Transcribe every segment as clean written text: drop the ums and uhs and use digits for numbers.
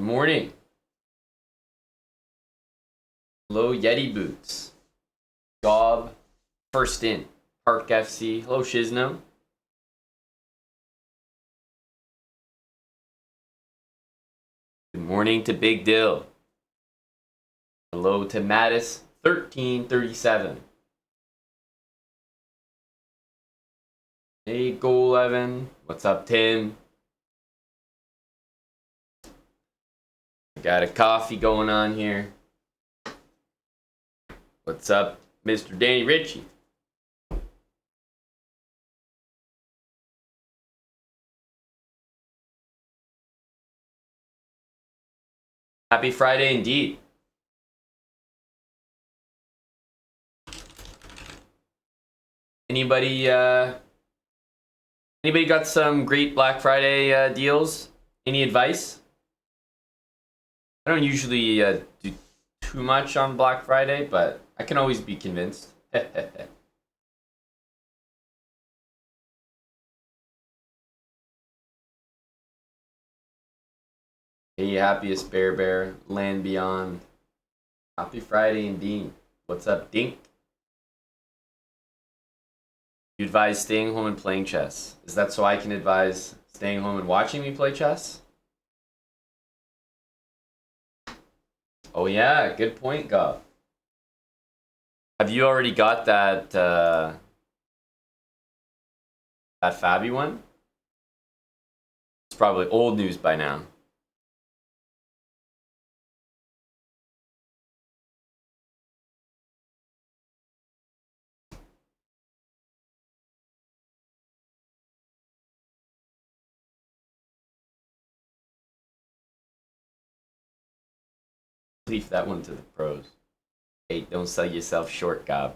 morning. Hello, Yeti Boots. Gob, first in. Park FC. Hello, Shizno. Good morning to Big Dill. Hello to Mattis, 1337. Hey, Goal 11. What's up, Tim? Got a coffee going on here. What's up, Mr. Danny Ritchie? Happy Friday indeed. Anybody got some great Black Friday deals? Any advice? I don't usually do too much on Black Friday, but I can always be convinced. Hey, happiest Bear, Land Beyond. Happy Friday indeed. What's up, Dink? You advise staying home and playing chess. Is that so I can advise staying home and watching me play chess? Oh yeah, good point, Gob. Have you already got that that Fabi one? It's probably old news by now. Leave that one to the pros. Hey, don't sell yourself short, Gob.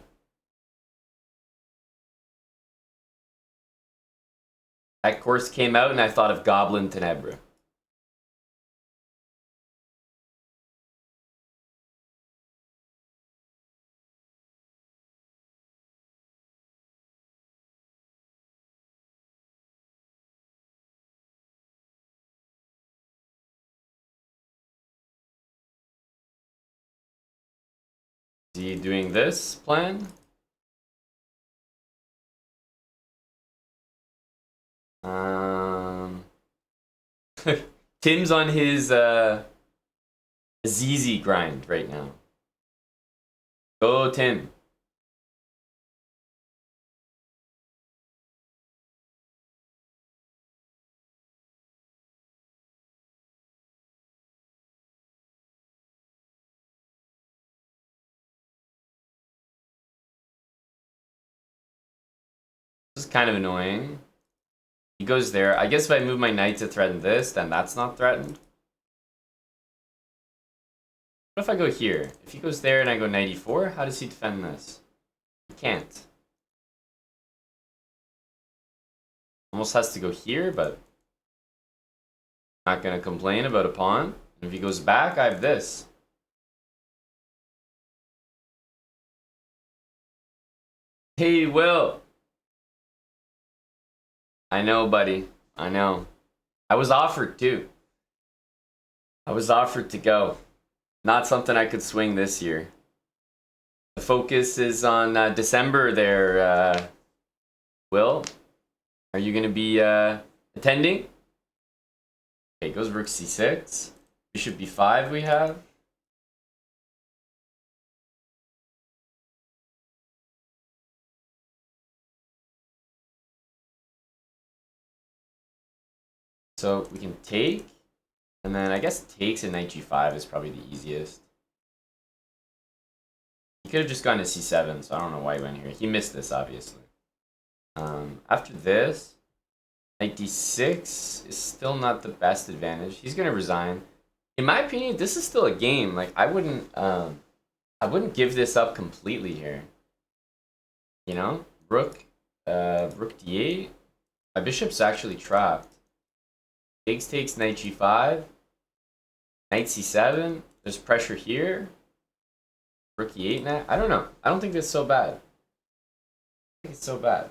That course came out and I thought of Goblin Tenebra. Is he doing this plan? Tim's on his ZZ grind right now. Go, Tim. This is kind of annoying. He goes there. I guess if I move my knight to threaten this, then that's not threatened. What if I go here? If he goes there and I go knight e4, how does he defend this? He can't. Almost has to go here, but not gonna complain about a pawn. And if he goes back, I have this. Hey, Will. I know, buddy. I know. I was offered too. I was offered to go. Not something I could swing this year. The focus is on December there, Will. Are you going to be attending? Okay, goes rook c6. Bishop b5 we have. So we can take, and then I guess takes and knight g5 is probably the easiest. He could have just gone to c7, so I don't know why he went here. He missed this, obviously. After this, knight d6 is still not the best advantage. He's going to resign. In my opinion, this is still a game. Like, I wouldn't give this up completely here. You know? Rook d8. My bishop's actually trapped. Takes knight g5. Knight c7. There's pressure here. Rook e8 now. I don't know. I don't think that's so bad. I think it's so bad.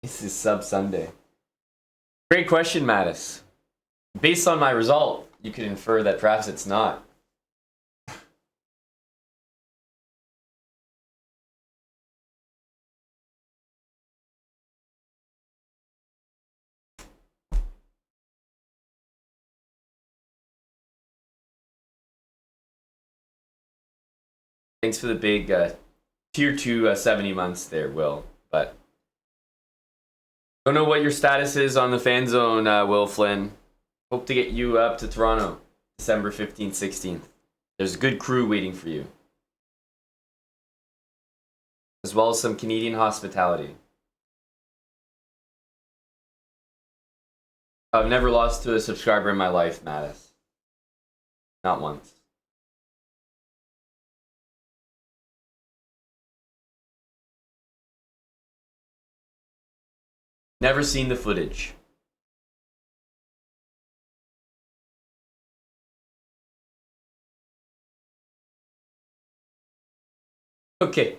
This is Sub Sunday. Great question, Mattis. Based on my result, you could infer that perhaps it's not. Thanks for the big tier 2 70 months there, Will. But don't know what your status is on the fan zone, Will Flynn. Hope to get you up to Toronto, December 15th, 16th. There's a good crew waiting for you. As well as some Canadian hospitality. I've never lost to a subscriber in my life, Mattis. Not once. Never seen the footage. Okay.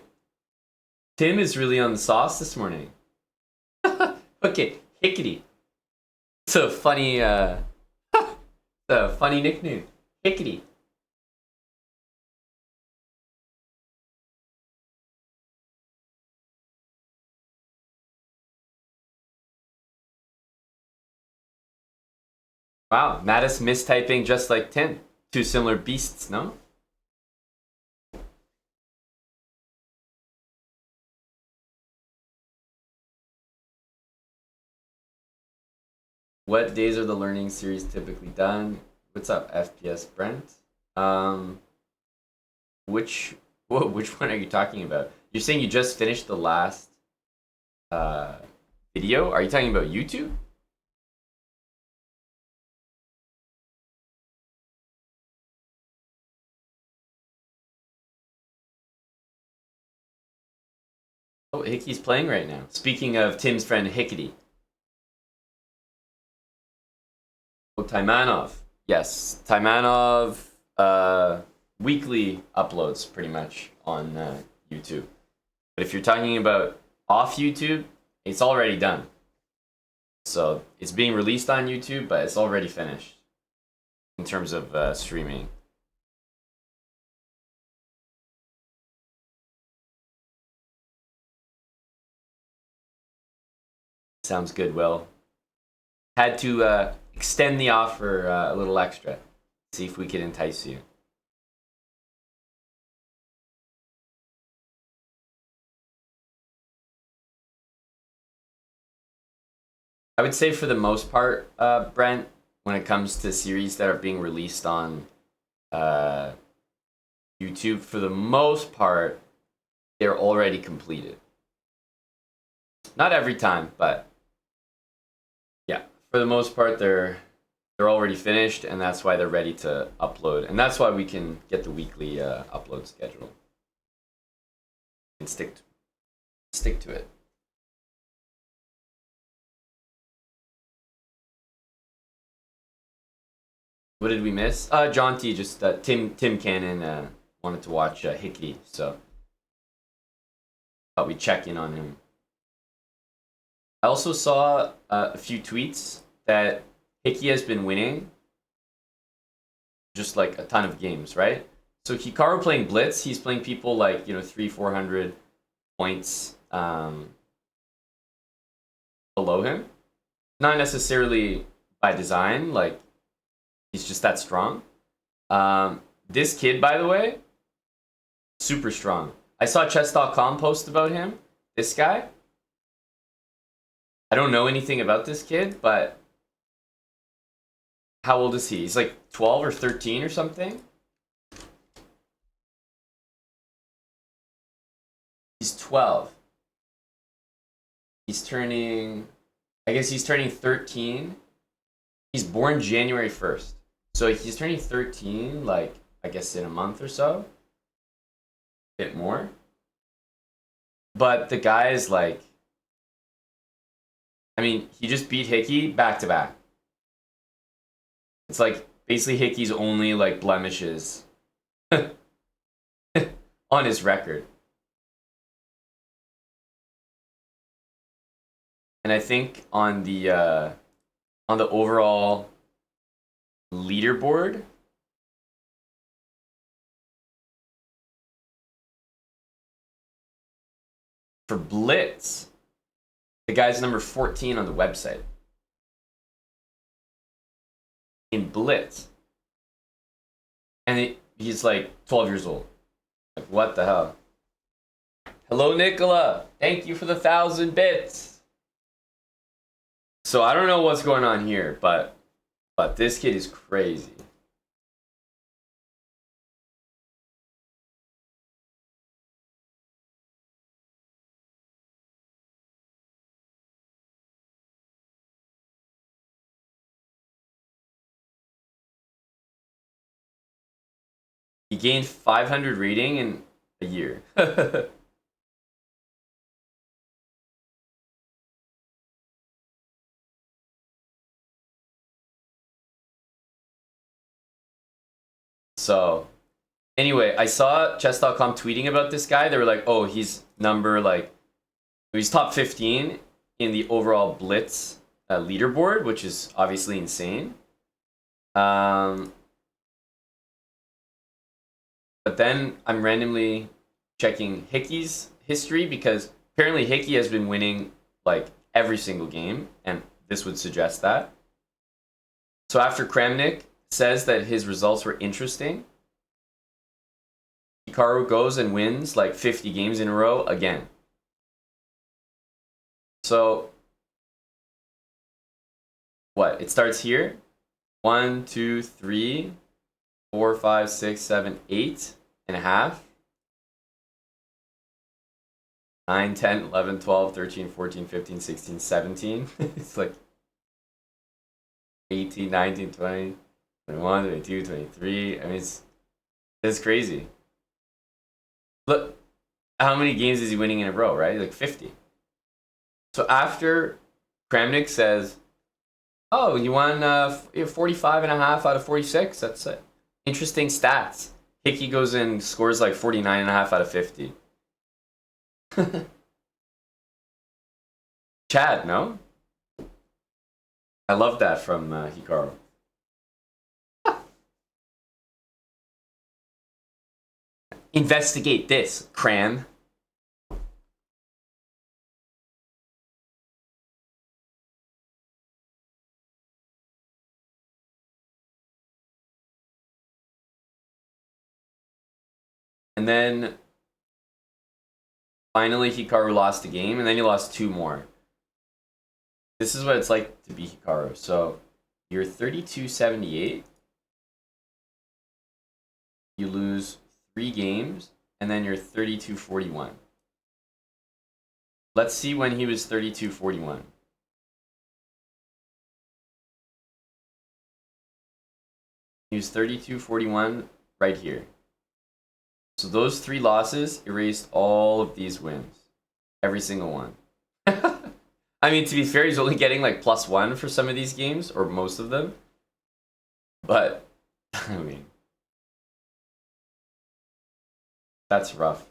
Tim is really on the sauce this morning. Okay, Hickety. It's a funny, it's a funny nickname. Hickety. Wow, Mattis mistyping just like Tim. Two similar beasts, no? What days are the learning series typically done? What's up, FPS Brent? Which one are you talking about? You're saying you just finished the last video? Are you talking about YouTube? Oh, Hickey's playing right now. Speaking of Tim's friend Hickety. Oh, Taimanov. Yes, Taimanov weekly uploads pretty much on YouTube. But if you're talking about off YouTube, it's already done. So it's being released on YouTube, but it's already finished in terms of streaming. Sounds good, Will. Had to extend the offer a little extra. See if we could entice you. I would say for the most part, Brent, when it comes to series that are being released on YouTube, for the most part, they're already completed. Not every time, but yeah, for the most part, they're already finished, and that's why they're ready to upload, and that's why we can get the weekly upload schedule and stick to it. What did we miss? John T. Just Tim Cannon wanted to watch Hickey, so thought we'd check in on him. I also saw a few tweets that Hickey has been winning just like a ton of games, right? So Hikaru playing Blitz, he's playing people like, 300-400 points below him. Not necessarily by design, like he's just that strong. This kid, by the way, super strong. I saw chess.com post about him. This guy. I don't know anything about this kid, but how old is he? He's like 12 or 13 or something. He's 12. He's turning 13. He's born January 1st. So he's turning 13, like, I guess in a month or so. A bit more. But the guy is like, I mean, he just beat Hickey back to back. It's like basically Hickey's only like blemishes on his record. And I think on the on the overall leaderboard. For Blitz, the guy's number 14 on the website. In Blitz. And he's like 12 years old. Like, what the hell? Hello, Nicola. Thank you for the 1,000 bits. So I don't know what's going on here, but this kid is crazy. He gained 500 rating in a year. So, anyway, I saw chess.com tweeting about this guy. They were like, oh, he's he's top 15 in the overall Blitz leaderboard, which is obviously insane. But then I'm randomly checking Hickey's history because apparently Hickey has been winning like every single game, and this would suggest that. So after Kramnik says that his results were interesting, Hikaru goes and wins like 50 games in a row again. So what? It starts here. 1, 2, 3, 4, 5, 6, 7, 8 and a half. 9, 10, 11, 12, 13, 14, 15, 16, 17. It's like 18, 19, 20, 21, 22, 23. I mean, it's crazy. Look, how many games is he winning in a row, right? Like 50. So after Kramnik says, oh, you won 45 and a half out of 46. That's it. Interesting stats. Hickey goes and scores like 49 and a half out of 50. Chad, no? I love that from Hikaru. Investigate this, Cram. And then finally Hikaru lost a game, and then he lost 2 more. This is what it's like to be Hikaru. So you're 32-78. You lose 3 games, and then you're 32-41. Let's see when he was 32-41. He was 32-41 right here. So those 3 losses erased all of these wins. Every single one. I mean, to be fair, he's only getting like +1 for some of these games, or most of them. But, I mean, that's rough.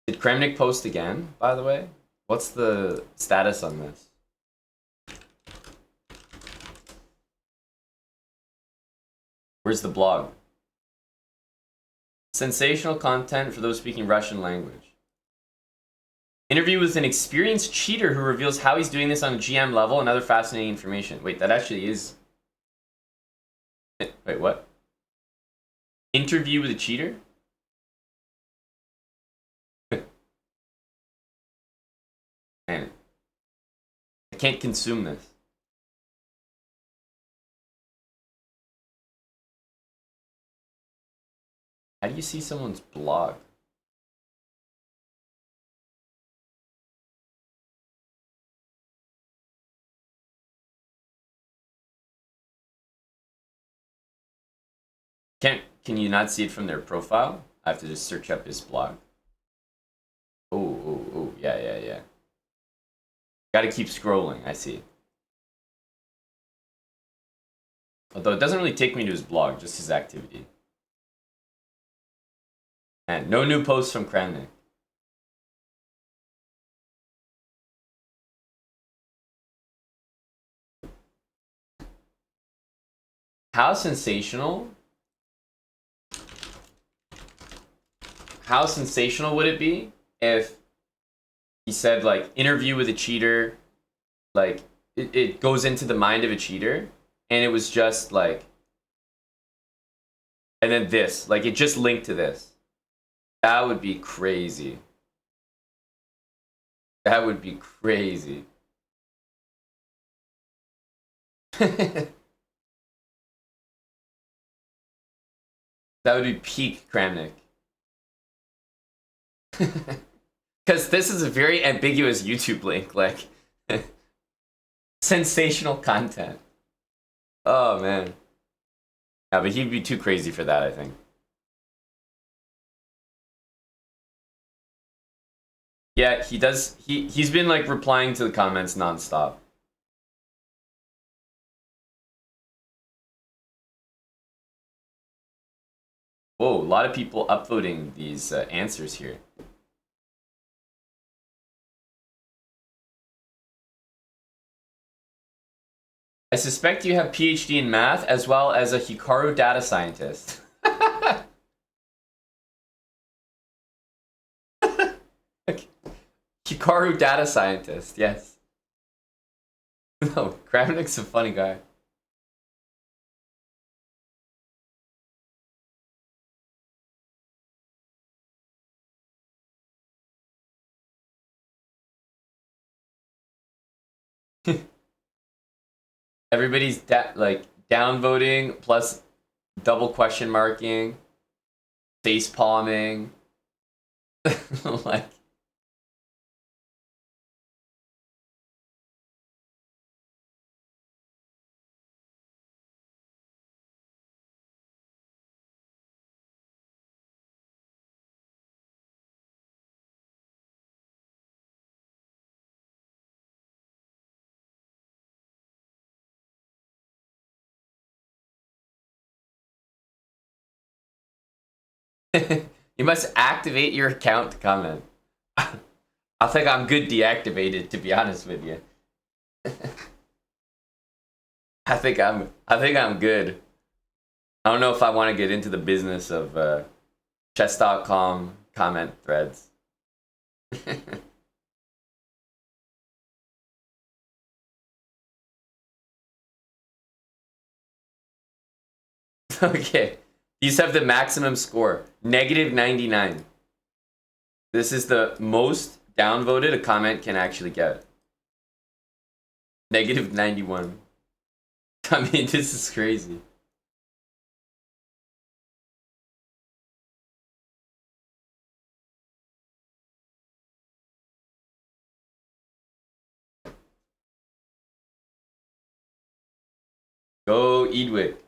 Did Kramnik post again, by the way? What's the status on this? Where's the blog? Sensational content for those speaking Russian language. Interview with an experienced cheater who reveals how he's doing this on a GM level and other fascinating information. Wait, that actually is... Wait, what? Interview with a cheater? Man, I can't consume this. How do you see someone's blog? Can you not see it from their profile? I have to just search up his blog. Oh, yeah. Gotta keep scrolling, I see. Although it doesn't really take me to his blog, just his activity. And no new posts from Kramnik. How sensational? How sensational would it be if he said, like, interview with a cheater, like, it goes into the mind of a cheater, and it was just, like, and then this, like, it just linked to this. That would be crazy. That would be crazy. That would be peak Kramnik. Because this is a very ambiguous YouTube link, like, sensational content. Oh, man. Yeah, but he'd be too crazy for that, I think. Yeah, he does. He's been, like, replying to the comments nonstop. Whoa, a lot of people upvoting these answers here. I suspect you have PhD in math as well as a Hikaru data scientist. Hikaru data scientist, yes. No, Kravnik's a funny guy. Everybody's like downvoting plus double question marking, face palming, like. You must activate your account to comment. I think I'm good deactivated, to be honest with you. I think I'm good. I don't know if I want to get into the business of chess.com comment threads. Okay. These have the maximum score. -99. This is the most downvoted a comment can actually get. -91. I mean, this is crazy. Go Edwick.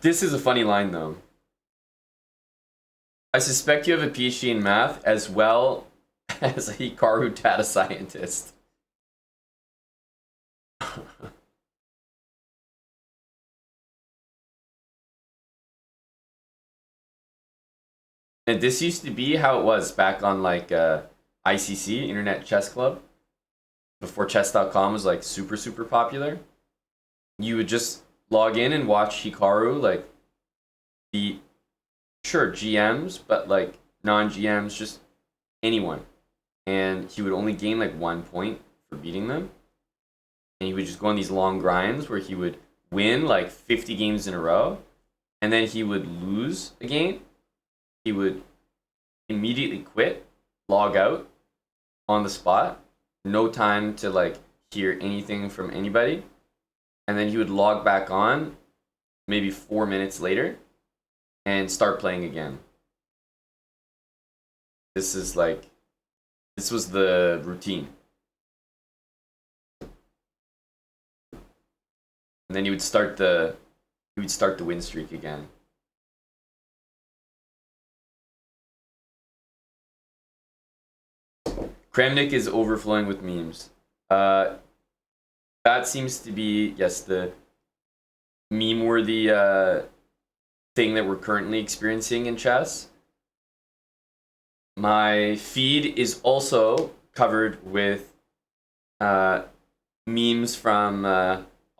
This is a funny line, though. I suspect you have a PhD in math as well as a Hikaru data scientist. And this used to be how it was back on, like, ICC, Internet Chess Club, before chess.com was, like, super, super popular. You would just log in and watch Hikaru, like, beat, sure, GMs, but, like, non-GMs, just anyone. And he would only gain, like, 1 point for beating them. And he would just go on these long grinds where he would win, like, 50 games in a row. And then he would lose a game. He would immediately quit, log out on the spot, no time to, like, hear anything from anybody. And then he would log back on maybe 4 minutes later and start playing again. This is like, this was the routine. And then he would start the win streak again. Kramnik is overflowing with memes. That seems to be, yes, the meme-worthy thing that we're currently experiencing in chess. My feed is also covered with memes from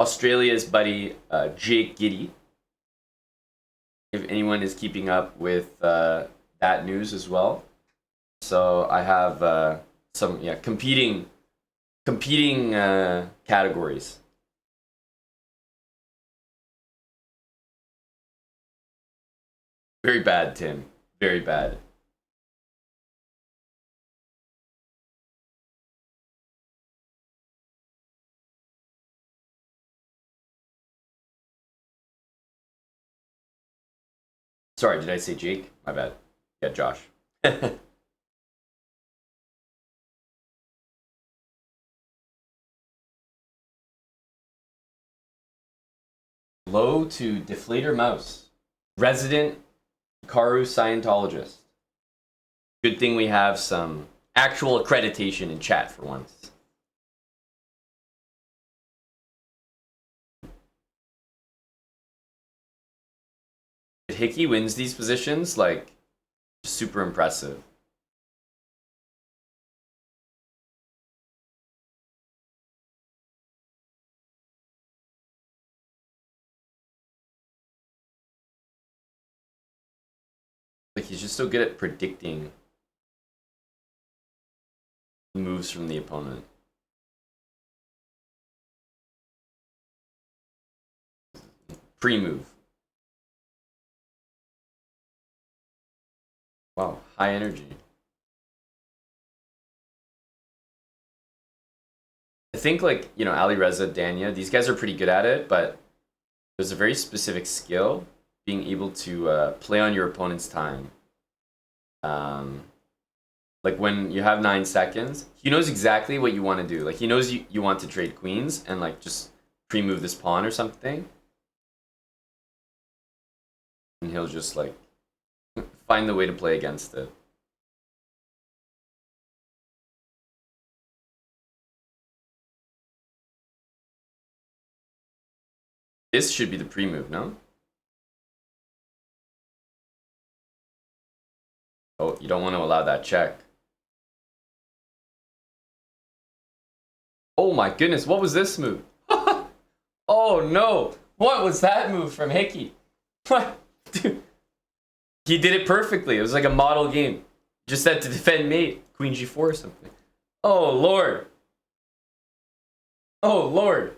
Australia's buddy Jake Giddy. If anyone is keeping up with that news as well. So I have some competing categories. Very bad, Tim. Very bad. Sorry, did I say Jake? My bad. Yeah, Josh. Low to Deflator Mouse. Resident Hikaru Scientologist. Good thing we have some actual accreditation in chat for once. If Hickey wins these positions, like, super impressive. Like, he's just so good at predicting moves from the opponent. Pre-move. Wow, high energy. I think, like, you know, Ali Reza, Danya, these guys are pretty good at it, but there's a very specific skill being able to play on your opponent's time. Like when you have 9 seconds, he knows exactly what you want to do. Like he knows you want to trade queens and like just pre-move this pawn or something. And he'll just like find the way to play against it. This should be the pre-move, no? Oh, you don't want to allow that check. Oh my goodness, what was this move? Oh no, what was that move from Hickey? What? Dude. He did it perfectly. It was like a model game. Just had to defend mate, Queen G4 or something. Oh lord. Oh lord.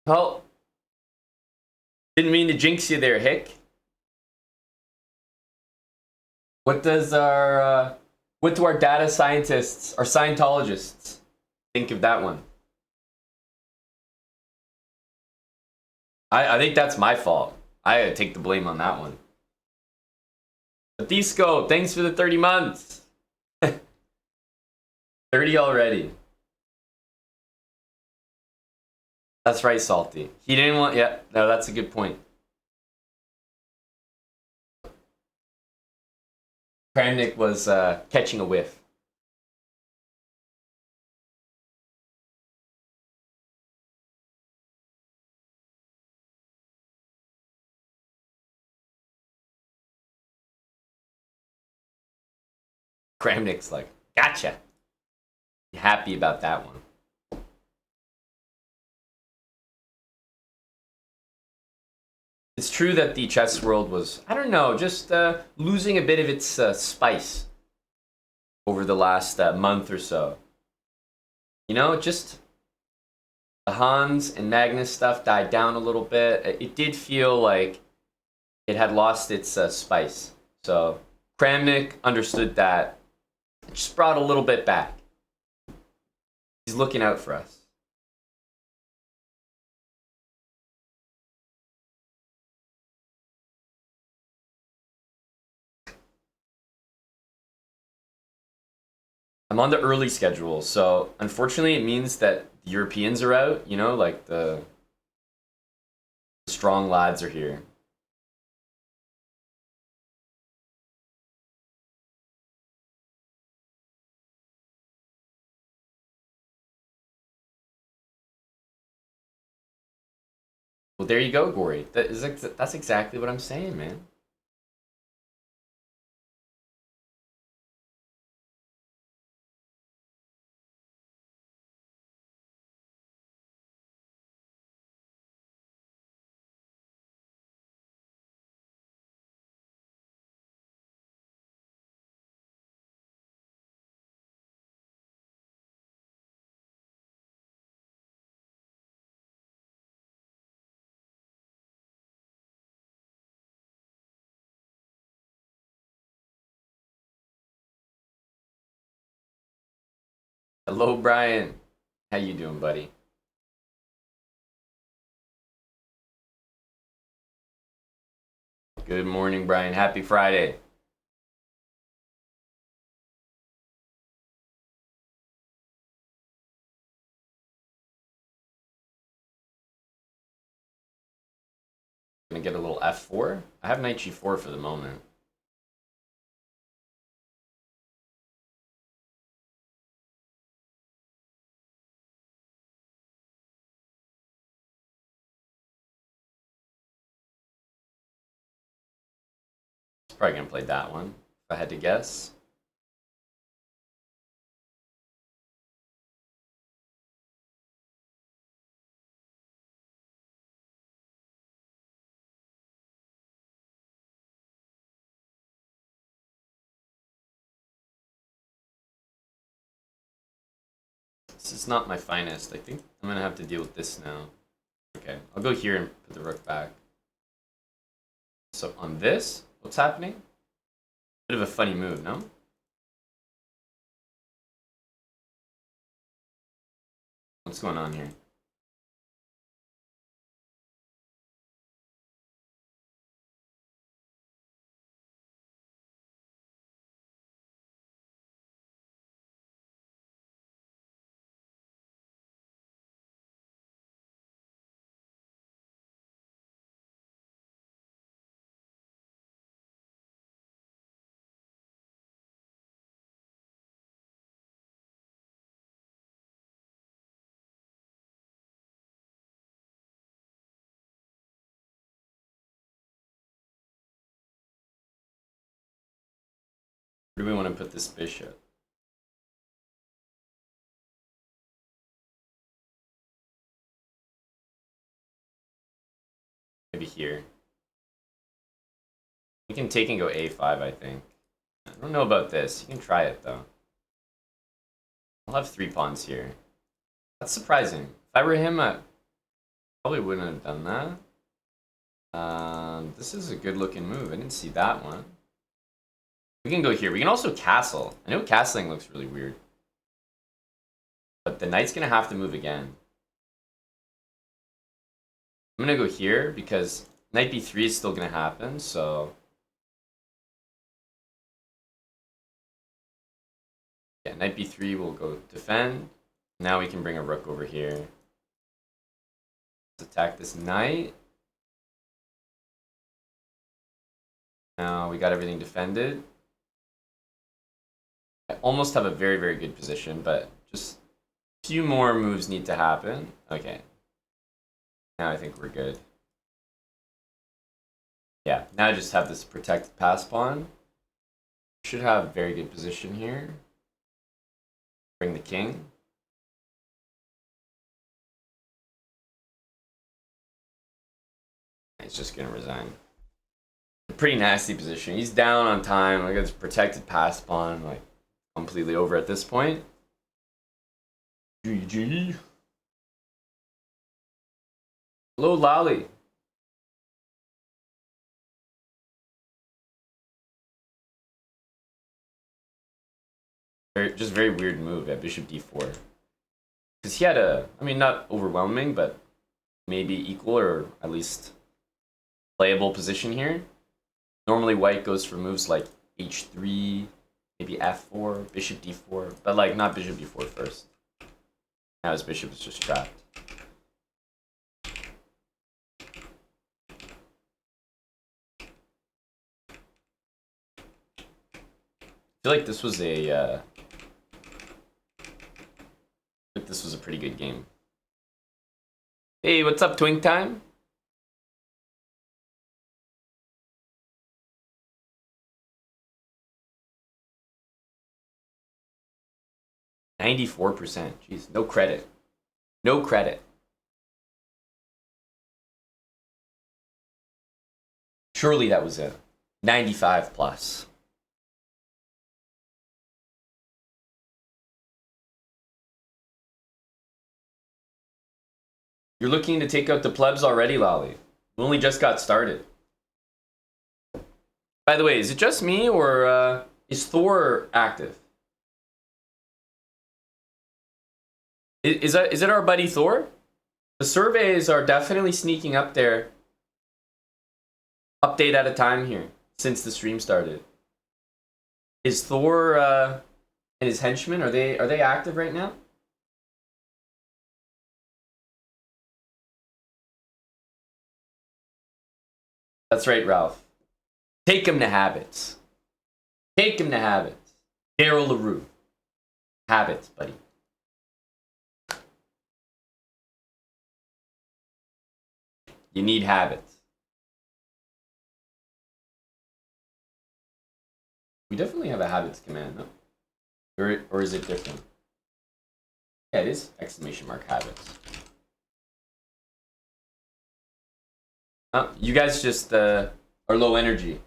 Well, didn't mean to jinx you there, Hick. What does what do our data scientists, our Scientologists, think of that one? I think that's my fault. I gotta take the blame on that one. Disco, thanks for the 30 months. 30 already. That's right, Salty. He didn't want, yeah, no, that's a good point. Kramnik was catching a whiff. Kramnik's like, gotcha. Happy about that one. It's true that the chess world was, I don't know, just losing a bit of its spice over the last month or so. You know, just the Hans and Magnus stuff died down a little bit. It did feel like it had lost its spice. So Kramnik understood that. It just brought a little bit back. He's looking out for us. I'm on the early schedule, so unfortunately it means that the Europeans are out, you know, like the strong lads are here. Well, there you go, Gory. That's exactly what I'm saying, man. Hello, Brian. How you doing, buddy? Good morning, Brian. Happy Friday. Gonna get a little f4. I have knight g4 for the moment. Probably gonna play that one, if I had to guess. This is not my finest. I think I'm gonna have to deal with this now. Okay, I'll go here and put the rook back. So on this, what's happening? Bit of a funny move, no? What's going on here? Where do we want to put this bishop? Maybe here. We can take and go a5, I think. I don't know about this. You can try it, though. I'll have 3 pawns here. That's surprising. If I were him, I probably wouldn't have done that. This is a good-looking move. I didn't see that one. We can go here. We can also castle. I know castling looks really weird. But the knight's going to have to move again. I'm going to go here because knight b3 is still going to happen, so... Yeah, knight b3 will go defend. Now we can bring a rook over here. Let's attack this knight. Now we got everything defended. I almost have a very, very good position, but just a few more moves need to happen. Okay. Now I think we're good. Yeah, now I just have this protected pass pawn. Should have very good position here. Bring the king. He's just gonna resign. A pretty nasty position. He's down on time. Like it's protected pass pawn. Like completely over at this point. GG. Hello, Lolly. Just very weird move at bishop d4. Because he had a, I mean, not overwhelming, but maybe equal or at least playable position here. Normally white goes for moves like h3, maybe f4, bishop d4, but like not bishop d4 first. Now his bishop is just trapped. I feel like this was a this was a pretty good game. Hey, what's up, Twink Time? %. Jeez, no credit. No credit. Surely that was a 95 plus. You're looking to take out the plebs already, Lolly. We only just got started. By the way, is it just me or is Thor active? Is it our buddy Thor? The surveys are definitely sneaking up there. Update at a time here since the stream started. Is Thor and his henchmen, are they active right now? That's right, Ralph. Take him to habits. Take him to habits. Daryl LaRue. Habits, buddy. You need habits. We definitely have a habits command, no? Or is it different? Yeah, it is exclamation mark habits. You guys just are low energy.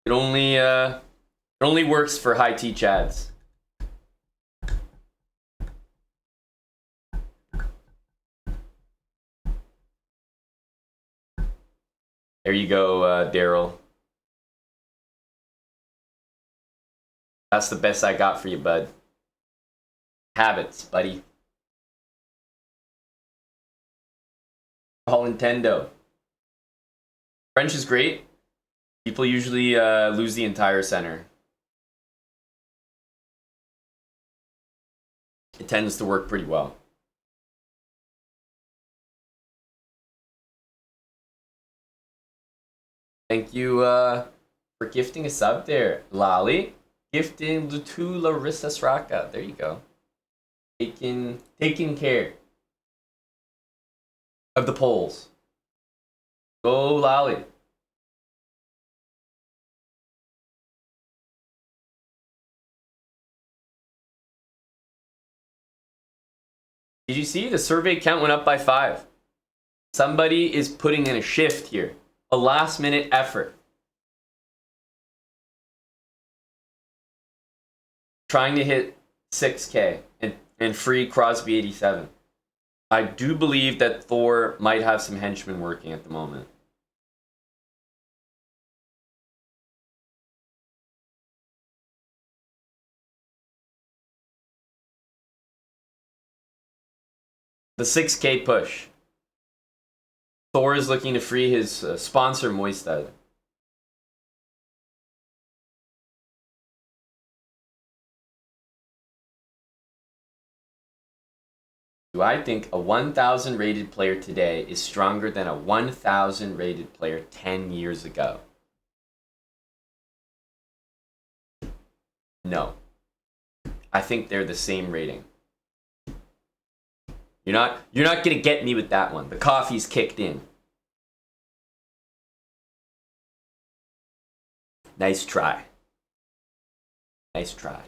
It only works for high T chads. There you go, Daryl. That's the best I got for you, bud. Habits, buddy. All Nintendo. French is great. People usually lose the entire center. It tends to work pretty well. Thank you for gifting a sub there, Lolly. Gifting to Larissa Sraka. There you go. Taking care of the polls. Go, Lolly. Did you see the survey count went up by 5? Somebody is putting in a shift here. A last minute effort. Trying to hit 6K and free Crosby 87. I do believe that Thor might have some henchmen working at the moment. The 6K push. Thor is looking to free his sponsor, Moistad. Do I think a 1,000 rated player today is stronger than a 1,000 rated player 10 years ago? No. I think they're the same rating. You're not gonna get me with that one. The coffee's kicked in. Nice try. Nice try.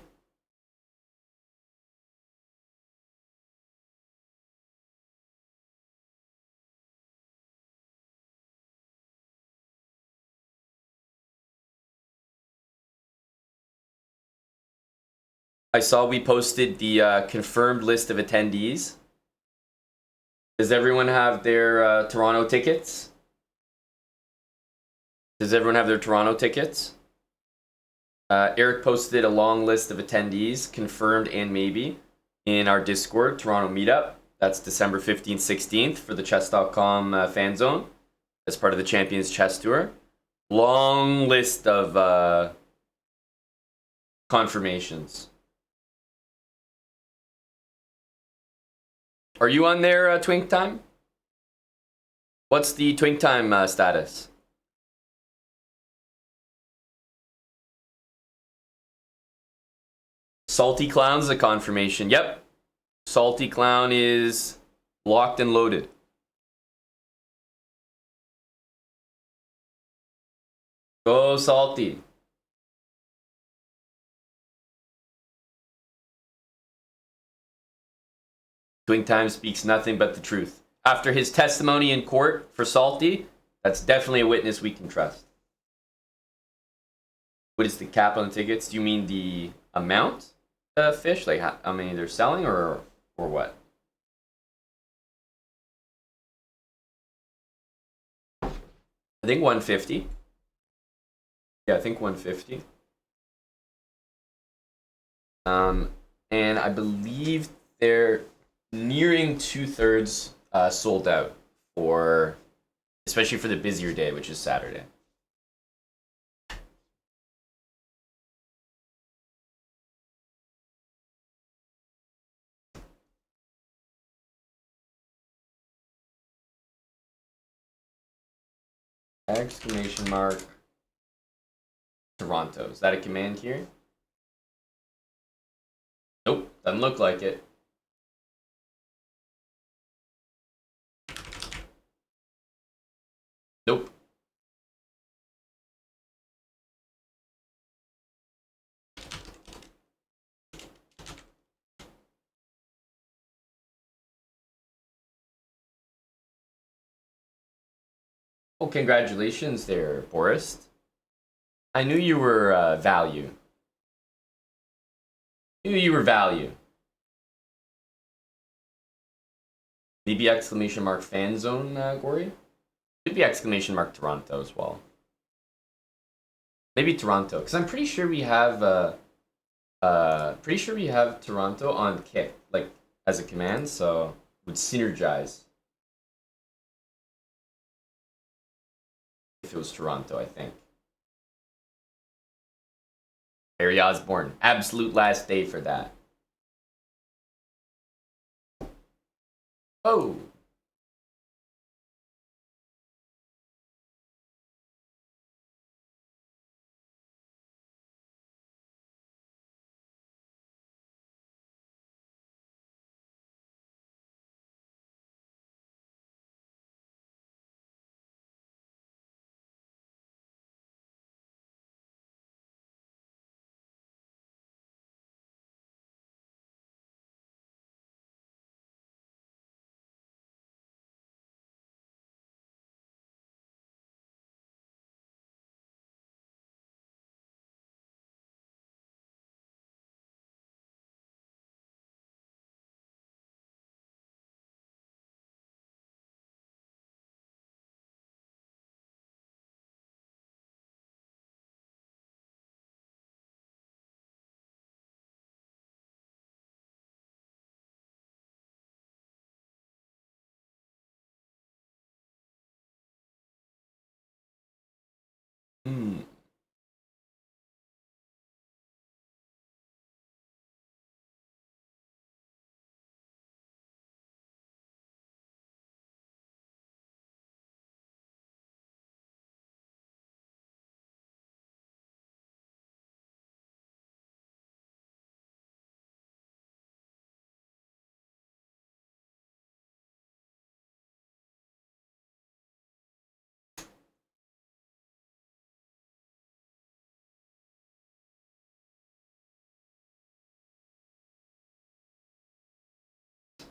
I saw we posted the confirmed list of attendees. Does everyone have their Toronto tickets? Does everyone have their Toronto tickets? Eric posted a long list of attendees, confirmed and maybe, in our Discord, Toronto Meetup. That's December 15th, 16th for the chess.com fan zone as part of the Champions Chess Tour. Long list of confirmations. Are you on there, Twink Time? What's the Twink Time status? Salty Clown's a confirmation. Yep. Salty Clown is locked and loaded. Go, Salty. Twink Time speaks nothing but the truth. After his testimony in court for Salty, that's definitely a witness we can trust. What is the cap on the tickets? Do you mean the amount of fish? Like how many they're selling or what? I think 150. Yeah, I think 150. And I believe nearing 2/3 sold out for, especially for the busier day, which is Saturday. Exclamation mark. Toronto. Is that a command here? Nope, doesn't look like it. Nope. Well, congratulations there, Boris. I knew you were value. Knew you were value. Maybe exclamation mark fan zone, Gory? Could be exclamation mark Toronto as well. Maybe Toronto, because I'm pretty sure we have Toronto on kick, like as a command, so would synergize if it was Toronto, I think. Harry Osborne, absolute last day for that. Oh. Hmm.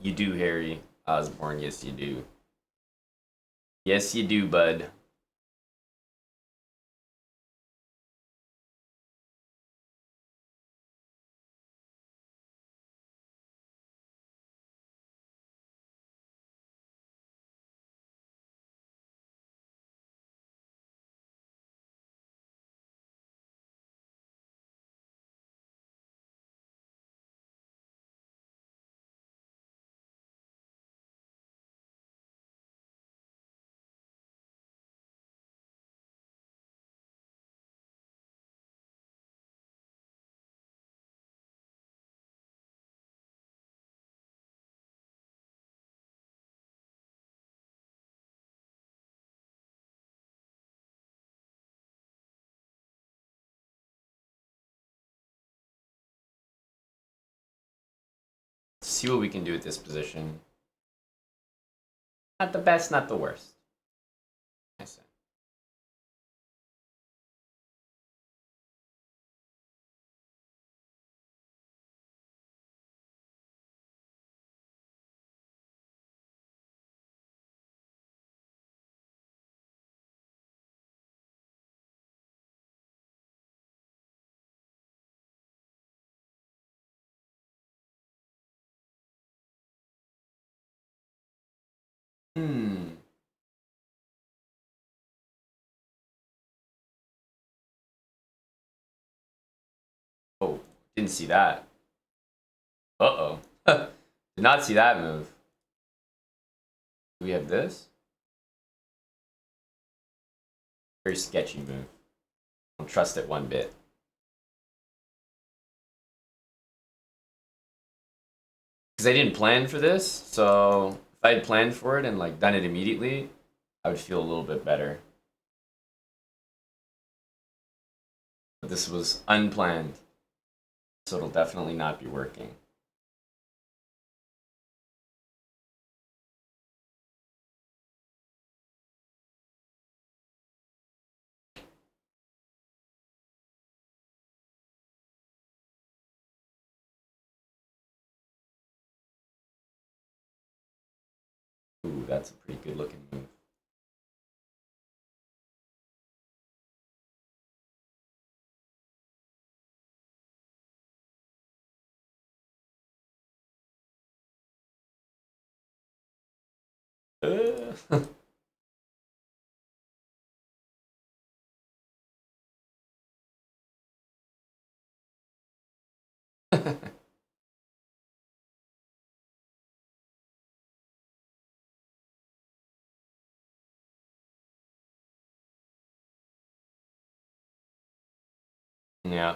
You do, Harry Osborne. Yes, you do. Yes, you do, bud. See what we can do with this position. Not the best, not the worst. I say. Hmm. Oh, didn't see that. Uh-oh. Did not see that move. Do we have this? Very sketchy move. Don't trust it one bit. Because I didn't plan for this, so if I had planned for it and like done it immediately, I would feel a little bit better. But this was unplanned, so it'll definitely not be working. Ooh, that's a pretty good looking move. Yeah.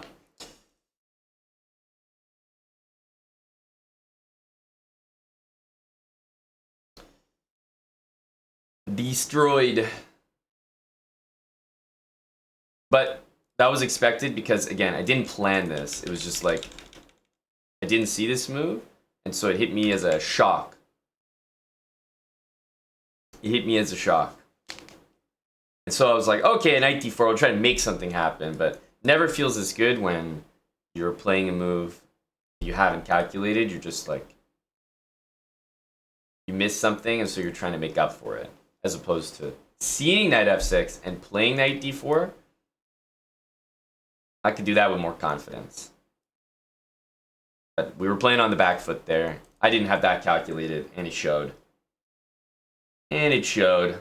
Destroyed. But that was expected because, again, I didn't plan this. It was just like, I didn't see this move, and so it hit me as a shock. It hit me as a shock. And so I was like, okay, knight d4, I'll try to make something happen, but never feels as good when you're playing a move you haven't calculated. You're just like, you missed something, and so you're trying to make up for it. As opposed to seeing knight f6 and playing knight d4, I could do that with more confidence. But we were playing on the back foot there. I didn't have that calculated, and it showed. And it showed.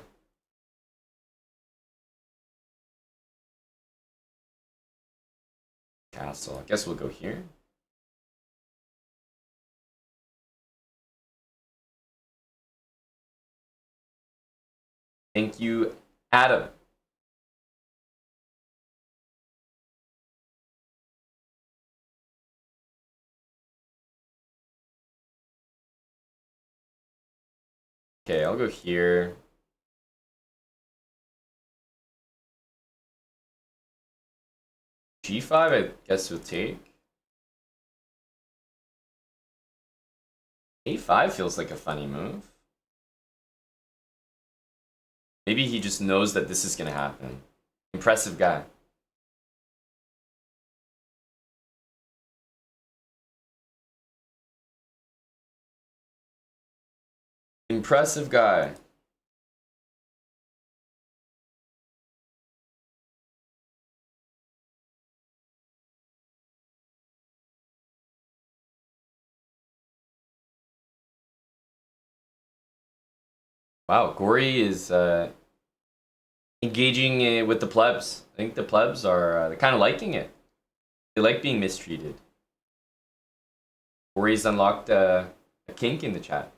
Castle. I guess we'll go here. Thank you, Adam. Okay, I'll go here. G5, I guess we'll take. A5 feels like a funny move. Maybe he just knows that this is going to happen. Impressive guy. Impressive guy. Wow, Gory is engaging with the plebs. I think the plebs are they're kind of liking it. They like being mistreated. Gory's unlocked a kink in the chat.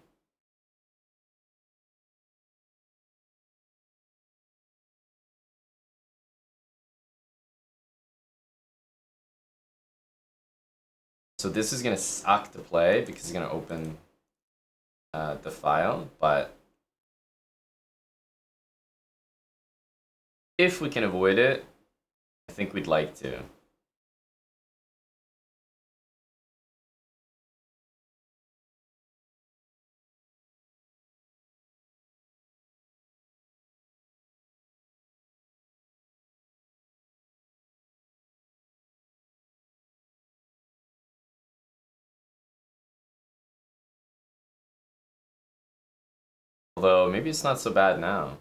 So this is going to suck to play because it's going to open the file, but if we can avoid it, I think we'd like to. Although maybe it's not so bad now.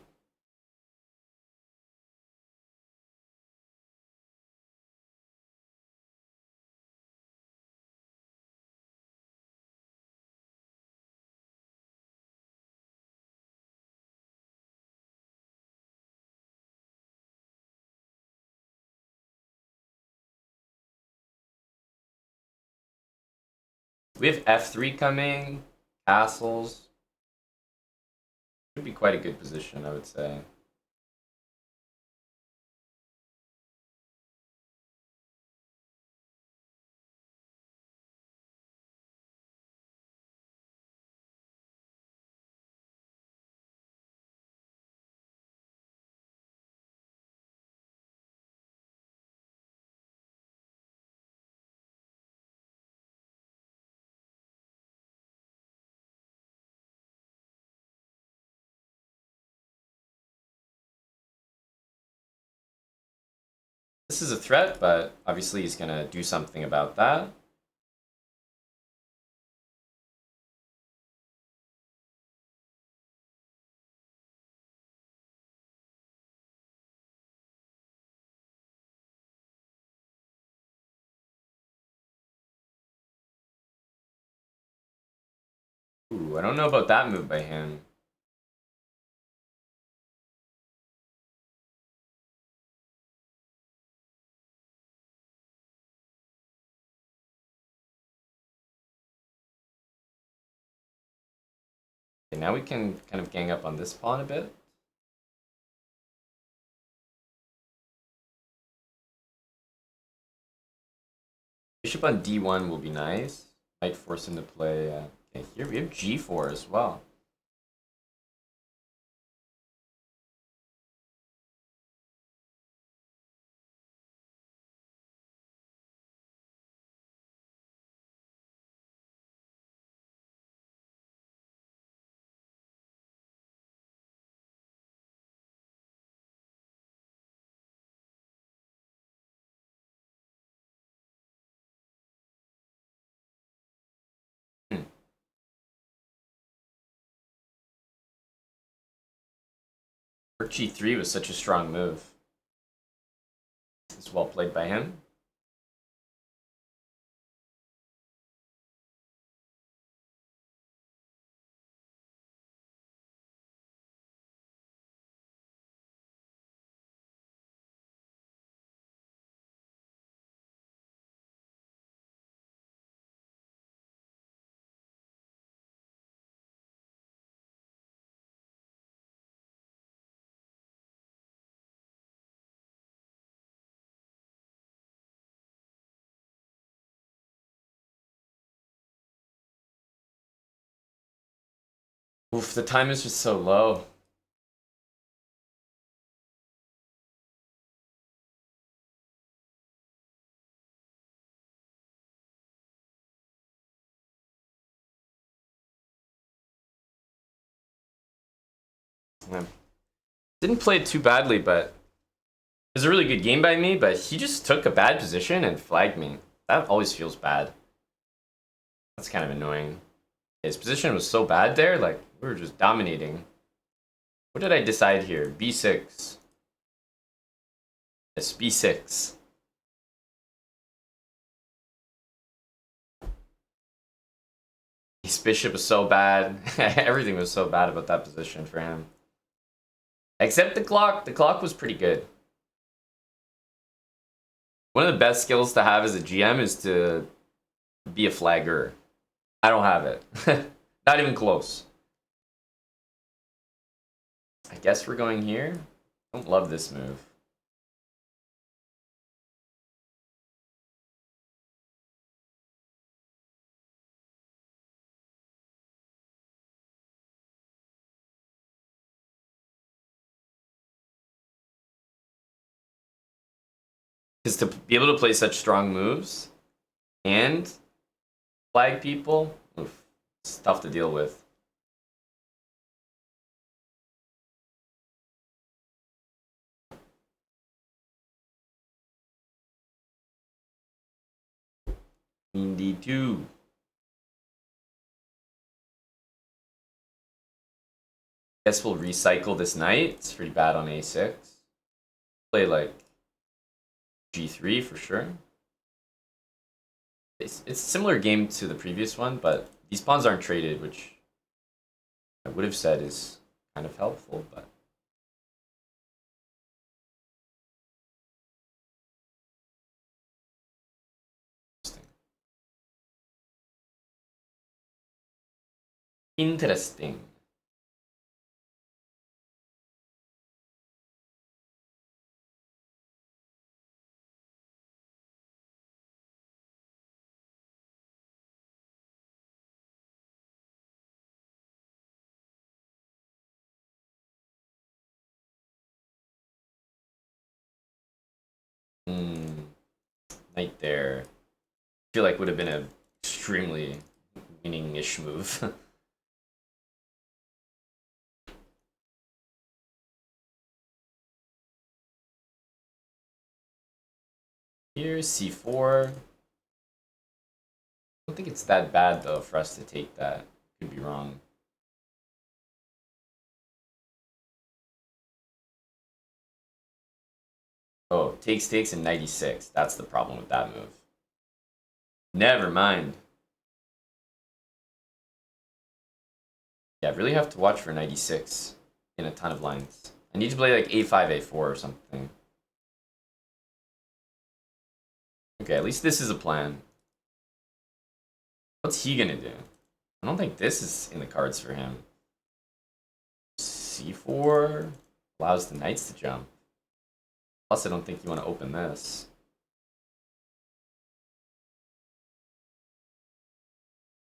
We have f3 coming. castles. Would be quite a good position, I would say. This is a threat, but obviously he's gonna do something about that. Ooh, I don't know about that move by him. Okay, now we can kind of gang up on this pawn a bit. Bishop on d1 will be nice. Might force him to play. Okay, here we have g4 as well. Rook g3 was such a strong move. It's well played by him. Oof, the time is just so low. Didn't play it too badly, but it was a really good game by me, but he just took a bad position and flagged me. That always feels bad. That's kind of annoying. His position was so bad there, like, we were just dominating. What did I decide here? b6. Yes, b6. His bishop was so bad. Everything was so bad about that position for him. Except the clock. The clock was pretty good. One of the best skills to have as a GM is to be a flagger. I don't have it. Not even close. I guess we're going here. I don't love this move. Because to be able to play such strong moves and flag people, oof, it's tough to deal with. Queen d2. Guess we'll recycle this knight. It's pretty bad on a6. Play like g3 for sure. It's a similar game to the previous one, but these pawns aren't traded, which I would have said is kind of helpful, but interesting. Interesting. Knight there. I feel like would have been a extremely winning-ish move. Here's c4. I don't think it's that bad though for us to take that. Could be wrong. Oh, takes and 96. That's the problem with that move. Never mind. Yeah, I really have to watch for 96 in a ton of lines. I need to play like a5, a4 or something. Okay, at least this is a plan. What's he gonna do? I don't think this is in the cards for him. c4 allows the knights to jump. Plus, I don't think you want to open this.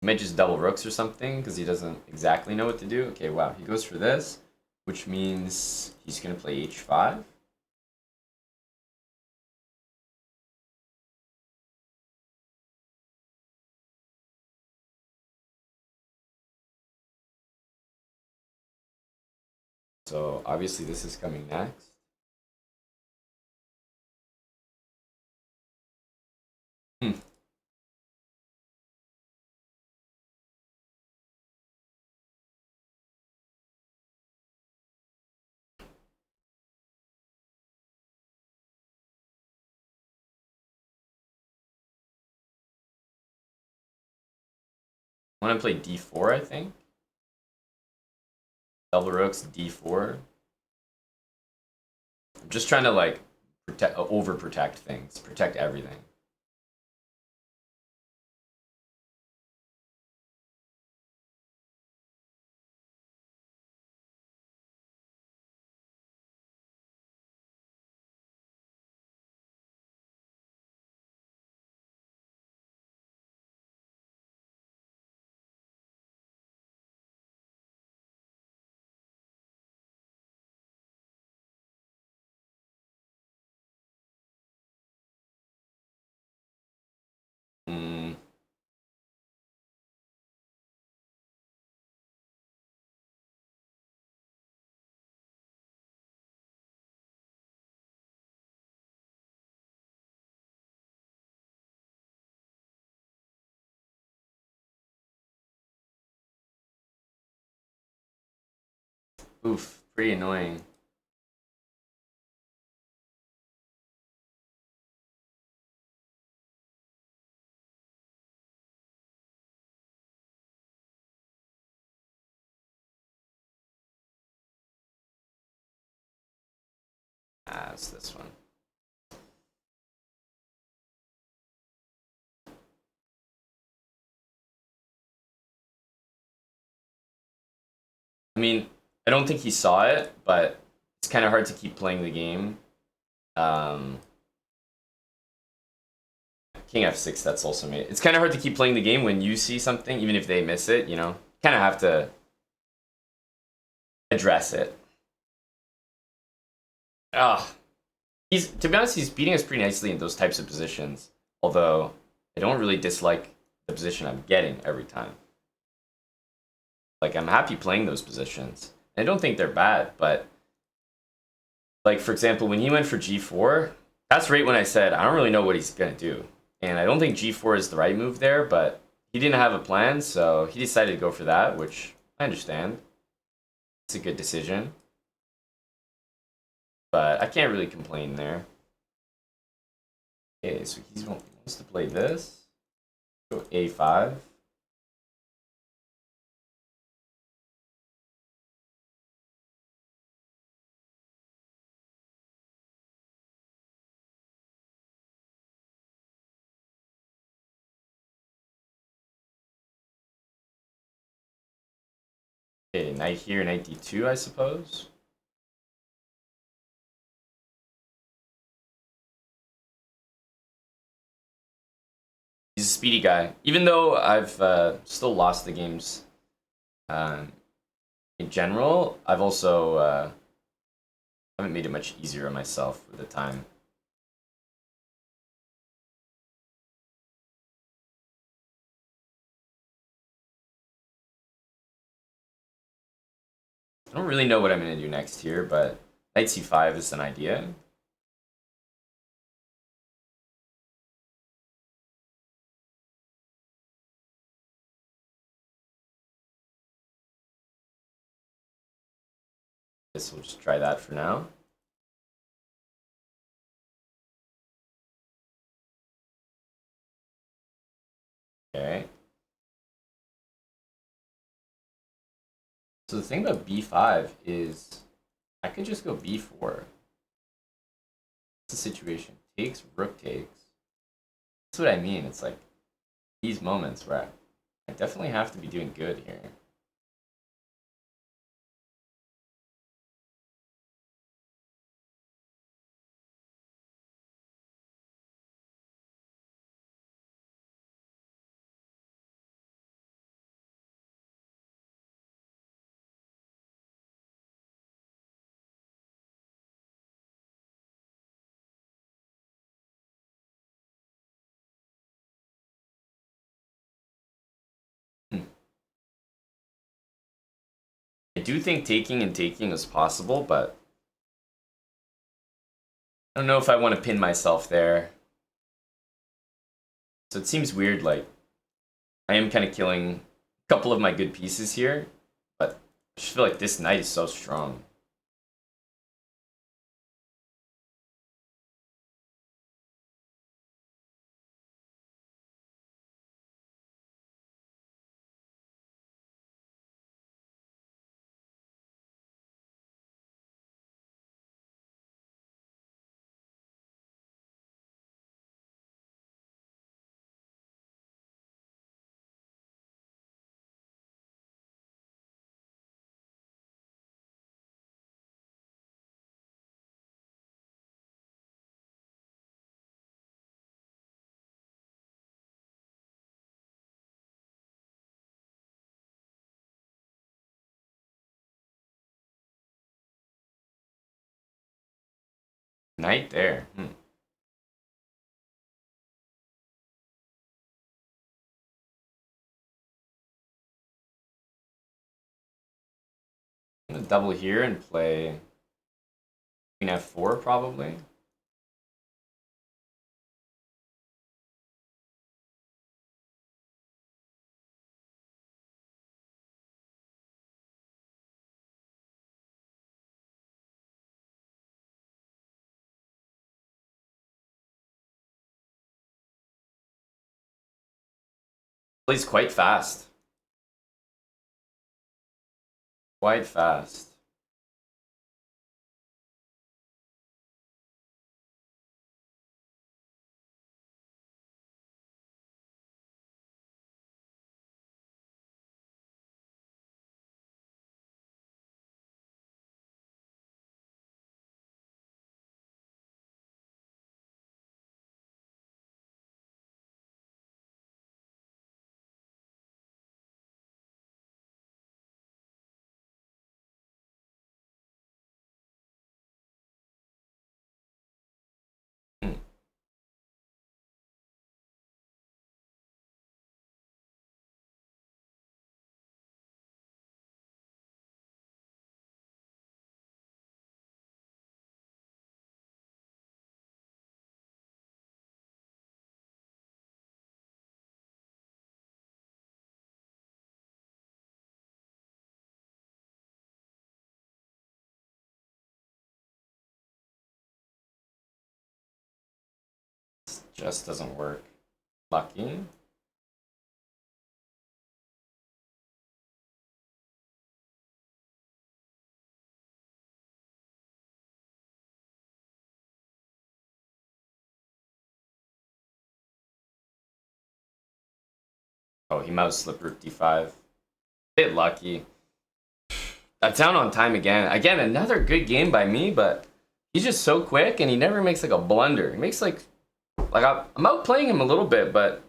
He might just double rooks or something because he doesn't exactly know what to do. Okay, wow, he goes for this, which means he's gonna play h5. So obviously this is coming next. I want to play d4, I think. Double rooks, d4. I'm just trying to like protect, overprotect things, protect everything. Hmm. Oof, pretty annoying. Ah, it's this one. I mean, I don't think he saw it, but it's kind of hard to keep playing the game. King f6, that's also made. It's kind of hard to keep playing the game when you see something, even if they miss it, you know? Kind of have to address it. Ah, to be honest, he's beating us pretty nicely in those types of positions. Although I don't really dislike the position I'm getting every time. Like I'm happy playing those positions. I don't think they're bad, but like for example, when he went for g4, that's right when I said I don't really know what he's gonna do, and I don't think g4 is the right move there. But he didn't have a plan, so he decided to go for that, which I understand. It's a good decision, but I can't really complain there. Okay, so he wants to play this. Go a5. Okay, knight here, knight d2, I suppose. He's a speedy guy. Even though I've still lost the games in general, I've also haven't made it much easier on myself with the time. I don't really know what I'm going to do next here, but knight c5 is an idea. Guess we'll just try that for now. Okay. So the thing about b5 is I could just go b4. What's the situation? Takes, rook takes. That's what I mean. It's like these moments where I definitely have to be doing good here. I do think taking and taking is possible, but I don't know if I want to pin myself there. So it seems weird, like, I am kind of killing a couple of my good pieces here, but I just feel like this knight is so strong. Knight there. I'm gonna double here and play queen f4 probably. Plays quite fast. Quite fast. Just doesn't work. Lucky. Oh, he mouse slip rook d5. Bit lucky. down on time again. Again, another good game by me, but he's just so quick and he never makes like a blunder. He makes like I'm outplaying him a little bit, but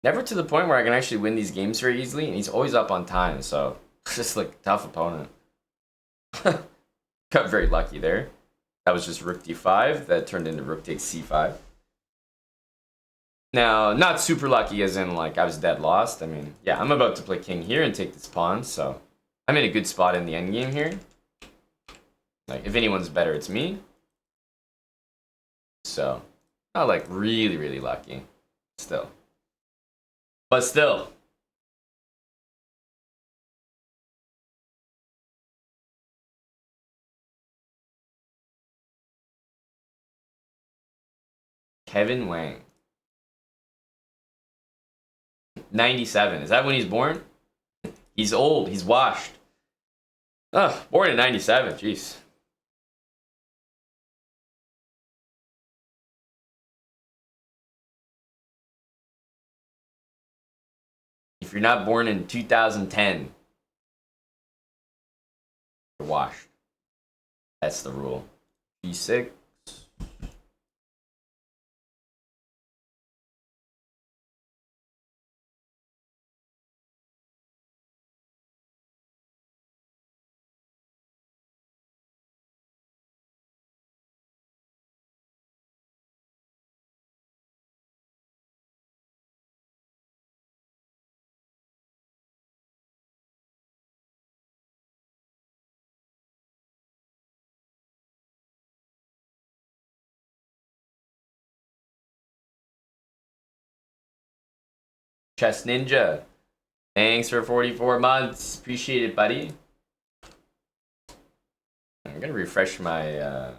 never to the point where I can actually win these games very easily. And he's always up on time, so it's just like a tough opponent. Got very lucky there. That was just rook d5 that turned into rook takes c5. Now, not super lucky as in like I was dead lost. I mean, yeah, I'm about to play king here and take this pawn, so I'm in a good spot in the endgame here. Like, if anyone's better, it's me. So, not like really, really lucky. Still. But still. Kevin Wang. 97. Is that when he's born? He's old. He's washed. Ugh, born in 97. Jeez. If you're not born in 2010, you're washed. That's the rule. G6. Chess Ninja. Thanks for 44 months. Appreciate it, buddy. I'm gonna refresh my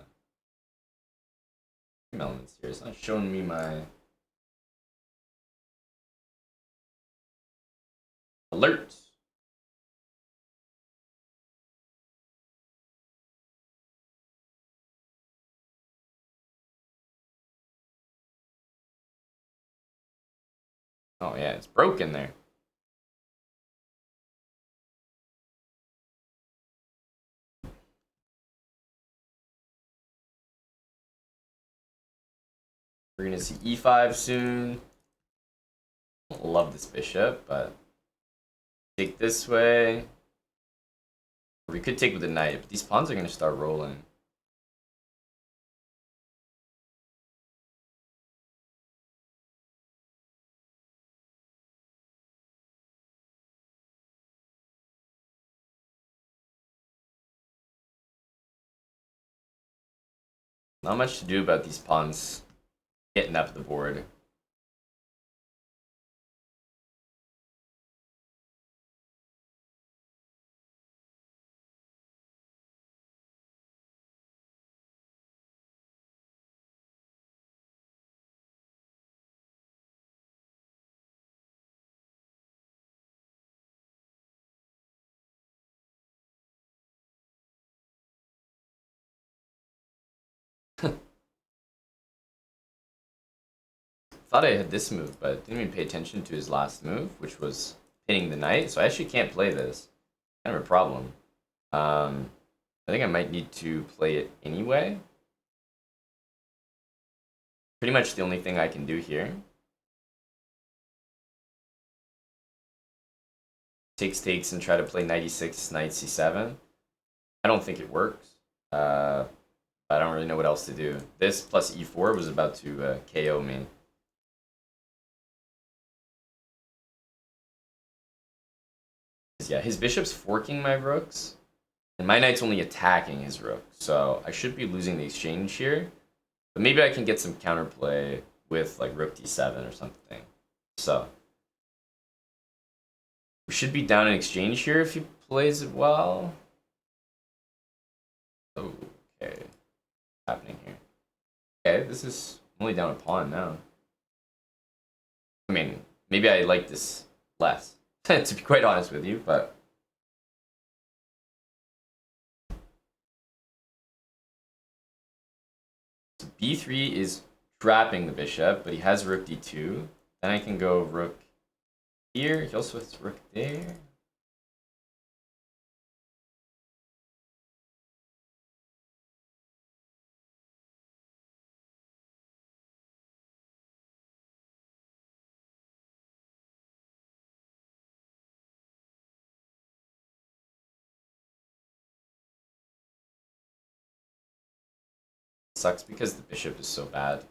elements here. It's not showing me my alerts. Oh yeah, it's broken there. We're gonna see e5 soon. Love this bishop, but take this way. Or we could take with the knight, but these pawns are gonna start rolling. Not much to do about these pawns getting up the board. Thought I had this move, but didn't even pay attention to his last move, which was pinning the knight. So I actually can't play this. Kind of a problem. I think I might need to play it anyway. Pretty much the only thing I can do here. Takes and try to play knight e6, knight c7. I don't think it works. I don't really know what else to do. This plus e4 was about to KO me. Yeah, his bishop's forking my rooks, and my knight's only attacking his rook, so I should be losing the exchange here. But maybe I can get some counterplay with like rook d7 or something. So we should be down in exchange here if he plays it well. Okay, happening here. Okay, this is only down a pawn now. I mean, maybe I like this less. To be quite honest with you, but so b3 is trapping the bishop, but he has rook d2. Then I can go rook here. He also has rook there. Sucks because the bishop is so bad.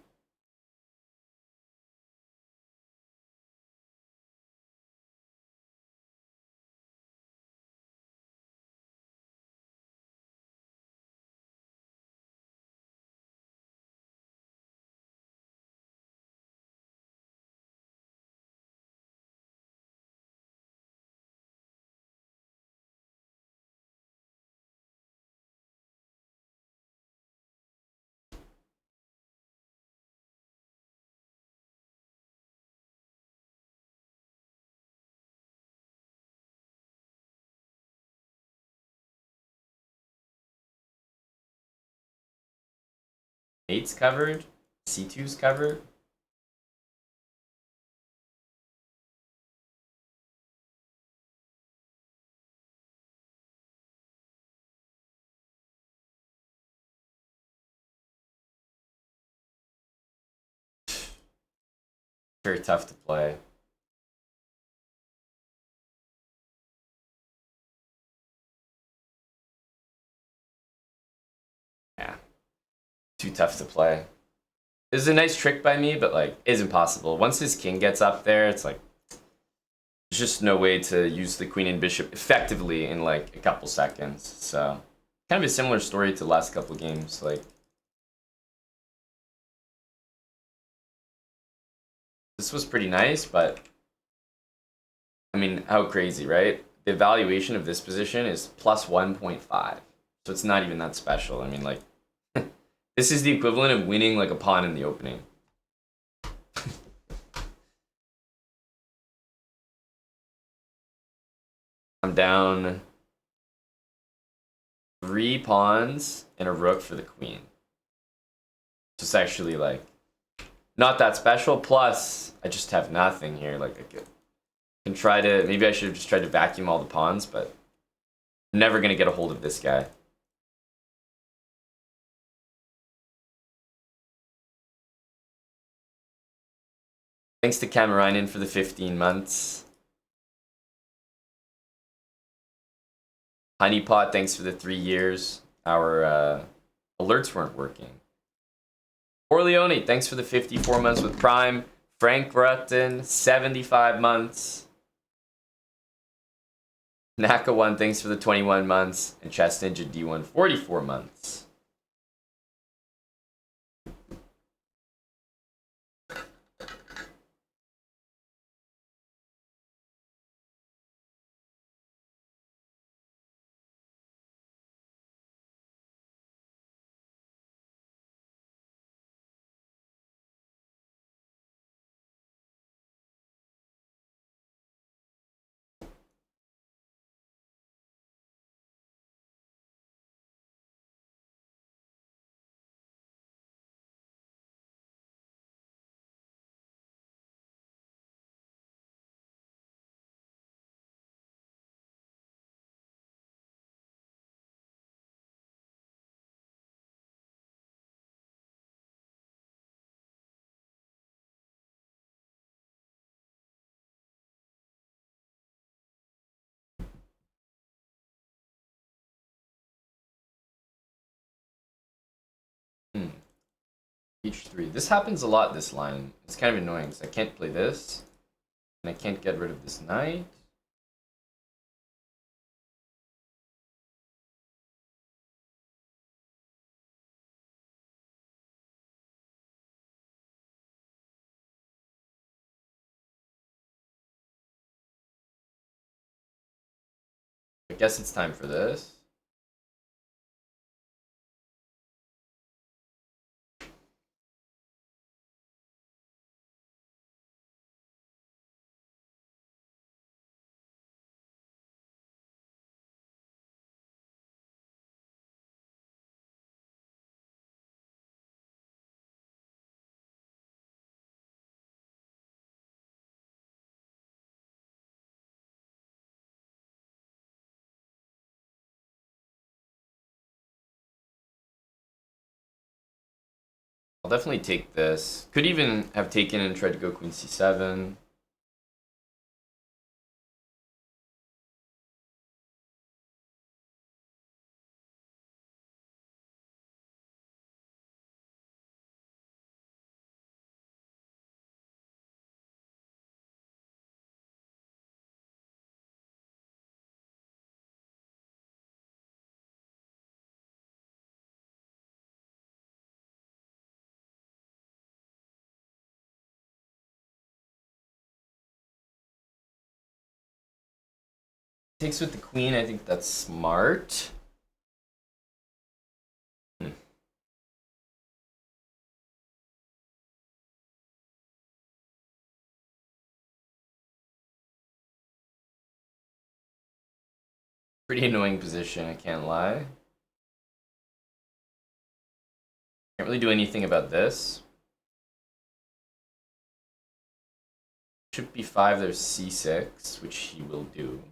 Mate's covered. C2's covered. Very tough to play. Yeah. Too tough to play. This is a nice trick by me, but like, is impossible. Once his king gets up there, it's like, there's just no way to use the queen and bishop effectively in like a couple seconds. So, kind of a similar story to the last couple games. Like, this was pretty nice, but I mean, how crazy, right? The evaluation of this position is plus 1.5. So it's not even that special. I mean, like, this is the equivalent of winning like a pawn in the opening. I'm down 3 pawns and a rook for the queen. So it's actually like not that special. Plus, I just have nothing here. Like I can try to, maybe I should have just tried to vacuum all the pawns, but I'm never gonna get a hold of this guy. Thanks to Kamarainen for the 15 months. Honeypot, thanks for the 3 years. Our alerts weren't working. Corleone, thanks for the 54 months with Prime. Frank Rutten, 75 months. Naka1, thanks for the 21 months. And Chess Ninja D1, 44 months. H3. This happens a lot, this line. It's kind of annoying because I can't play this. And I can't get rid of this knight. I guess it's time for this. I'll definitely take this. Could even have taken and tried to go queen c7. Takes with the queen, I think that's smart. Pretty annoying position, I can't lie. Can't really do anything about this. Should b5, there's c6, which he will do.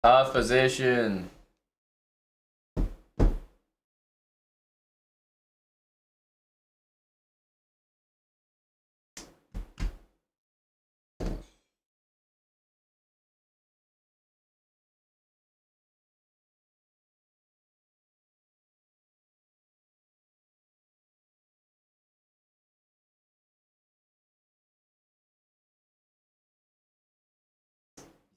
Tough position.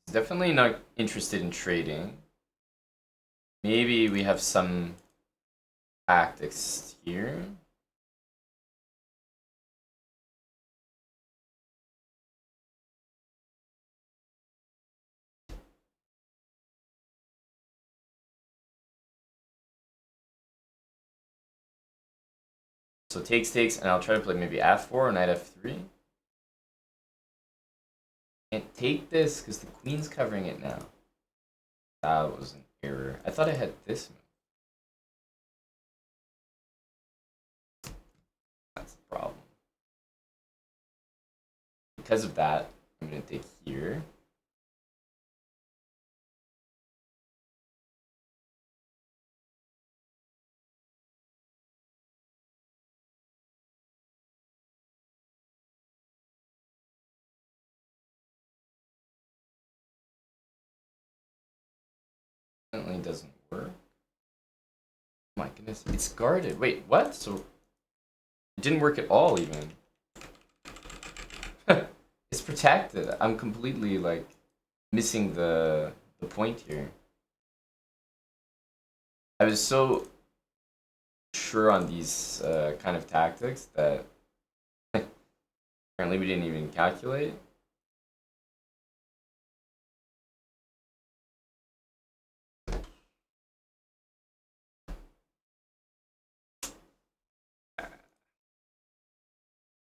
He's definitely not interested in trading. Maybe we have some tactics here. So takes, and I'll try to play maybe f4 or knight f3. Can't take this because the queen's covering it now. That was an error. I thought I had this move. That's the problem. Because of that, I'm going to take here. Definitely doesn't work. Oh my goodness, it's guarded. Wait, what? So it didn't work at all even. It's protected. I'm completely like missing the point here. I was so sure on these kind of tactics that apparently we didn't even calculate.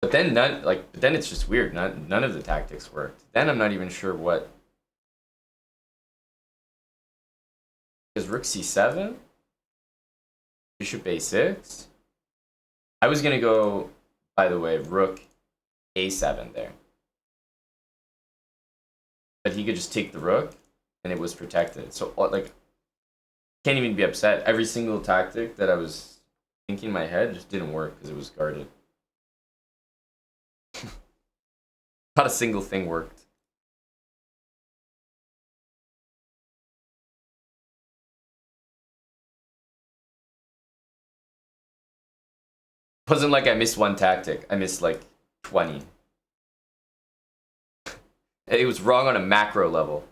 But then then it's just weird. None of the tactics worked. Then I'm not even sure what. Is rook c7? Bishop a6? I was gonna go, by the way, rook a7 there. But he could just take the rook, and it was protected. So, like, can't even be upset. Every single tactic that I was thinking in my head just didn't work because it was guarded. Not a single thing worked. It wasn't like I missed one tactic. I missed like 20. It was wrong on a macro level.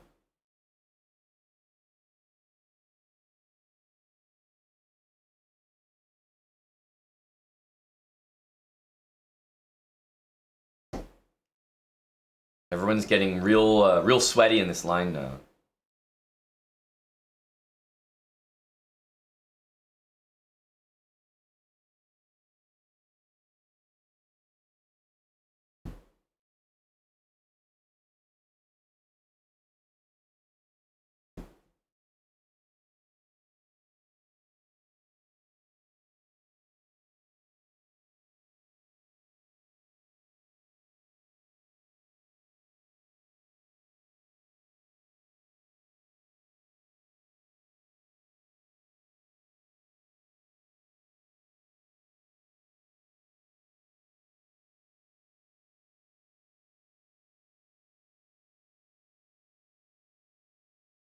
Everyone's getting real sweaty in this line now.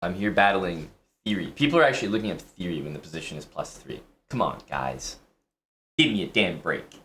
I'm here battling theory. People are actually looking at theory when the position is +3. Come on, guys. Give me a damn break.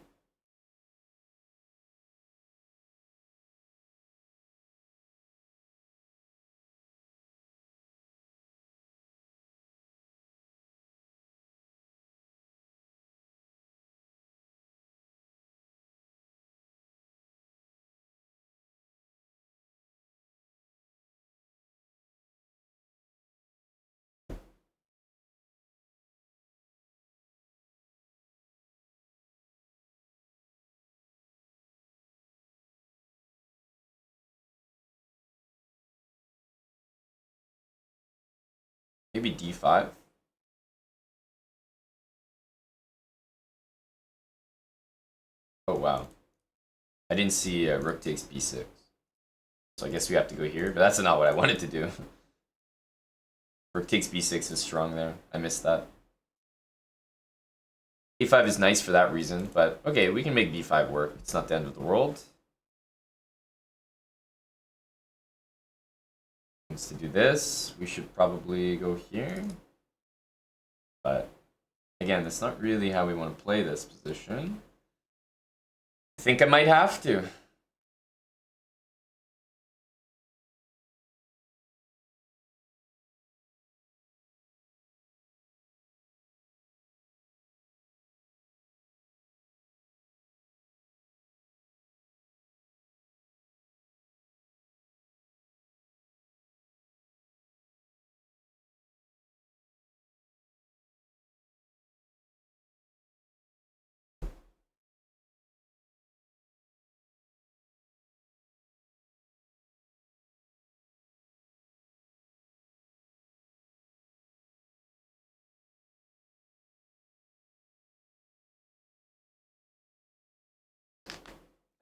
Maybe d5. Oh, wow. I didn't see rook takes b6. So I guess we have to go here, but that's not what I wanted to do. Rook takes b6 is strong there. I missed that. a5 is nice for that reason, but okay, we can make b5 work. It's not the end of the world. To do this, we should probably go here. But again, that's not really how we want to play this position. I think I might have to.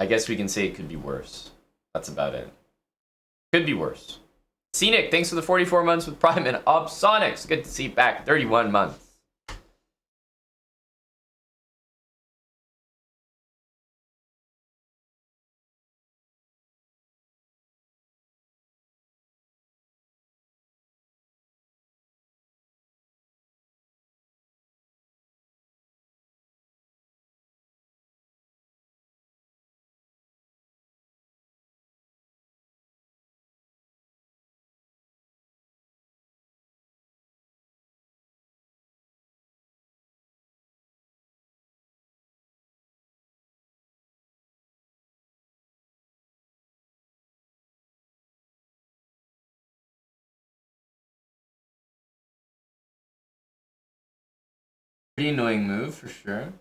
I guess we can say it could be worse. That's about it. Could be worse. Scenic, thanks for the 44 months with Prime and Sonics. Good to see you back. 31 months. Pretty annoying move for sure.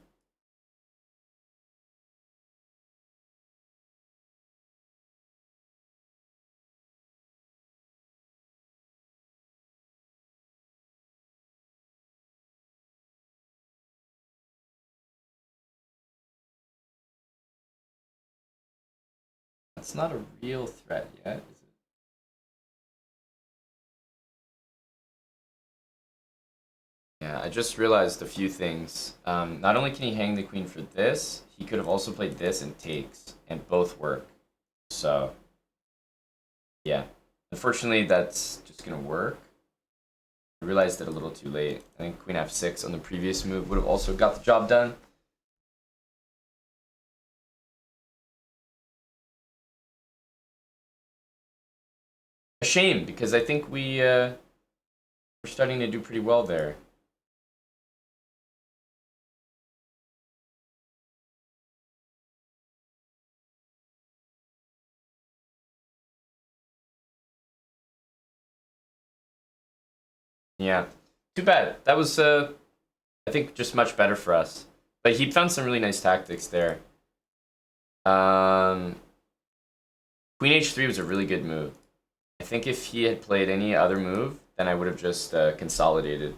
That's not a real threat yet, is it? Yeah, I just realized a few things. Not only can he hang the queen for this, he could have also played this and takes, and both work. So, yeah. Unfortunately, that's just gonna work. I realized it a little too late. I think queen f6 on the previous move would have also got the job done. A shame, because I think we're starting to do pretty well there. Yeah, too bad. That was, I think, just much better for us. But he found some really nice tactics there. Queen h3 was a really good move. I think if he had played any other move, then I would have just consolidated.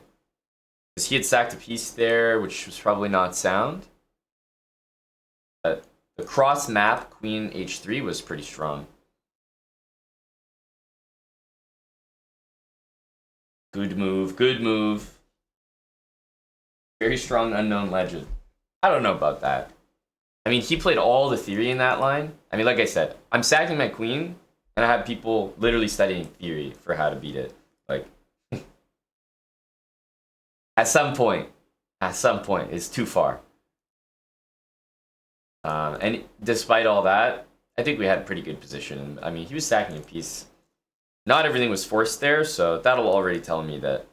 Because he had sacked a piece there, which was probably not sound. But the cross map queen h3 was pretty strong. Good move, good move. Very strong unknown legend. I don't know about that. I mean, he played all the theory in that line. I mean, like I said, I'm sacking my queen, and I have people literally studying theory for how to beat it. Like, at some point, it's too far. And despite all that, I think we had a pretty good position. I mean, he was sacking a piece. Not everything was forced there, so that'll already tell me that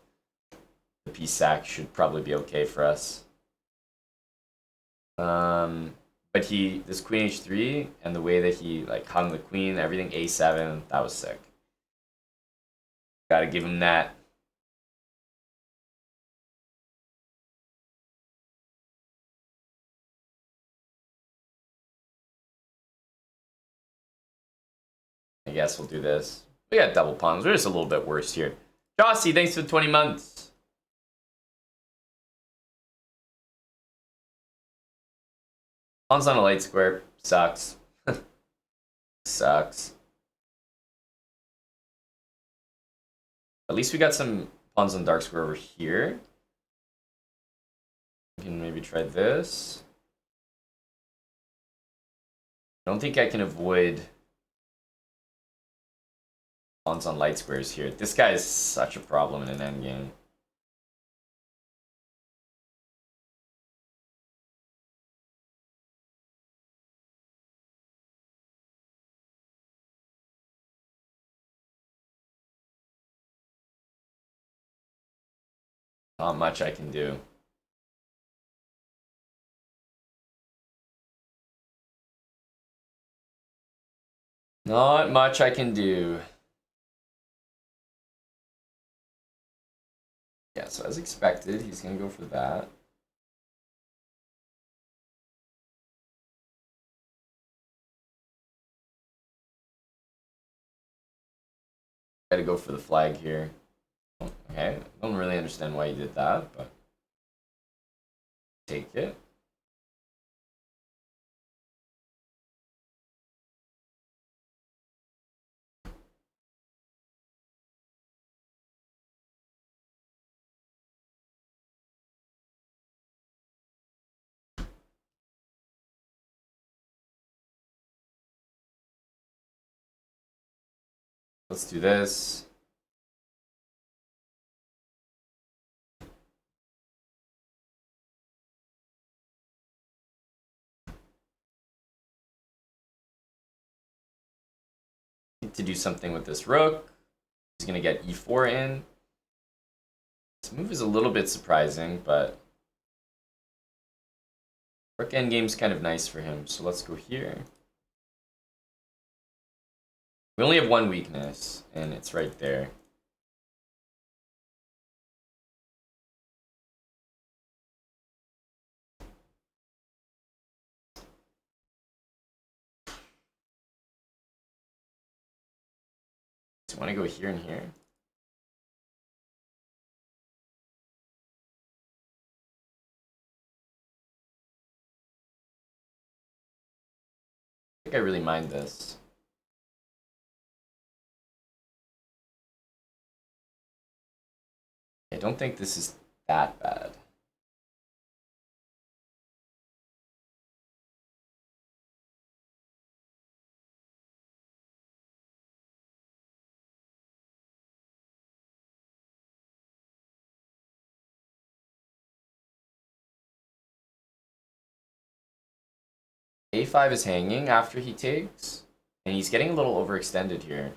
the piece sack should probably be okay for us. But this queen h3 and the way that he like hung the queen, everything a7, that was sick. Gotta give him that. I guess we'll do this. We got double pawns. We're just a little bit worse here. Jossie, thanks for 20 months. Pawns on a light square. Sucks. Sucks. At least we got some pawns on dark square over here. We can maybe try this. I don't think I can avoid pawns on light squares here. This guy is such a problem in an endgame. Not much I can do. Not much I can do. Yeah, so as expected, he's gonna go for that. Gotta go for the flag here. Okay, I don't really understand why he did that, but take it. Let's do this. Need to do something with this rook. He's gonna get e4 in. This move is a little bit surprising, but rook endgame's kind of nice for him, so let's go here. We only have one weakness, and it's right there. So I want to go here and here. I think I really mind this. I don't think this is that bad. A5 is hanging after he takes, and he's getting a little overextended here.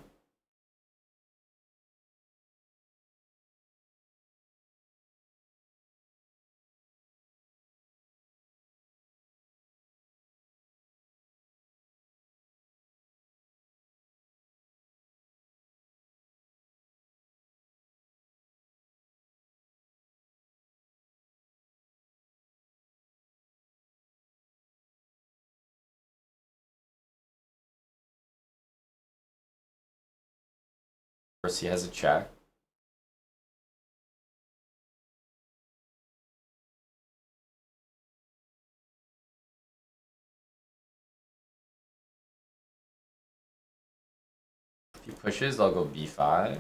Of course, he has a check. If he pushes, I'll go b5.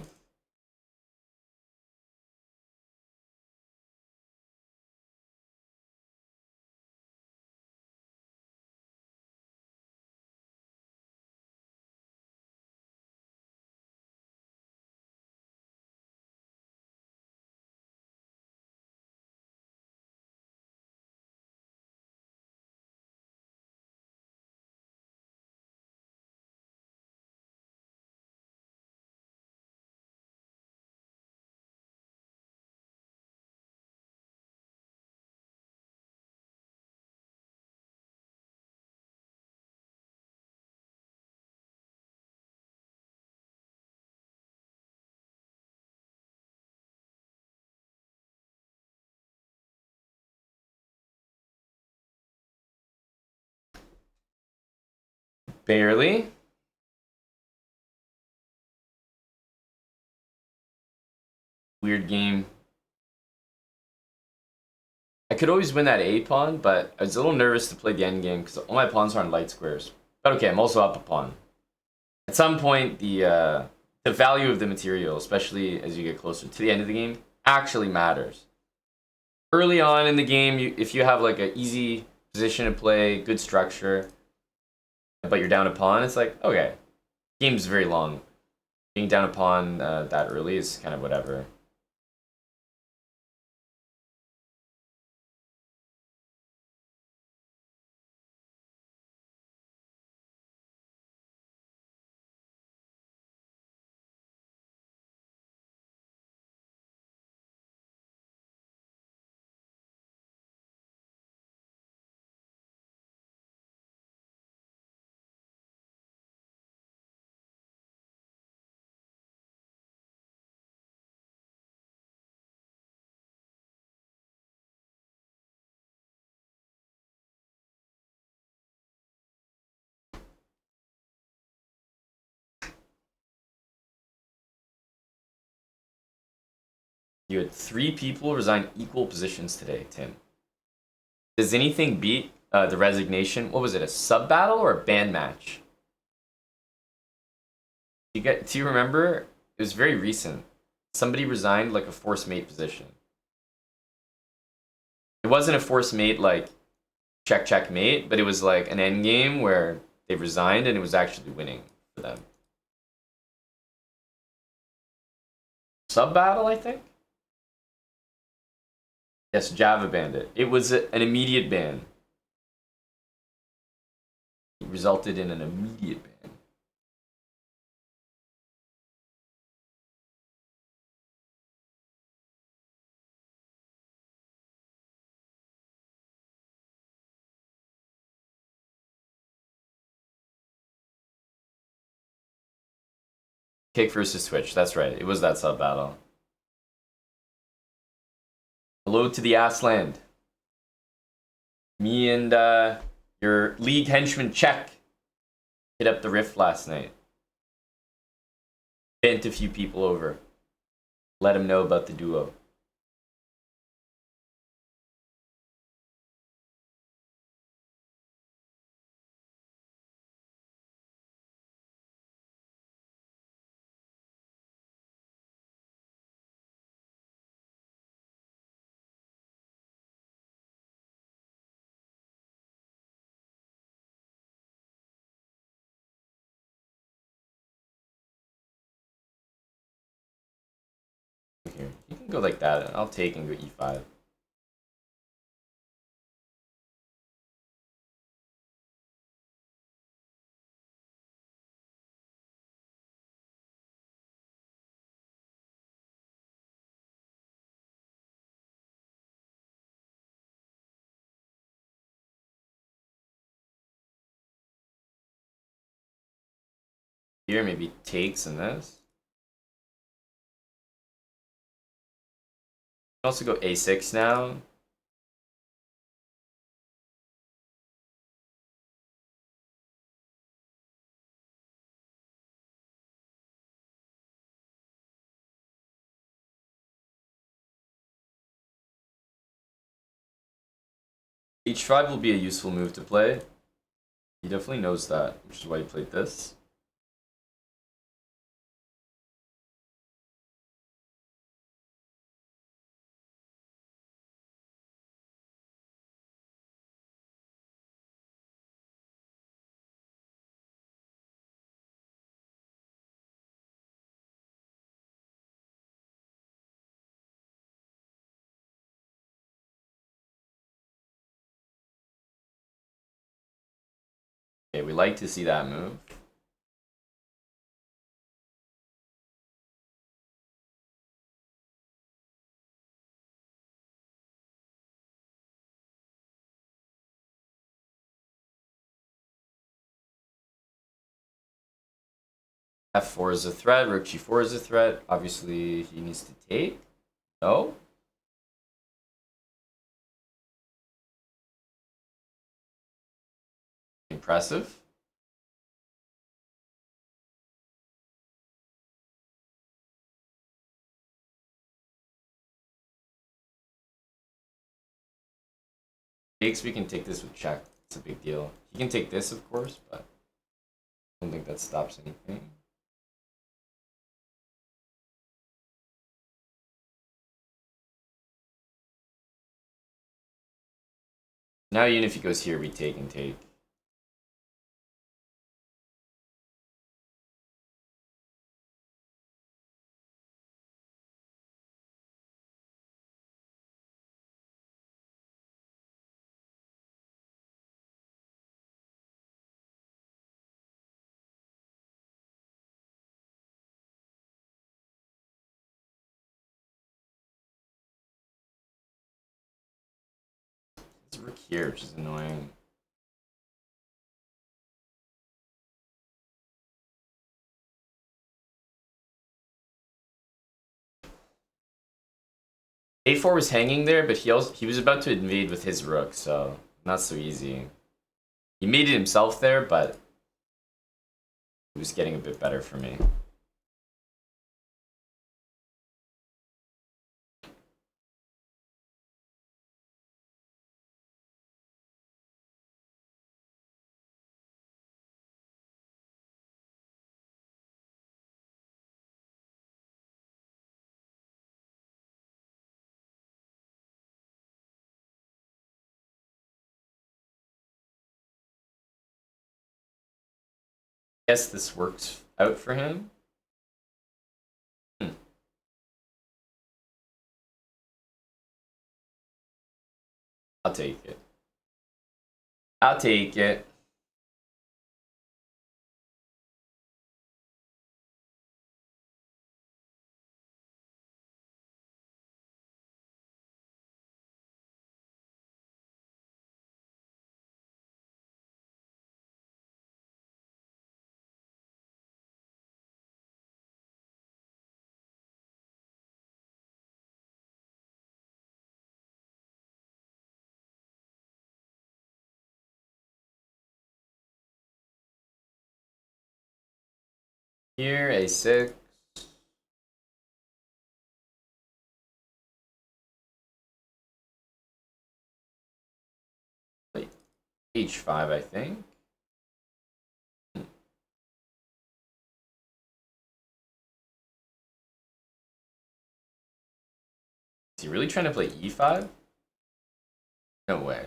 Barely. weird game. I could always win that A pawn, but I was a little nervous to play the end game because all my pawns are on light squares. But okay, I'm also up a pawn. At some point, the value of the material, especially as you get closer to the end of the game, actually matters. Early on in the game, if you have like an easy position to play, good structure, but you're down a pawn, it's like, okay, game's very long. Being down a pawn that early is kind of whatever. You had 3 people resign equal positions today, Tim. Does anything beat the resignation? What was it, a sub battle or a band match? Do you remember? It was very recent. Somebody resigned like a force mate position. It wasn't a force mate like check mate, but it was like an end game where they resigned and it was actually winning for them. Sub battle, I think. Yes, Java Bandit. It was an immediate ban. It resulted in an immediate ban. Kick versus Twitch. That's right. It was that sub battle. Hello to the ass land. Me and your league henchman Check hit up the Rift last night. Bent a few people over. Let them know about the duo. Here, you can go like that. I'll take and go e5. Here, maybe takes and this. You can also go a6 now. h5 will be a useful move to play. He definitely knows that, which is why he played this. Okay, we like to see that move. f4 is a threat, rook g4 is a threat. Obviously, he needs to take. No? Impressive. Takes, we can take this with check. It's a big deal. He can take this, of course, but I don't think that stops anything. Now even if he goes here, we take and take. It's rook here, which is annoying. A4 was hanging there, but he was about to invade with his rook, so not so easy. He made it himself there, but it was getting a bit better for me. Guess this works out for him. I'll take it. I'll take it. Here, a6. Wait, h5, I think. Is he really trying to play e5? No way.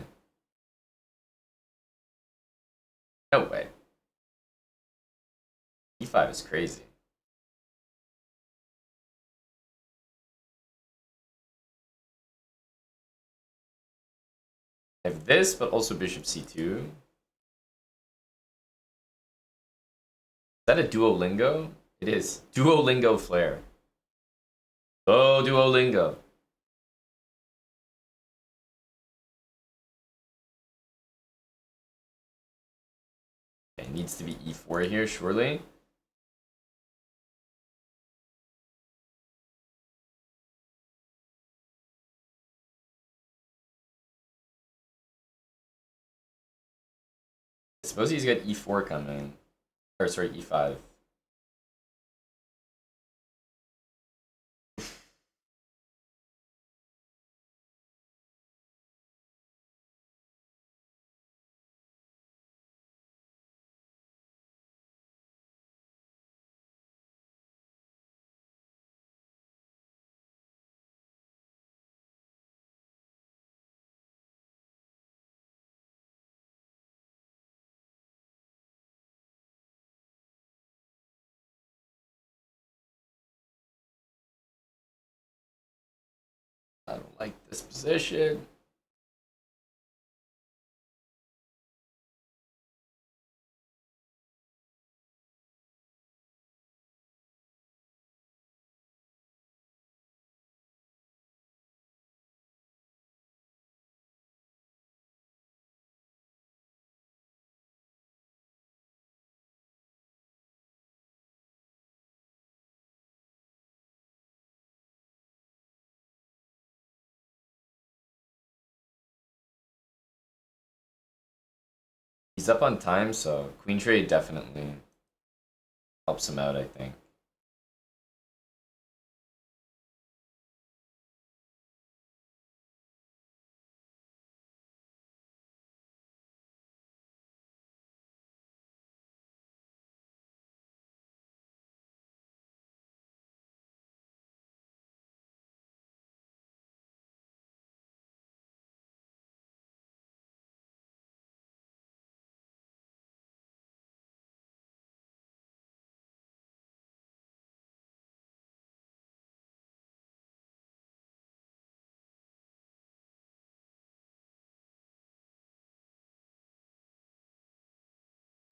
No way. e5 is crazy. I have this, but also bishop c2. Is that a Duolingo? It is. Duolingo flare. Oh, Duolingo. Okay, needs to be e4 here, surely. I suppose he's got e4 coming. Or sorry, e5. I don't like this position. He's up on time, so queen trade definitely helps him out, I think.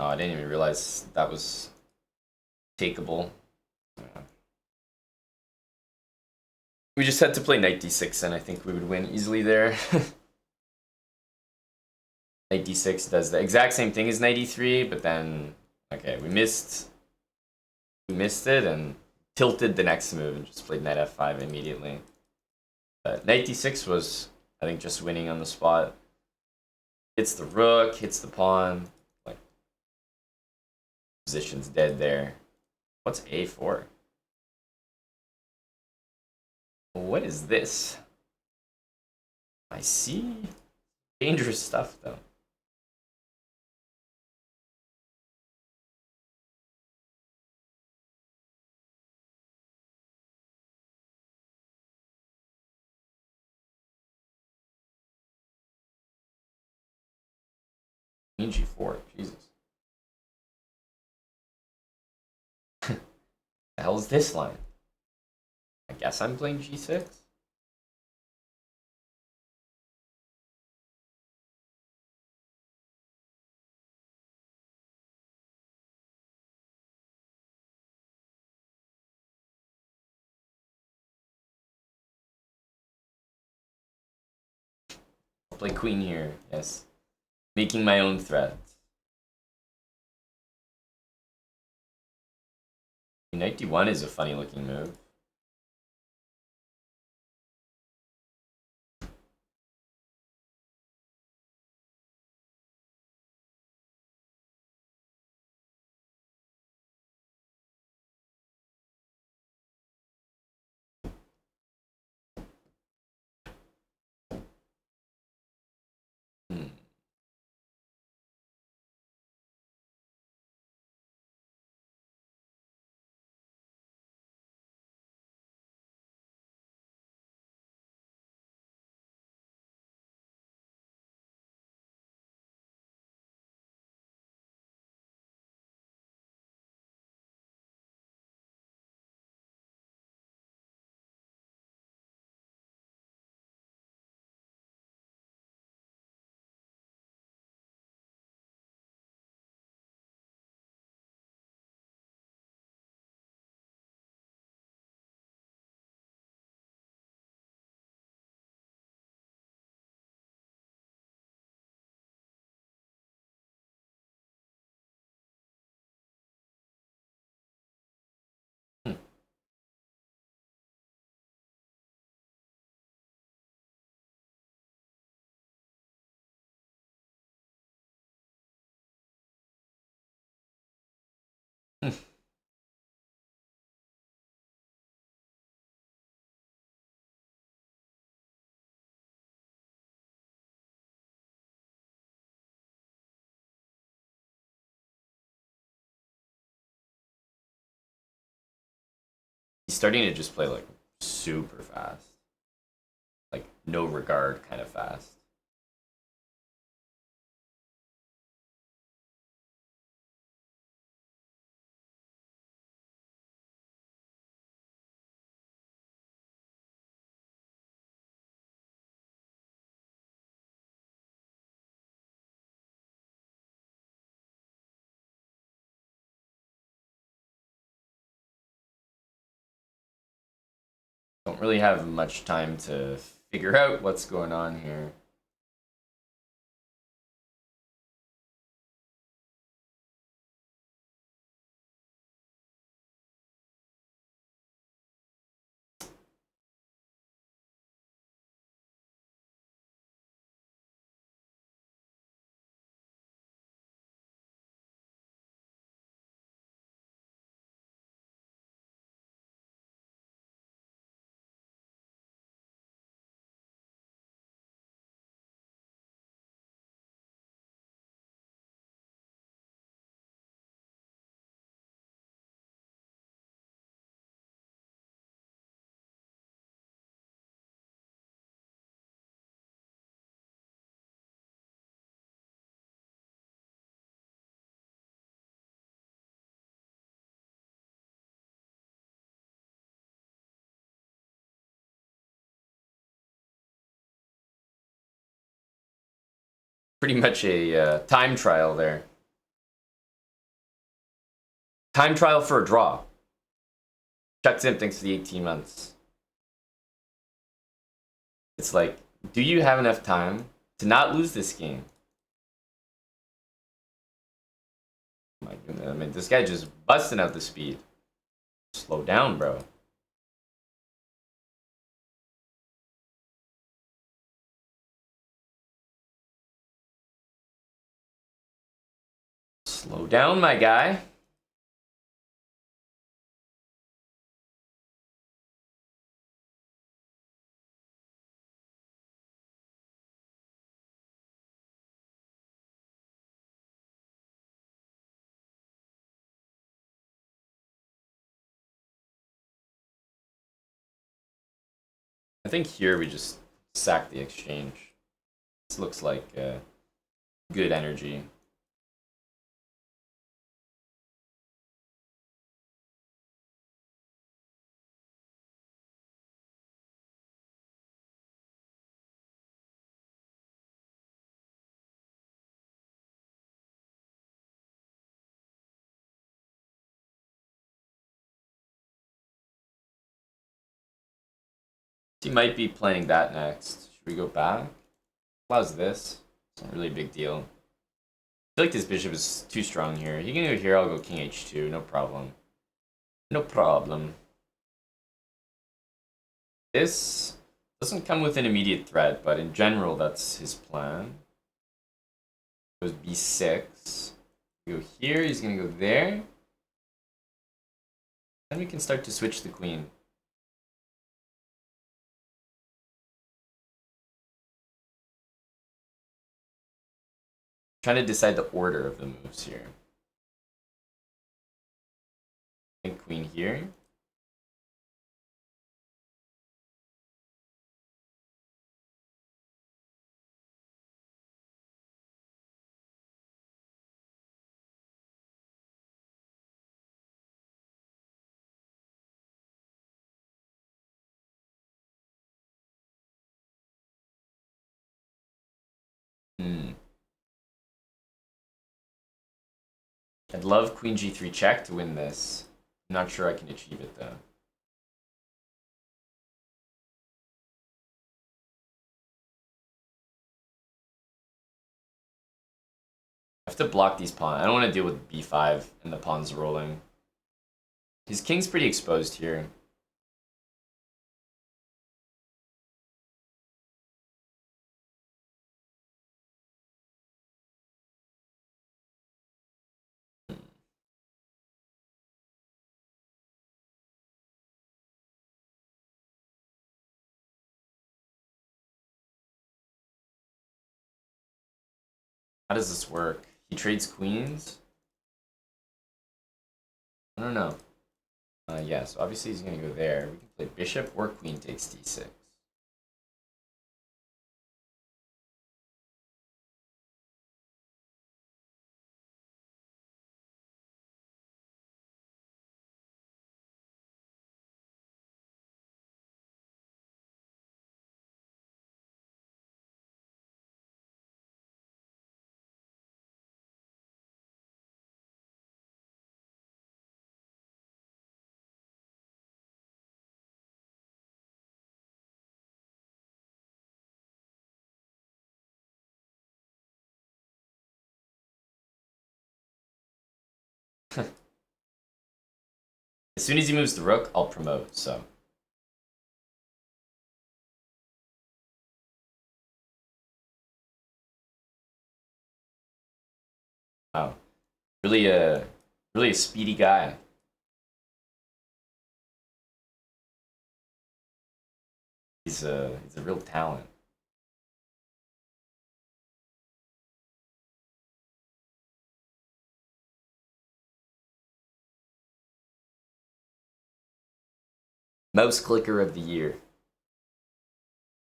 Oh, I didn't even realize that was takeable. Yeah. We just had to play knight d6, and I think we would win easily there. Knight d6 does the exact same thing as knight e3, but then, okay, we missed it and tilted the next move and just played knight f5 immediately. But knight d6 was, I think, just winning on the spot. Hits the rook, hits the pawn. Like, position's dead there. What's a4? What is this? I see dangerous stuff, though. Queen g4, Jesus. The hell is this line? I guess I'm playing g6? I'll play queen here, yes. Making my own threats. Knight d1 is a funny looking move. Hmm. Hmm. Hmm. He's starting to just play like super fast. Like no regard kind of fast. Don't really have much time to figure out what's going on here. Pretty much a time trial there. Time trial for a draw. Chuck Zim, thanks for the 18 months. It's like, do you have enough time to not lose this game? My goodness, I mean, this guy just busting out the speed. Slow down, bro. Slow down, my guy. I think here we just sack the exchange. This looks like good energy. He might be playing that next. Should we go back? How's this? It's not really a big deal. I feel like this bishop is too strong here. You can go here, I'll go king h2, no problem. No problem. This doesn't come with an immediate threat, but in general, that's his plan. Goes b6. Go here, he's gonna go there. Then we can start to switch the queen. Trying to decide the order of the moves here. I think queen here. I'd love queen g3 check to win this. I'm not sure I can achieve it though. I have to block these pawns. I don't want to deal with b5 and the pawns rolling. His king's pretty exposed here. How does this work? He trades queens? I don't know. Yeah, so obviously he's going to go there. We can play bishop or queen takes d6. As soon as he moves the rook, I'll promote, so. Wow. Really a speedy guy. He's a real talent. Mouse clicker of the year.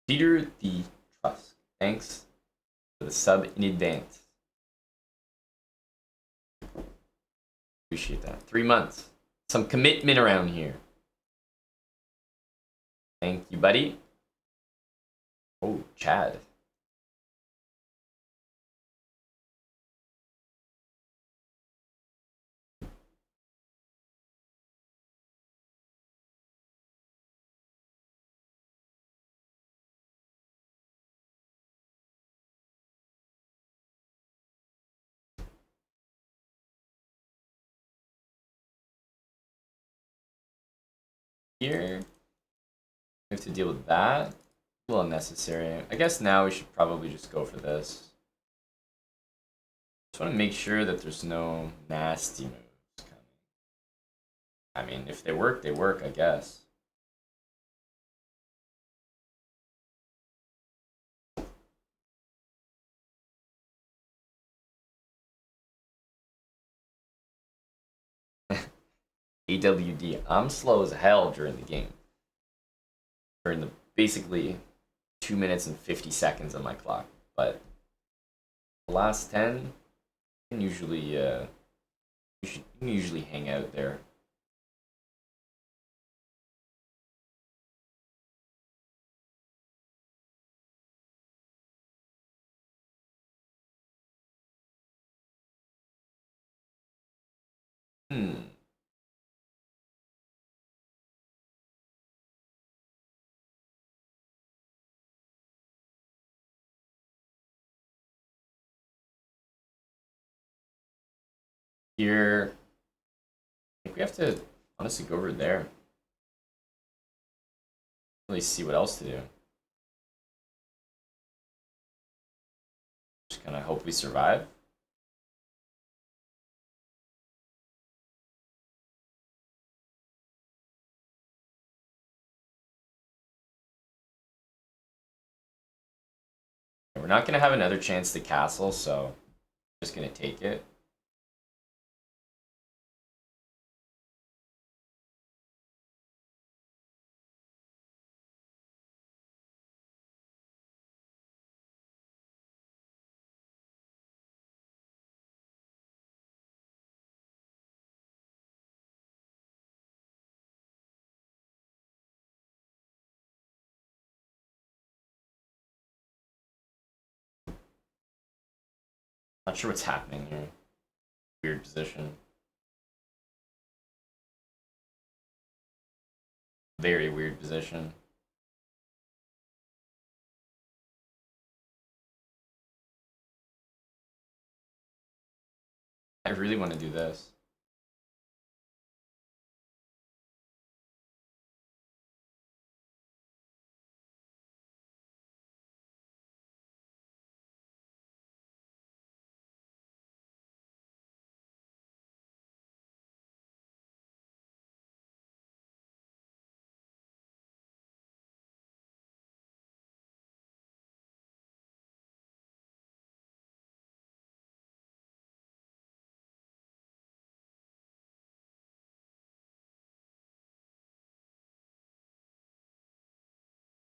Peter the Trusk. Thanks for the sub in advance. Appreciate that. 3 months. Some commitment around here. Thank you, buddy. Oh, Chad. here. We have to deal with that. A little unnecessary. I guess now we should probably just go for this. Just want to make sure that there's no nasty moves coming. I mean, if they work, I guess. AWD. I'm slow as hell during the game. During the basically 2 minutes and 50 seconds on my clock. But the last 10 can usually you can usually hang out there. Here, I think we have to honestly go over there. Really see what else to do. Just kind of hope we survive. We're not going to have another chance to castle, so I'm just going to take it. Not sure what's happening here. Weird position. Very weird position. I really want to do this.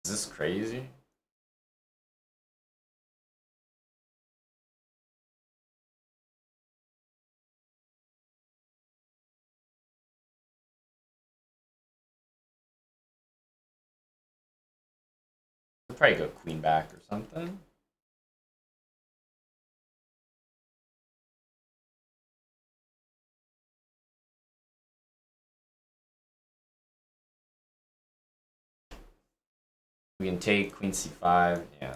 Is this crazy? I'll probably go queen back or something. We can take queen c5, yeah.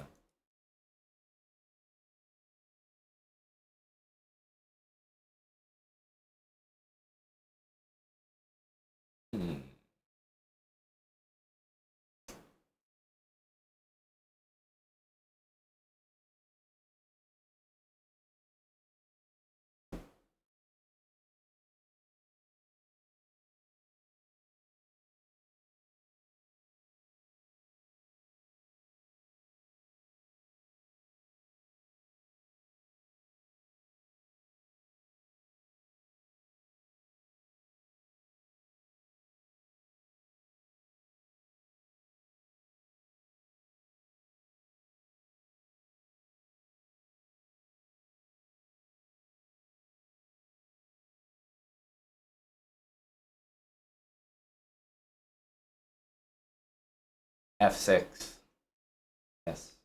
F6. Yes.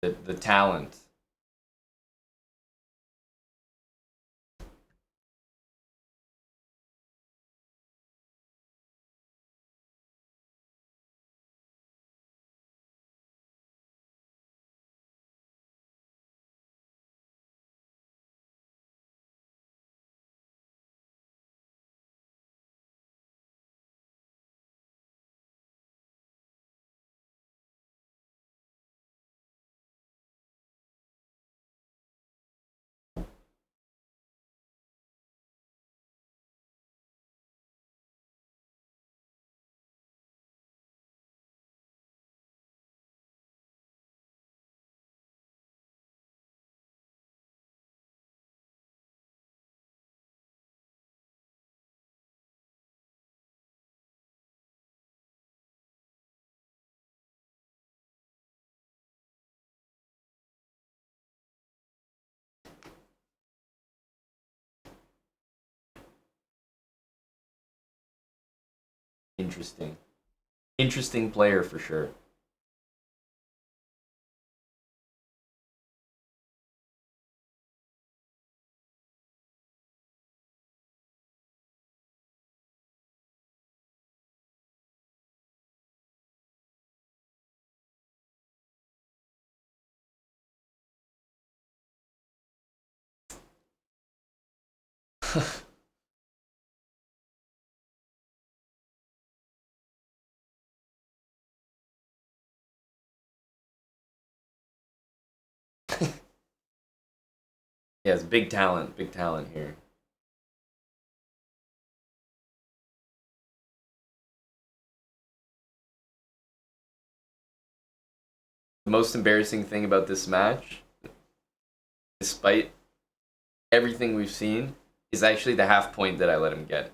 The talent. Interesting. Interesting player for sure. Yes, big talent here. The most embarrassing thing about this match, despite everything we've seen, is actually the half point that I let him get.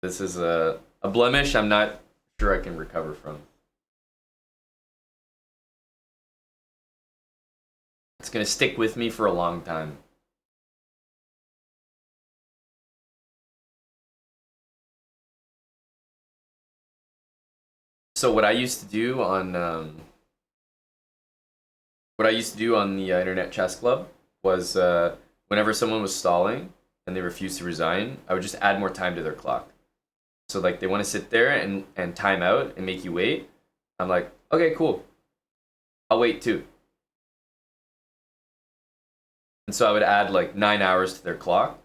This is a blemish I'm not sure I can recover from. It's going to stick with me for a long time. So what I used to do on the internet chess club was whenever someone was stalling and they refused to resign, I would just add more time to their clock. So like they want to sit there and time out and make you wait. I'm like, okay, cool. I'll wait too. And so I would add like 9 hours to their clock.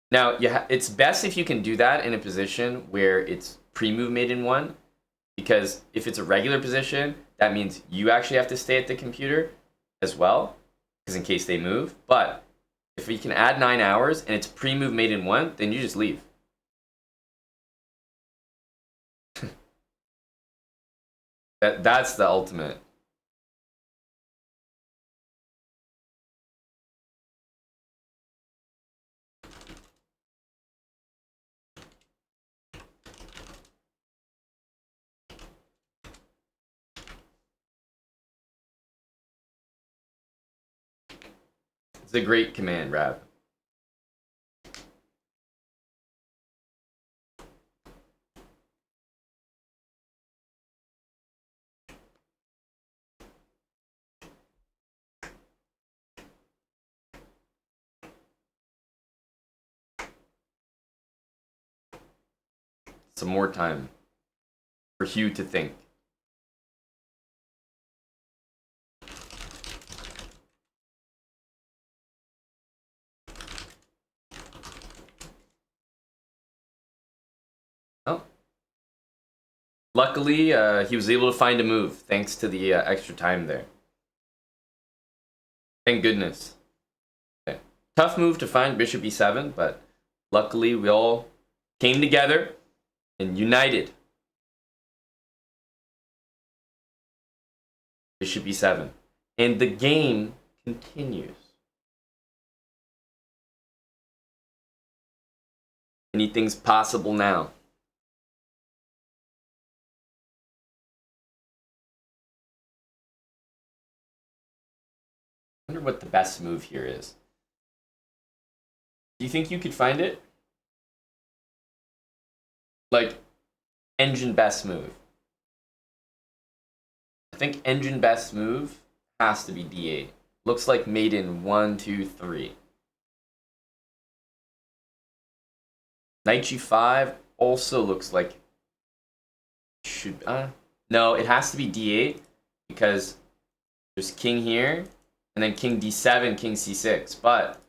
Now, it's best if you can do that in a position where it's pre-move mate in one, because if it's a regular position, that means you actually have to stay at the computer as well, because in case they move. But if you can add 9 hours and it's pre-move mate in one, then you just leave. That's the ultimate. It's a great command, Rav. Some more time for Hugh to think. Oh. Luckily, he was able to find a move thanks to the extra time there. Thank goodness. Okay. Tough move to find bishop e7, but luckily we all came together and united. Bishop e7. And the game continues. Anything's possible now. I wonder what the best move here is. Do you think you could find it? Like, engine best move. I think engine best move has to be d8. Looks like mate in 1, 2, 3. Knight g5 also looks like should no, it has to be d8 because there's king here and then king d7, king c6, but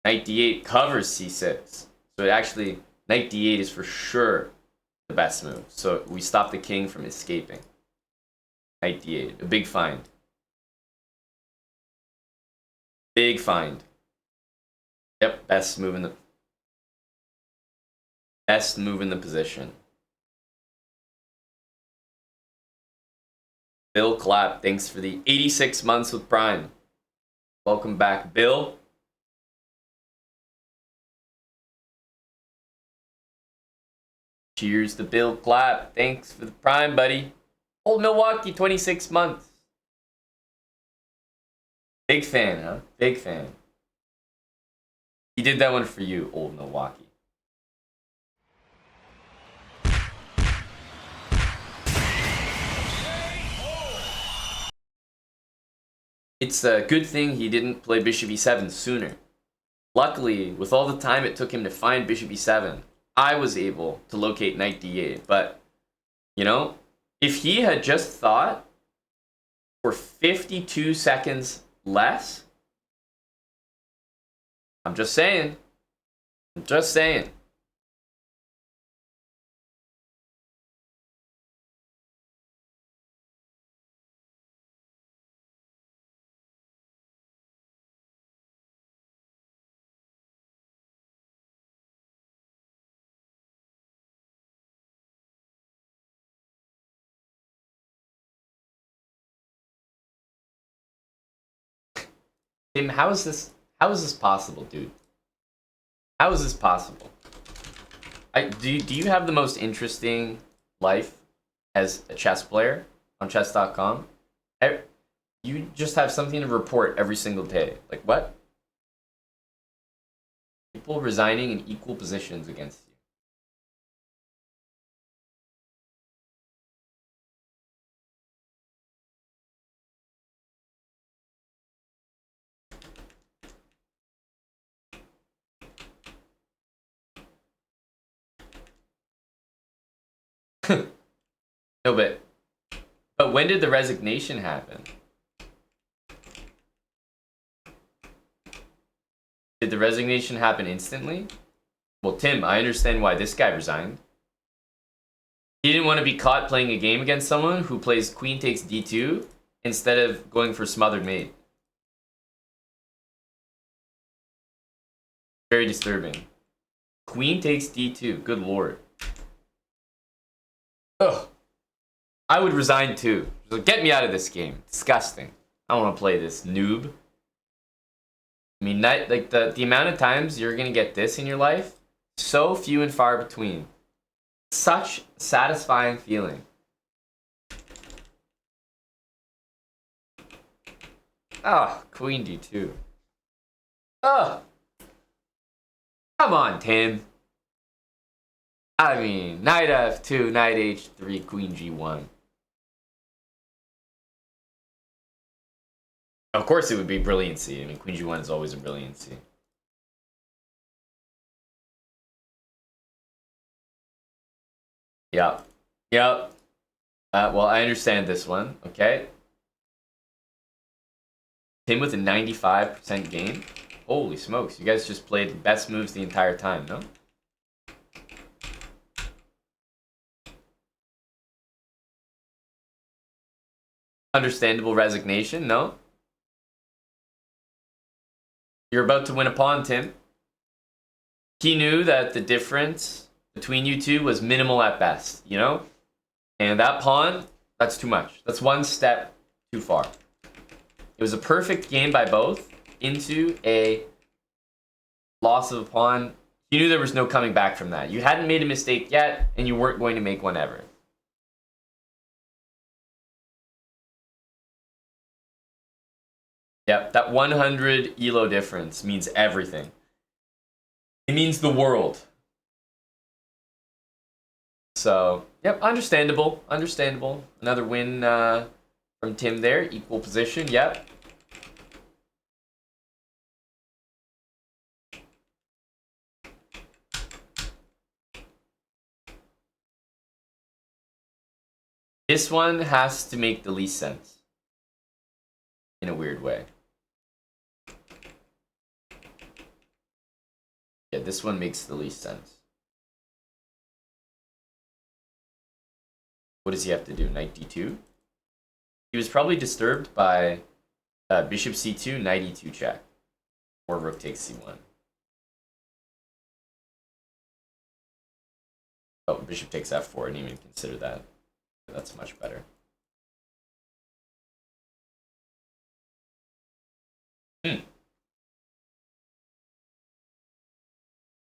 knight d8 covers c6. So it actually knight d8 is for sure the best move. So we stop the king from escaping. Knight d8, a big find. Big find. Yep, best move in the position. Bill Clapp, thanks for the 86 months with Prime. Welcome back, Bill. Cheers to Bill Clapp. Thanks for the Prime, buddy. Old Milwaukee, 26 months. Big fan, huh? Big fan. He did that one for you, Old Milwaukee. It's a good thing he didn't play bishop e7 sooner. Luckily, with all the time it took him to find bishop e7, I was able to locate knight d8. But, you know, if he had just thought for 52 seconds less, I'm just saying. I'm just saying. Tim, how is this possible, dude? How is this possible? Do you have the most interesting life as a chess player on chess.com? You just have something to report every single day. Like what? People resigning in equal positions against you. No, but when did the resignation happen? Did the resignation happen instantly? Well, Tim, I understand why this guy resigned. He didn't want to be caught playing a game against someone who plays queen takes d2 instead of going for smothered mate. Very disturbing. Queen takes d2. Good lord. Ugh. I would resign too. Like, get me out of this game. Disgusting. I don't want to play this noob. I mean, like the amount of times you're gonna get this in your life, so few and far between. Such satisfying feeling. Ah, oh, queen d2. Ugh. Come on, Tim. I mean, knight f2, knight h3, queen g1. Of course it would be brilliancy. I mean, queen g1 is always a brilliancy. Yep. Yep. Well, I understand this one. Okay. Tim with a 95% gain. Holy smokes. You guys just played the best moves the entire time, no? Understandable resignation, no? You're about to win a pawn, Tim. He knew that the difference between you two was minimal at best, you know? And that pawn, that's too much. That's one step too far. It was a perfect game by both into a loss of a pawn. You knew there was no coming back from that. You hadn't made a mistake yet, and you weren't going to make one ever. Yep, that 100 elo difference means everything. It means the world. So, yep, understandable. Understandable. Another win from Tim there. Equal position, yep. This one has to make the least sense. In a weird way. Yeah, this one makes the least sense. What does he have to do? Knight d2? He was probably disturbed by bishop c2, knight e2 check. Or rook takes c1. Oh, bishop takes f4. I didn't even consider that. That's much better.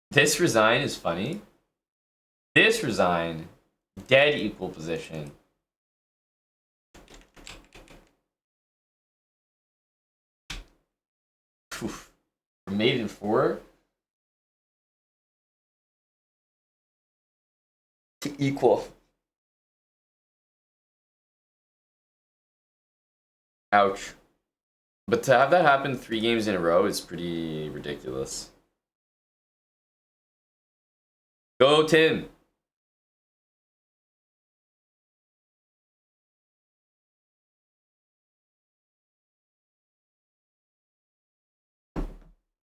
This resign is funny. This resign, dead equal position. Oof. Mate in 4 to equal. Ouch. But to have that happen 3 games in a row is pretty ridiculous. Go, Tim!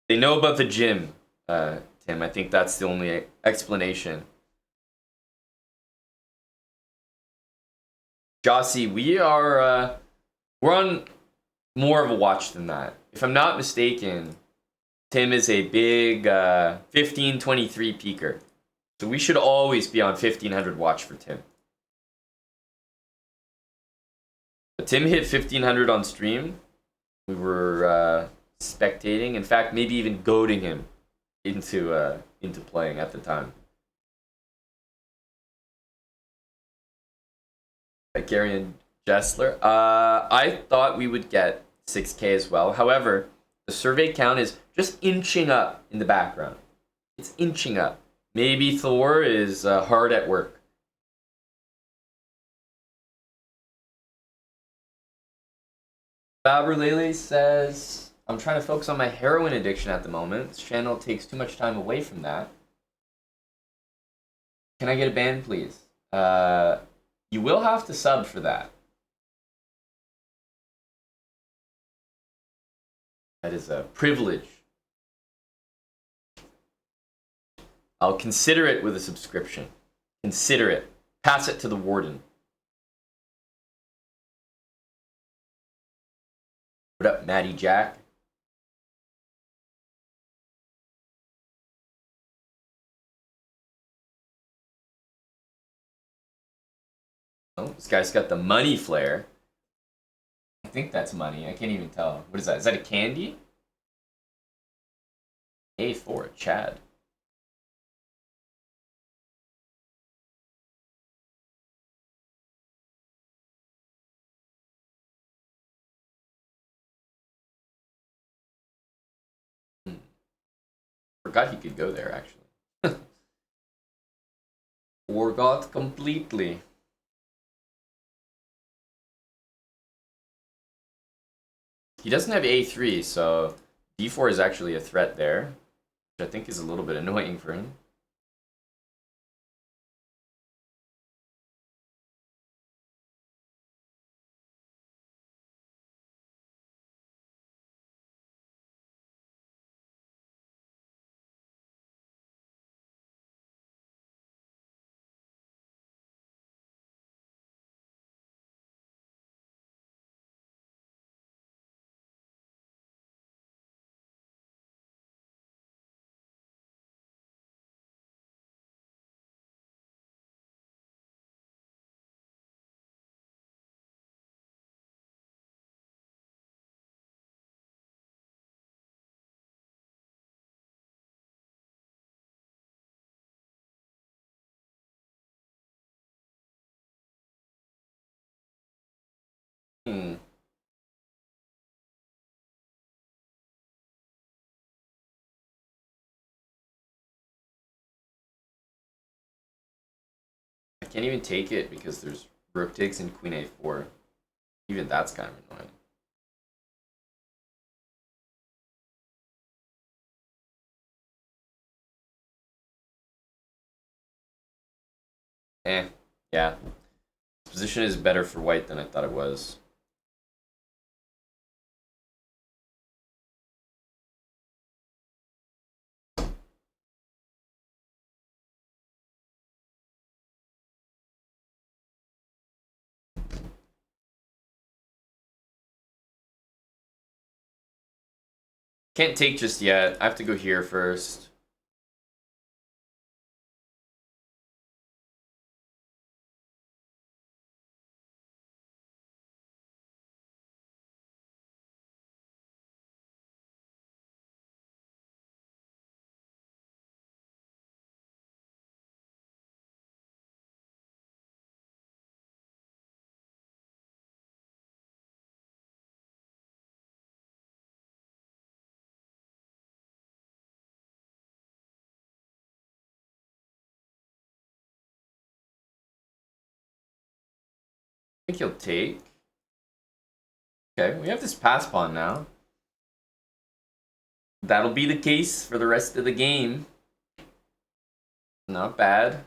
They know about the gym, Tim. I think that's the only explanation. Jossie, we're on more of a watch than that. If I'm not mistaken, Tim is a big 1523 peaker. So we should always be on 1500 watch for Tim. But Tim hit 1500 on stream. We were spectating. In fact, maybe even goading him into playing at the time. Gary and Jessler. I thought we would get 6K as well. However, the survey count is just inching up in the background. It's inching up. Maybe Thor is hard at work. Faberlele says, I'm trying to focus on my heroin addiction at the moment. This channel takes too much time away from that. Can I get a ban, please? You will have to sub for that. That is a privilege. I'll consider it with a subscription. Consider it. Pass it to the warden. What up, Matty Jack? Oh, this guy's got the money flare. I think that's money. I can't even tell. What is that? Is that a candy? A4, Chad. Forgot he could go there, actually. Forgot completely. He doesn't have A3, so D4 is actually a threat there, which I think is a little bit annoying for him. I can't even take it because there's rook takes and queen A4. Even that's kind of annoying. Yeah. This position is better for white than I thought it was. Can't take just yet. I have to go here first. I think he'll take. Okay, we have this pass pawn now. That'll be the case for the rest of the game. Not bad.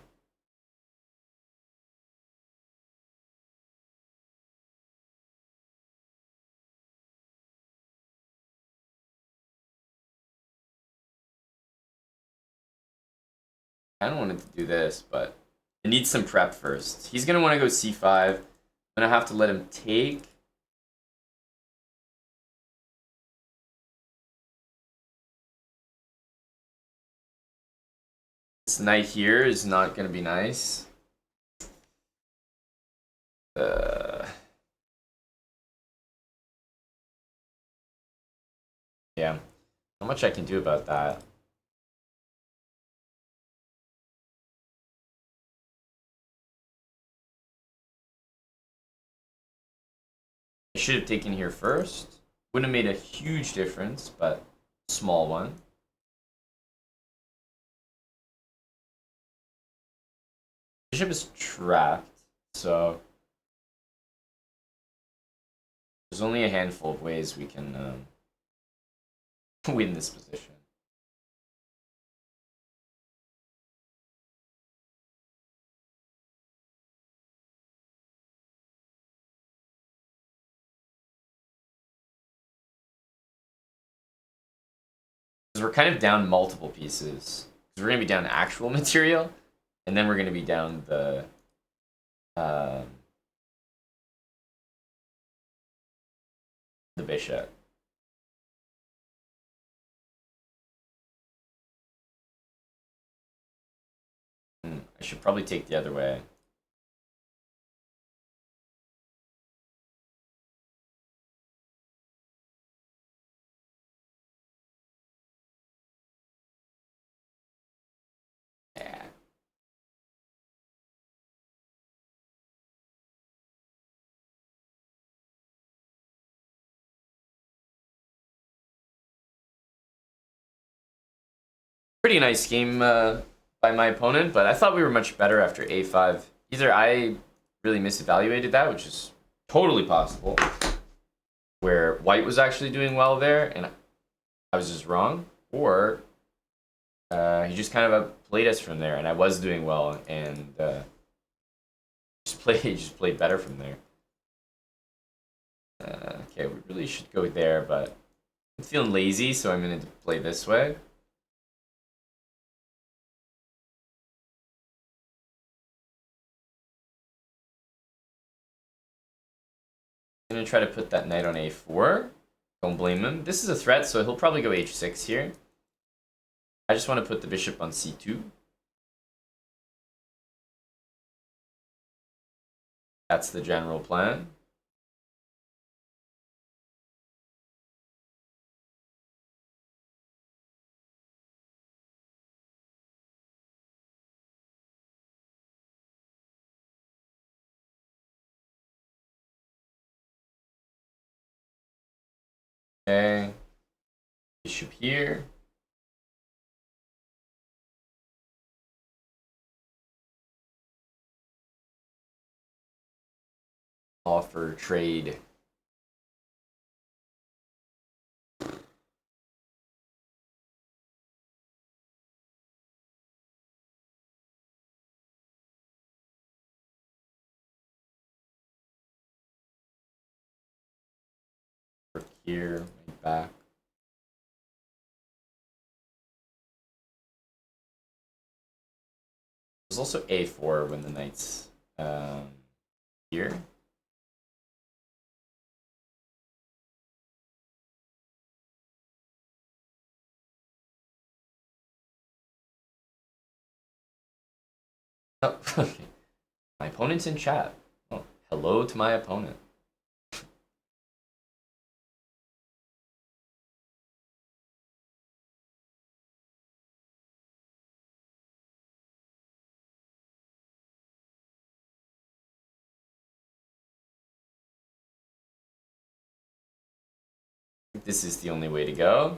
I don't want it to do this, but it needs some prep first. He's going to want to go c5. I'm going to have to let him take. This knight here is not going to be nice. Yeah. Not much I can do about that. I should have taken here first. Wouldn't have made a huge difference, but small one. Bishop is trapped, so there's only a handful of ways we can win this position. Because we're kind of down multiple pieces. Because we're going to be down actual material, and then we're going to be down the bishop. I should probably take the other way. Yeah. Pretty nice game by my opponent, but I thought we were much better after a5. Either I really misevaluated that, which is totally possible, where white was actually doing well there, and I was just wrong, or he just kind of outplayed us from there, and I was doing well, and just played better from there. Okay, we really should go there, but I'm feeling lazy, so I'm going to play this way. I'm going to try to put that knight on a4. Don't blame him. This is a threat, so he'll probably go h6 here. I just want to put the bishop on c2. That's the general plan. Okay. Bishop here. Offer trade. Here, back. There's also a4 when the knight's here. Oh, okay. My opponent's in chat. Oh, hello to my opponent. This is the only way to go.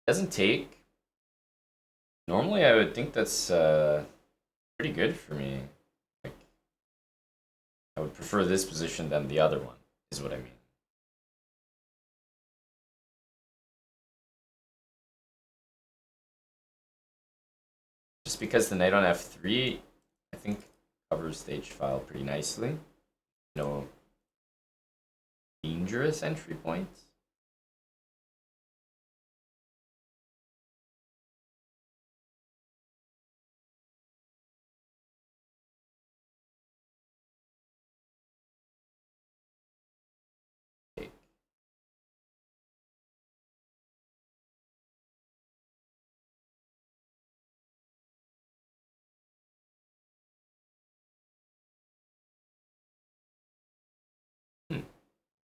Doesn't take. Normally, I would think that's pretty good for me. Like, I would prefer this position than the other one, is what I mean. Just because the knight on f3, I think covers the h-file pretty nicely. No dangerous entry points.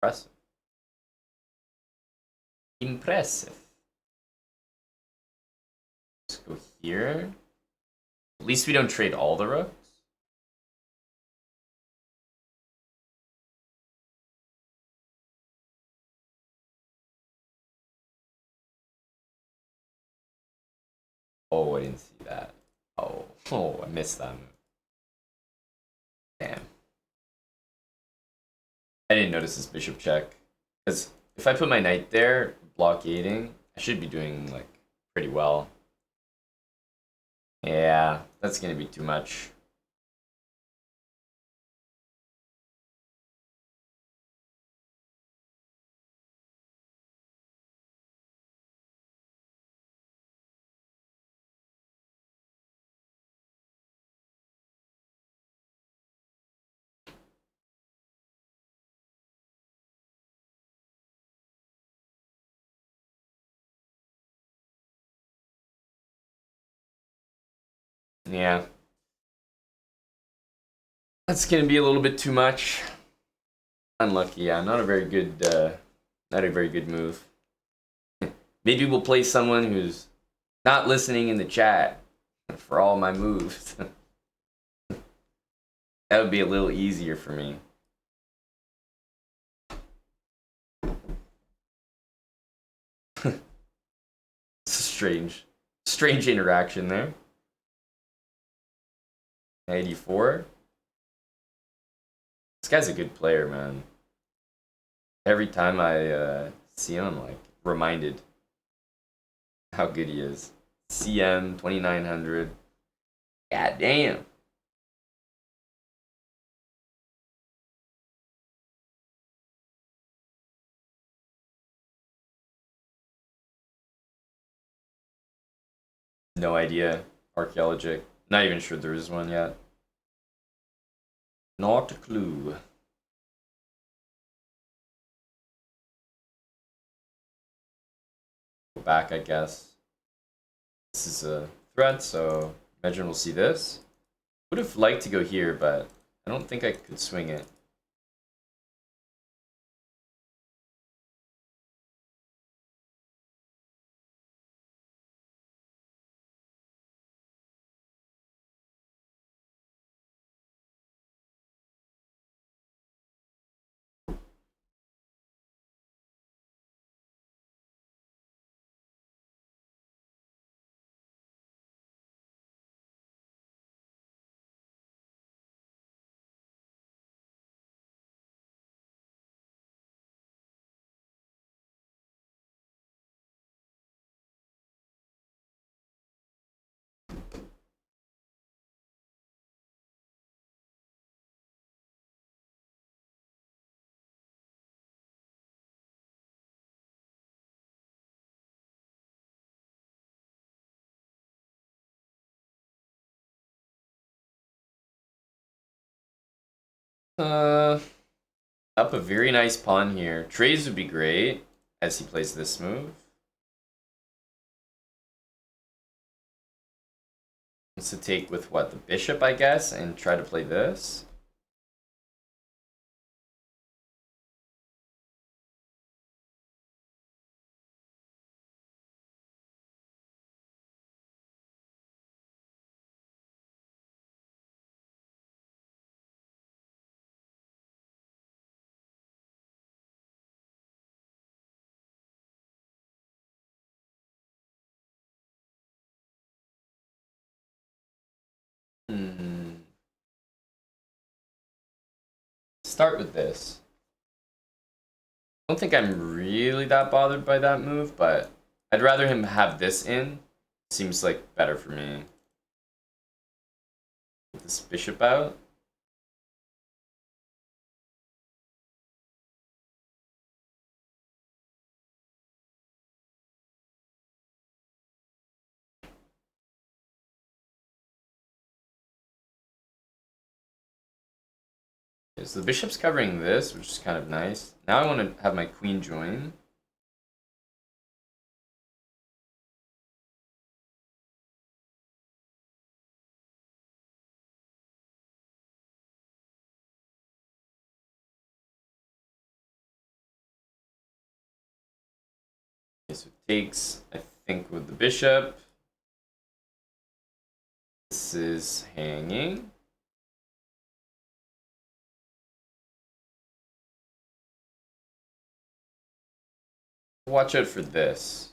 Impressive. Impressive. Let's go here. At least we don't trade all the rooks. Oh, I didn't see that. Oh, I missed that move. Damn. I didn't notice this bishop check. Because if I put my knight there, blockading, I should be doing, like, pretty well. Yeah, that's gonna be too much. Yeah. That's gonna be a little bit too much. Unlucky, yeah. Not a very good move. Maybe we'll play someone who's not listening in the chat for all my moves. That would be a little easier for me. It's a strange interaction there. 84. This guy's a good player, man. Every time I see him, I'm like reminded how good he is. CM 2900. God damn. No idea. Archaeologic. Not even sure there is one yet. Not a clue. Go back, I guess. This is a threat, so imagine we'll see this. Would have liked to go here, but I don't think I could swing it. Uh, Up a very nice pawn here. Trades would be great as he plays this move. Wants to take with what? The bishop, I guess, and try to play this. start with this. I don't think I'm really that bothered by that move, but I'd rather him have this in. Seems like better for me. Get this bishop out. Okay, so the bishop's covering this, which is kind of nice. Now I want to have my queen join. Okay, so it takes, I think, with the bishop. This is hanging. Watch out for this.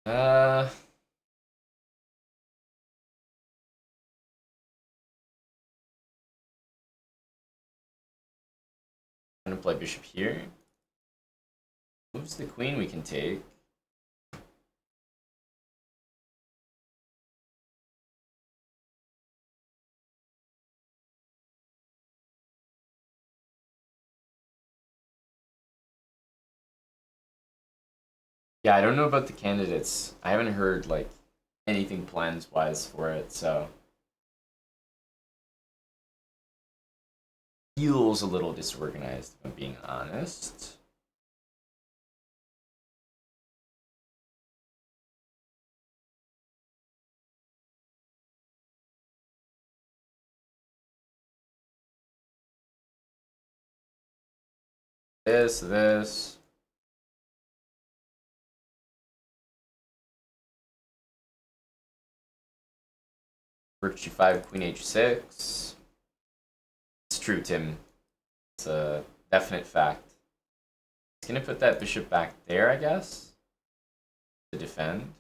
Uh, I'm gonna play bishop here. Moves the queen we can take. Yeah, I don't know about the candidates. I haven't heard like anything plans wise for it, so feels a little disorganized if I'm being honest. This. Rook g5, queen h6. It's true, Tim. It's a definite fact. It's gonna put that bishop back there, I guess, to defend.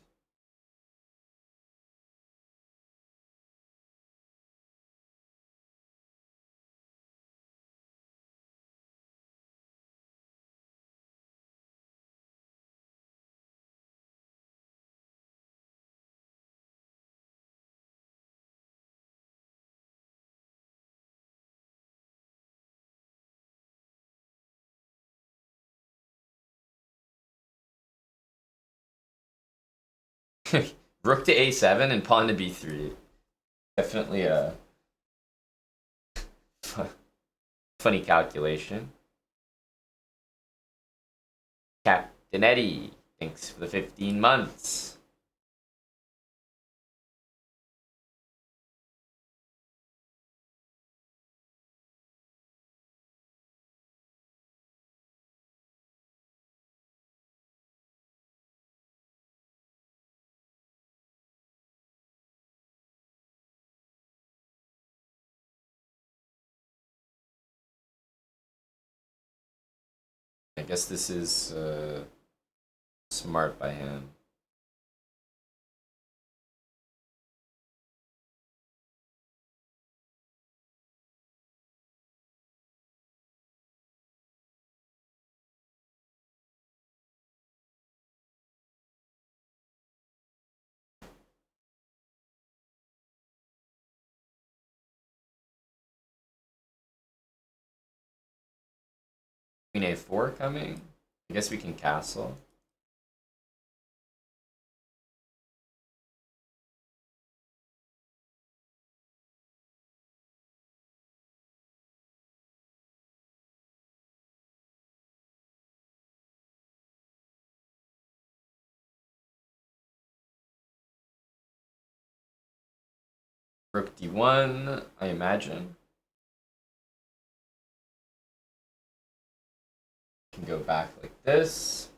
Rook to a7 and pawn to b3. Definitely a funny calculation. Captain Eddie, thanks for the 15 months. I guess this is smart by him. Queen a4 coming. I guess we can castle. Rook d1, I imagine. Can go back like this.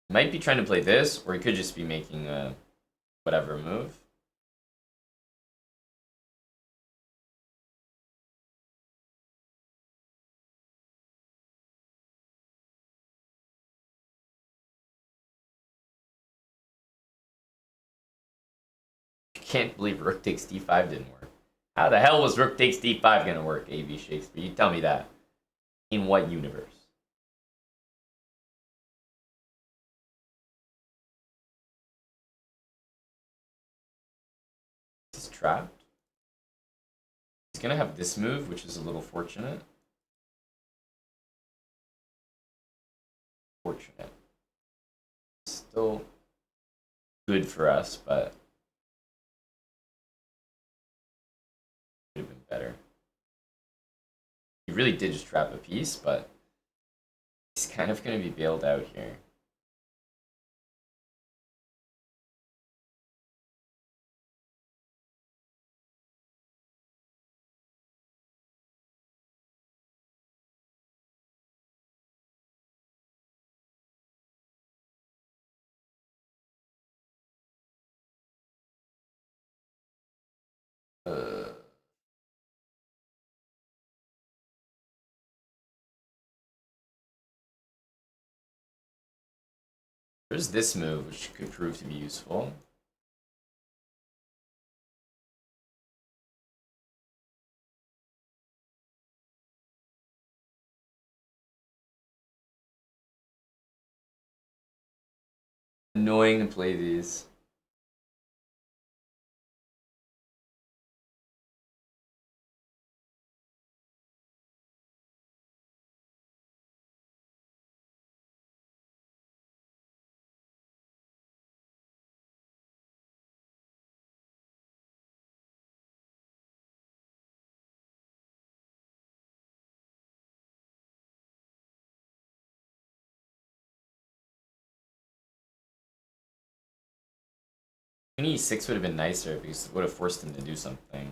Might be trying to play this, or he could just be making a whatever move. Can't believe rook takes d5 didn't work. How the hell was rook takes d5 gonna work, A.B. Shakespeare? You tell me that. In what universe? He's trapped. He's gonna have this move, which is a little fortunate. Fortunate. Still good for us, but could have been better. He really did just trap a piece, but he's kind of gonna be bailed out here. There's this move, which could prove to be useful. Annoying to play these. Queen e6 would have been nicer because it would have forced him to do something.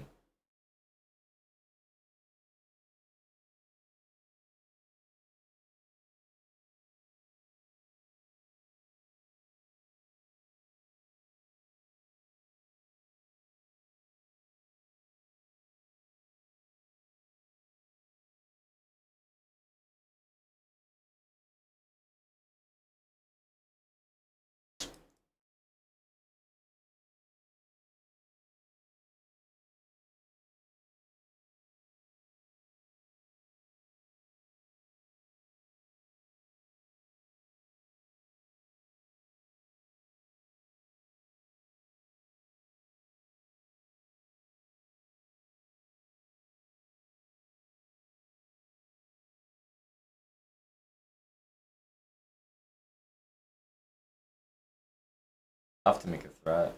Tough to make a threat.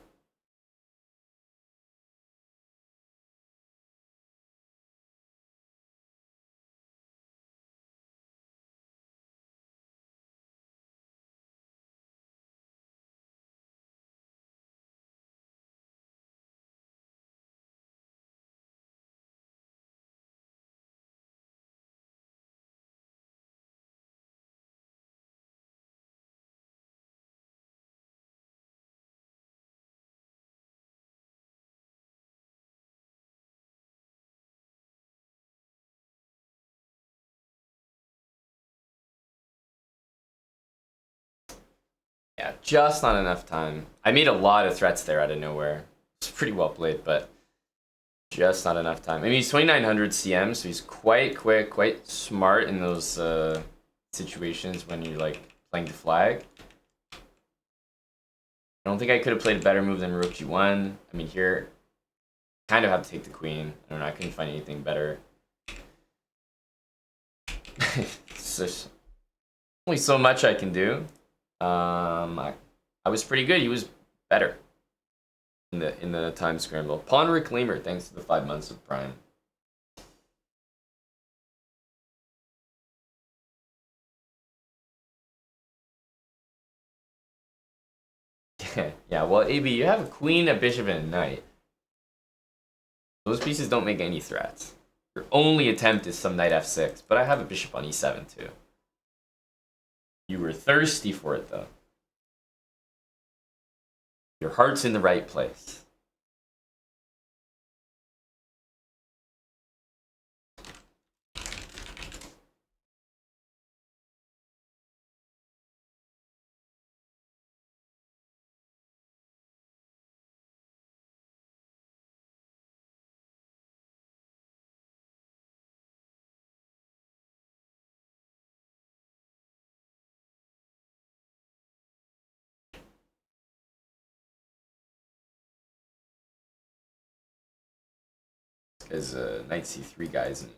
Yeah, just not enough time. I made a lot of threats there out of nowhere. It's pretty well played, but just not enough time. I mean, he's 2900 CM, so he's quite quick, quite smart in those situations when you're like playing the flag. I don't think I could have played a better move than rook g1. I mean, here, kind of have to take the queen. I don't know, I couldn't find anything better. It's just only so much I can do. I was pretty good. He was better in the time scramble. Pawn reclaimer, thanks to the 5 months of Prime. Yeah, well, AB, you have a queen, a bishop, and a knight. Those pieces don't make any threats. Your only attempt is some knight f6, but I have a bishop on e7 too. You were thirsty for it though. Your heart's in the right place. This guy's knight c3 guys. And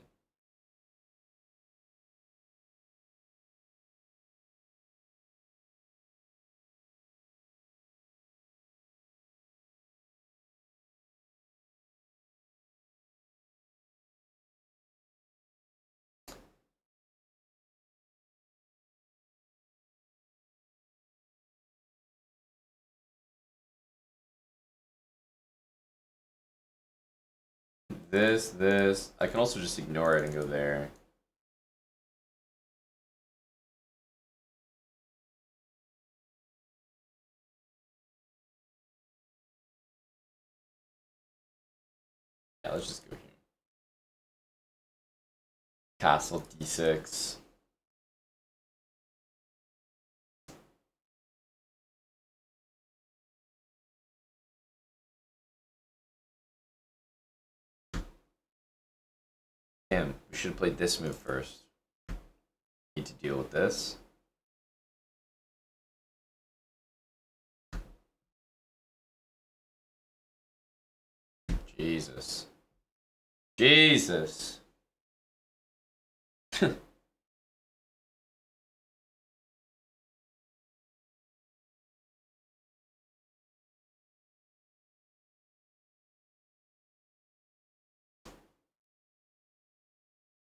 this. I can also just ignore it and go there. Yeah, let's just go here. Castle d6. Damn, we should have played this move first. Need to deal with this. Jesus. Jesus.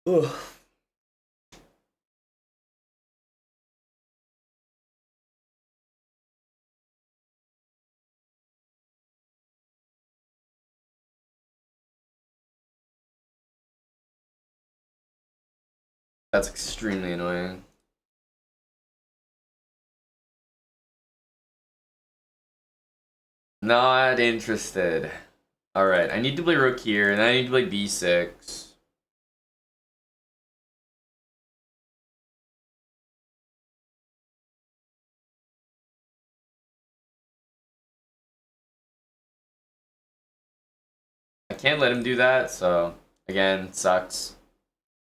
Ugh. That's extremely annoying. Not interested. Alright, I need to play rook here, and then I need to play b6. I can't let him do that, so again, sucks.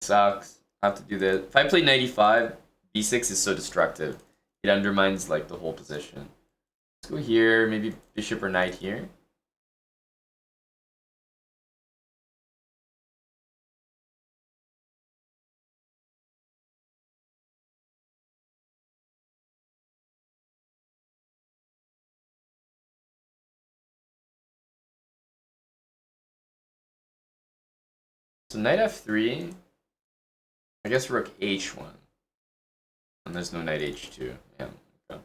Sucks. I have to do this. If I play 95, b6 is so destructive. It undermines like the whole position. Let's go here, maybe bishop or knight here. So knight f3. I guess rook h1. And there's no knight h2. Yeah. Okay.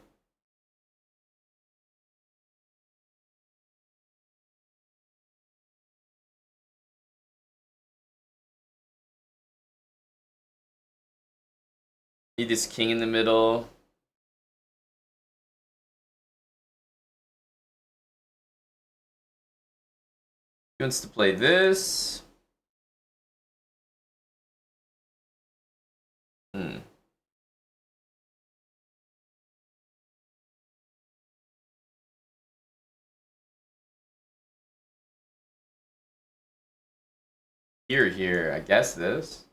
Need this king in the middle. He wants to play this. Here, I guess this.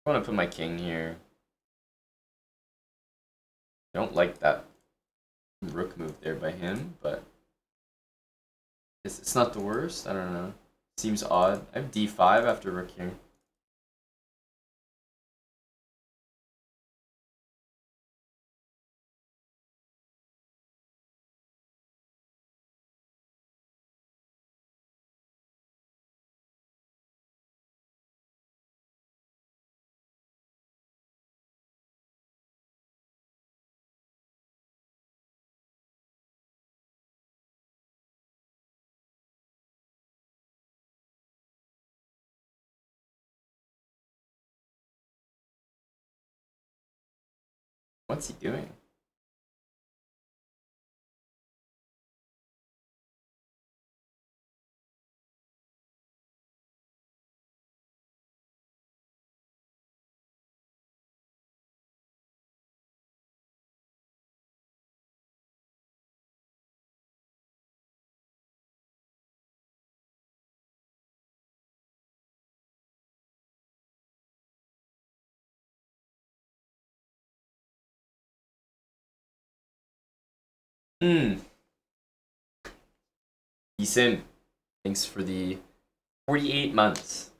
I want to put my king here. I don't like that rook move there by him, but it's not the worst. I don't know. Seems odd. I have d5 after rook here. What's he doing? Sim, thanks for the 48 months.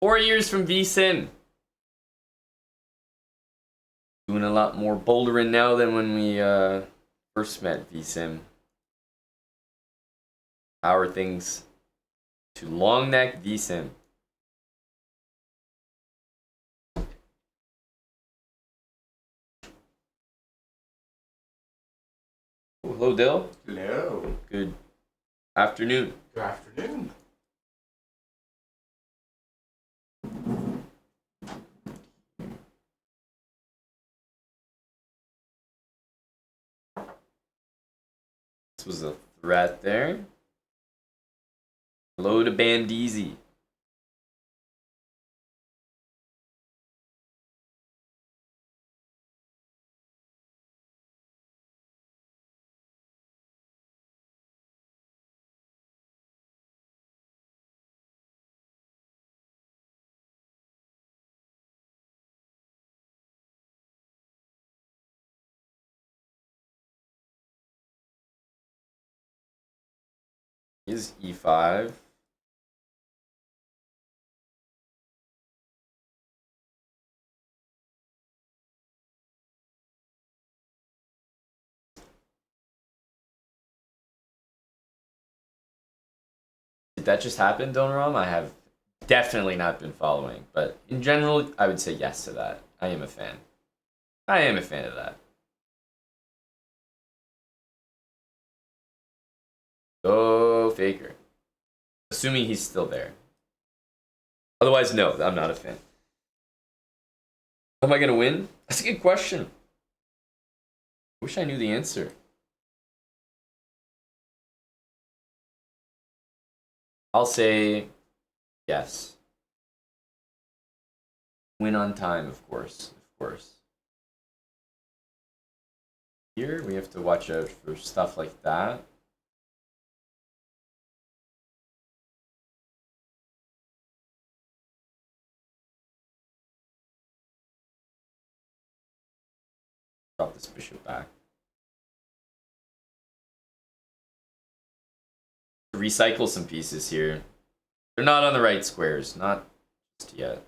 4 years from Sim. Doing a lot more bouldering now than when we first met Sim. How are things to long neck Sim? Oh, hello, Dill. Hello. Good afternoon. Good afternoon. This was a threat there. Hello to Bandeezy. Is E5. Did that just happen, Donoram? I have definitely not been following, but in general, I would say yes to that. I am a fan. I am a fan of that. Go Faker. Assuming he's still there. Otherwise, no, I'm not a fan. Am I gonna win? That's a good question. Wish I knew the answer. I'll say yes. Win on time, of course. Of course. Here, we have to watch out for stuff like that. Drop this bishop back. Recycle some pieces here. They're not on the right squares, not just yet.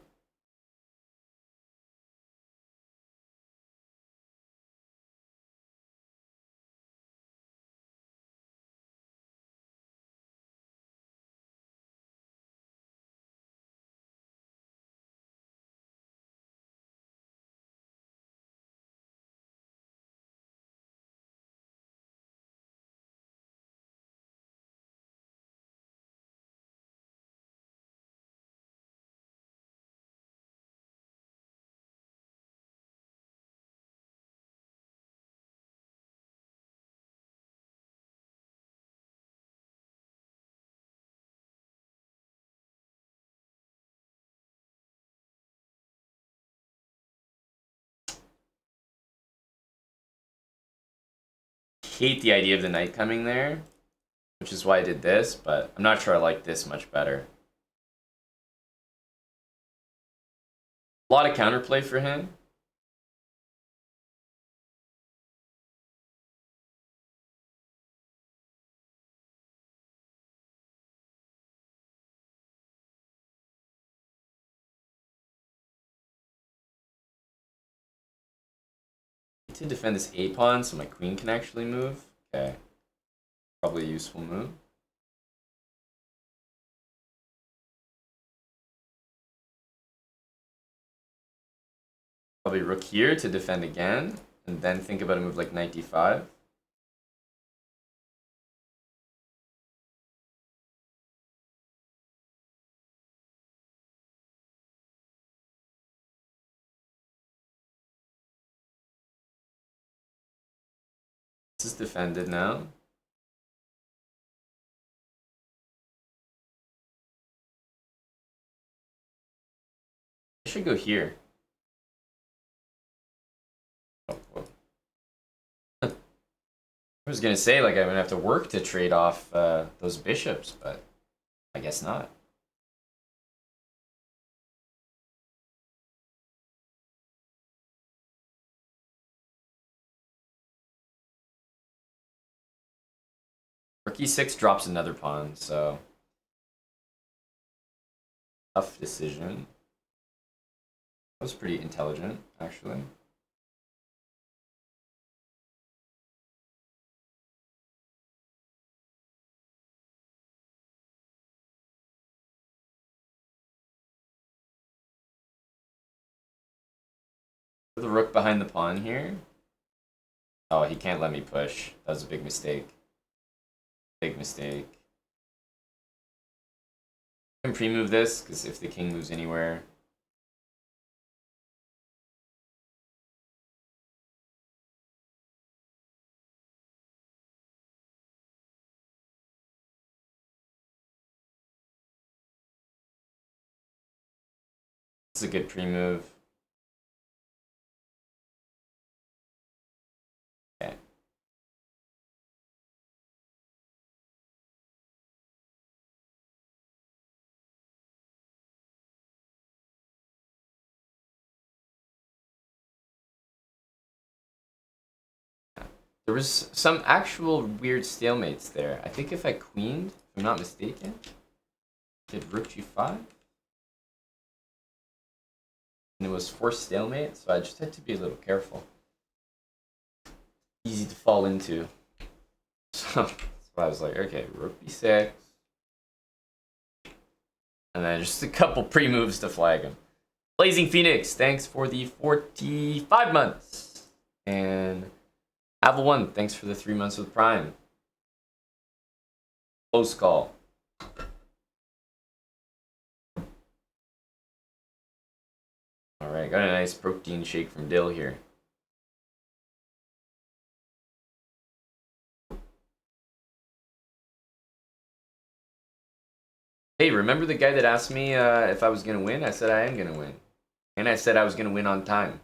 Hate the idea of the knight coming there, which is why I did this, but I'm not sure I like this much better. A lot of counterplay for him. To defend this a pawn so my queen can actually move. Okay. Probably a useful move. Probably rook here to defend again, and then think about a move like knight d5. This is defended now. I should go here. Oh, I was gonna say, like, I'm gonna have to work to trade off those bishops, but I guess not. Rook e6 drops another pawn, so tough decision. That was pretty intelligent, actually. Put the rook behind the pawn here. Oh, he can't let me push. That was a big mistake. Big mistake. I can pre-move this, because if the king moves anywhere... This is a good pre-move. Okay. There was some actual weird stalemates there. I think if I queened, if I'm not mistaken, did rook g5? And it was forced stalemate, so I just had to be a little careful. Easy to fall into. So that's why I was like, okay, rook b6. And then just a couple pre-moves to flag him. Blazing Phoenix, thanks for the 45 months. And Aval1, thanks for the 3 months with Prime. Close call. Alright, got a nice protein shake from Dill here. Hey, remember the guy that asked me if I was going to win? I said I am going to win. And I said I was going to win on time.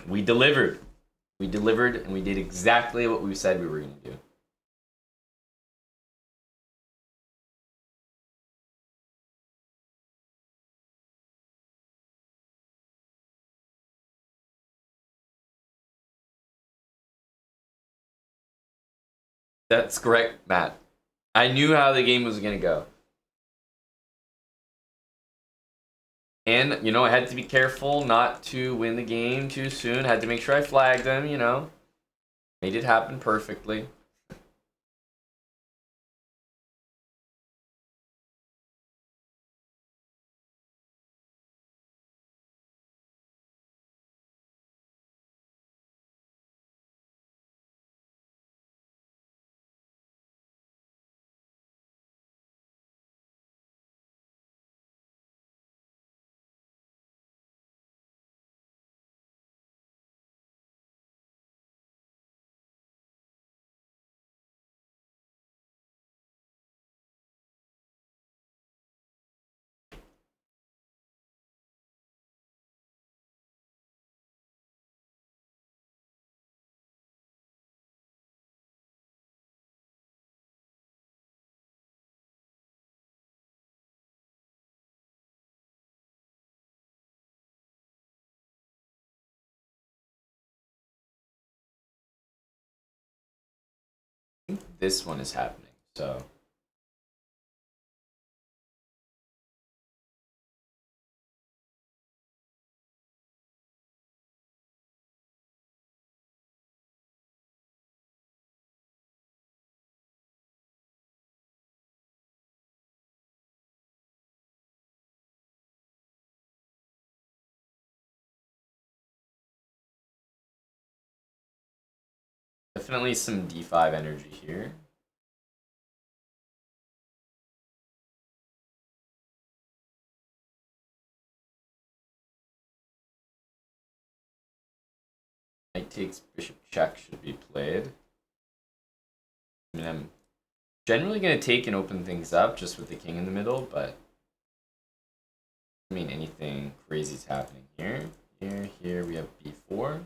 We delivered. We delivered, and we did exactly what we said we were going to do. That's correct, Matt. I knew how the game was going to go. And, you know, I had to be careful not to win the game too soon. Had to make sure I flagged them, you know. Made it happen perfectly. This one is happening, so... Definitely some d5 energy here. knight takes bishop check should be played. I mean, I'm generally going to take and open things up just with the king in the middle, but I mean anything crazy is happening here. Here we have b4.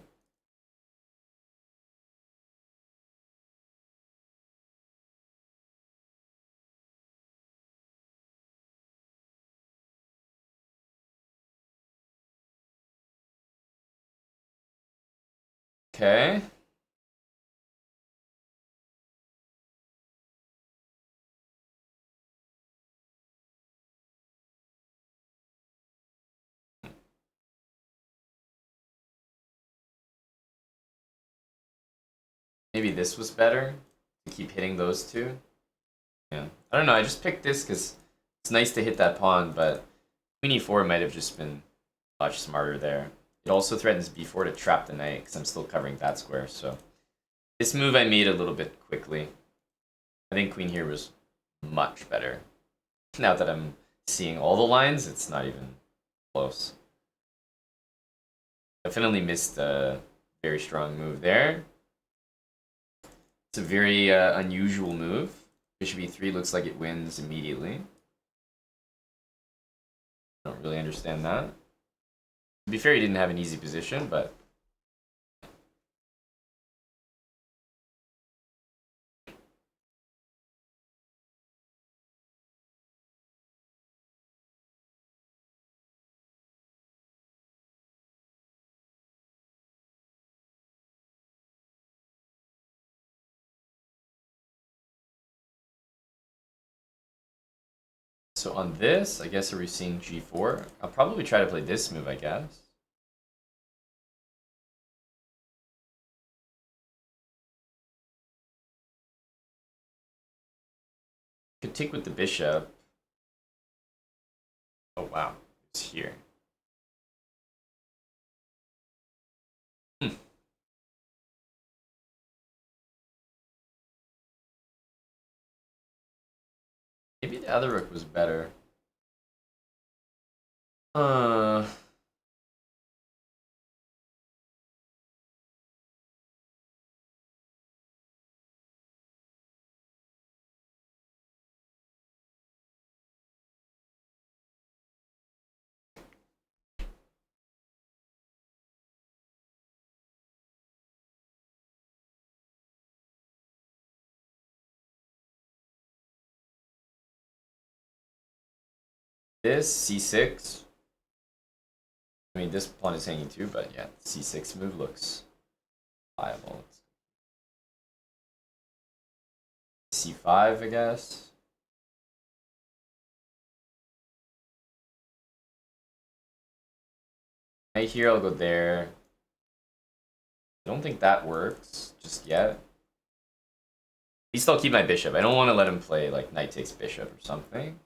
Okay. Maybe this was better to keep hitting those two. Yeah. I don't know. I just picked this because it's nice to hit that pawn, but queen e4 might have just been much smarter there. It also threatens b4 to trap the knight because I'm still covering that square. So this move I made a little bit quickly. I think queen here was much better. Now that I'm seeing all the lines, it's not even close. Definitely missed a very strong move there. It's a very unusual move. Bishop e3 looks like it wins immediately. I don't really understand that. To be fair, he didn't have an easy position, but so on this, I guess, are we seeing g4? I'll probably try to play this move, I guess. Could take with the bishop. Oh wow, it's here. Maybe the other rook was better. Uh, this c6. I mean, this pawn is hanging too, but yeah, c6 move looks viable. c5, I guess. Right here, I'll go there. I don't think that works just yet. At least I'll keep my bishop. I don't want to let him play like knight takes bishop or something.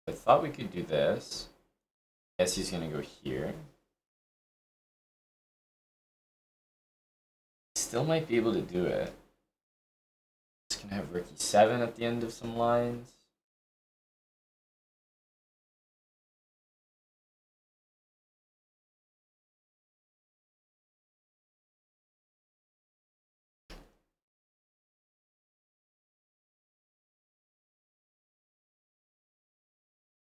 I thought we could do this. Guess he's gonna go here. Still might be able to do it. Just gonna have rook e7 at the end of some lines.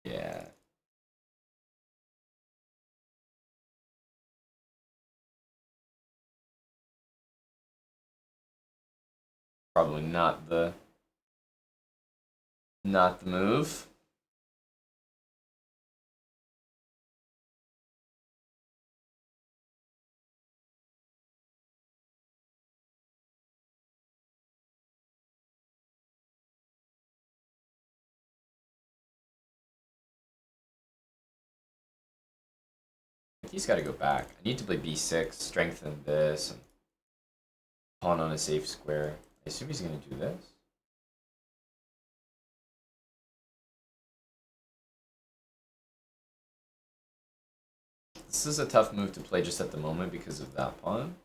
Yeah. Probably not the move. He's got to go back. I need to play b6, strengthen this, and pawn on a safe square. I assume he's going to do this. This is a tough move to play just at the moment because of that pawn.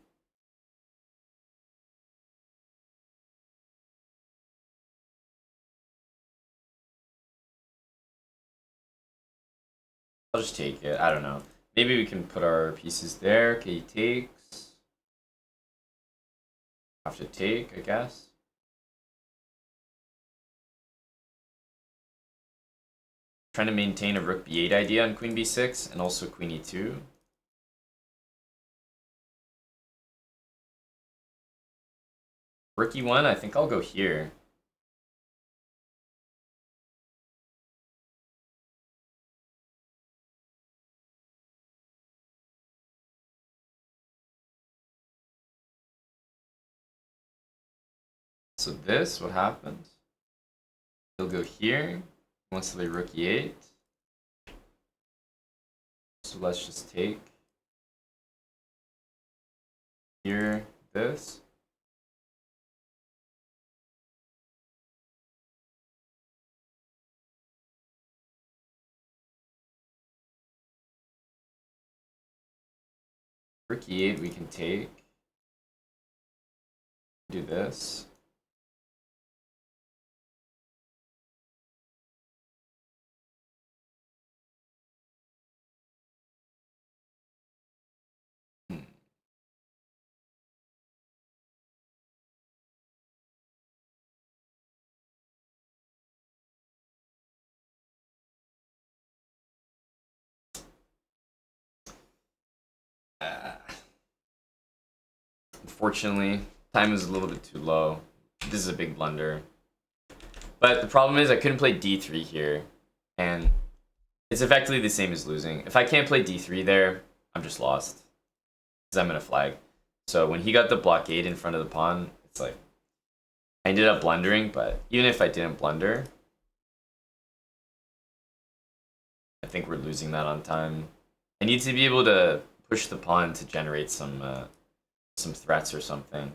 I'll just take it. I don't know. Maybe we can put our pieces there. Okay, he takes. Have to take, I guess. Trying to maintain a rook b8 idea on queen b6 and also queen e2. Rook e1, I think I'll go here. So this, what happens? He'll go here. He wants to play rook e8. So let's just take here, this. Rook e8 we can take. Do this. Unfortunately, time is a little bit too low. This is a big blunder. But the problem is I couldn't play d3 here. And it's effectively the same as losing. If I can't play d3 there, I'm just lost. Because I'm going to flag. So when he got the blockade in front of the pawn, it's like I ended up blundering, but even if I didn't blunder, I think we're losing that on time. I need to be able to push the pawn to generate some threats or something.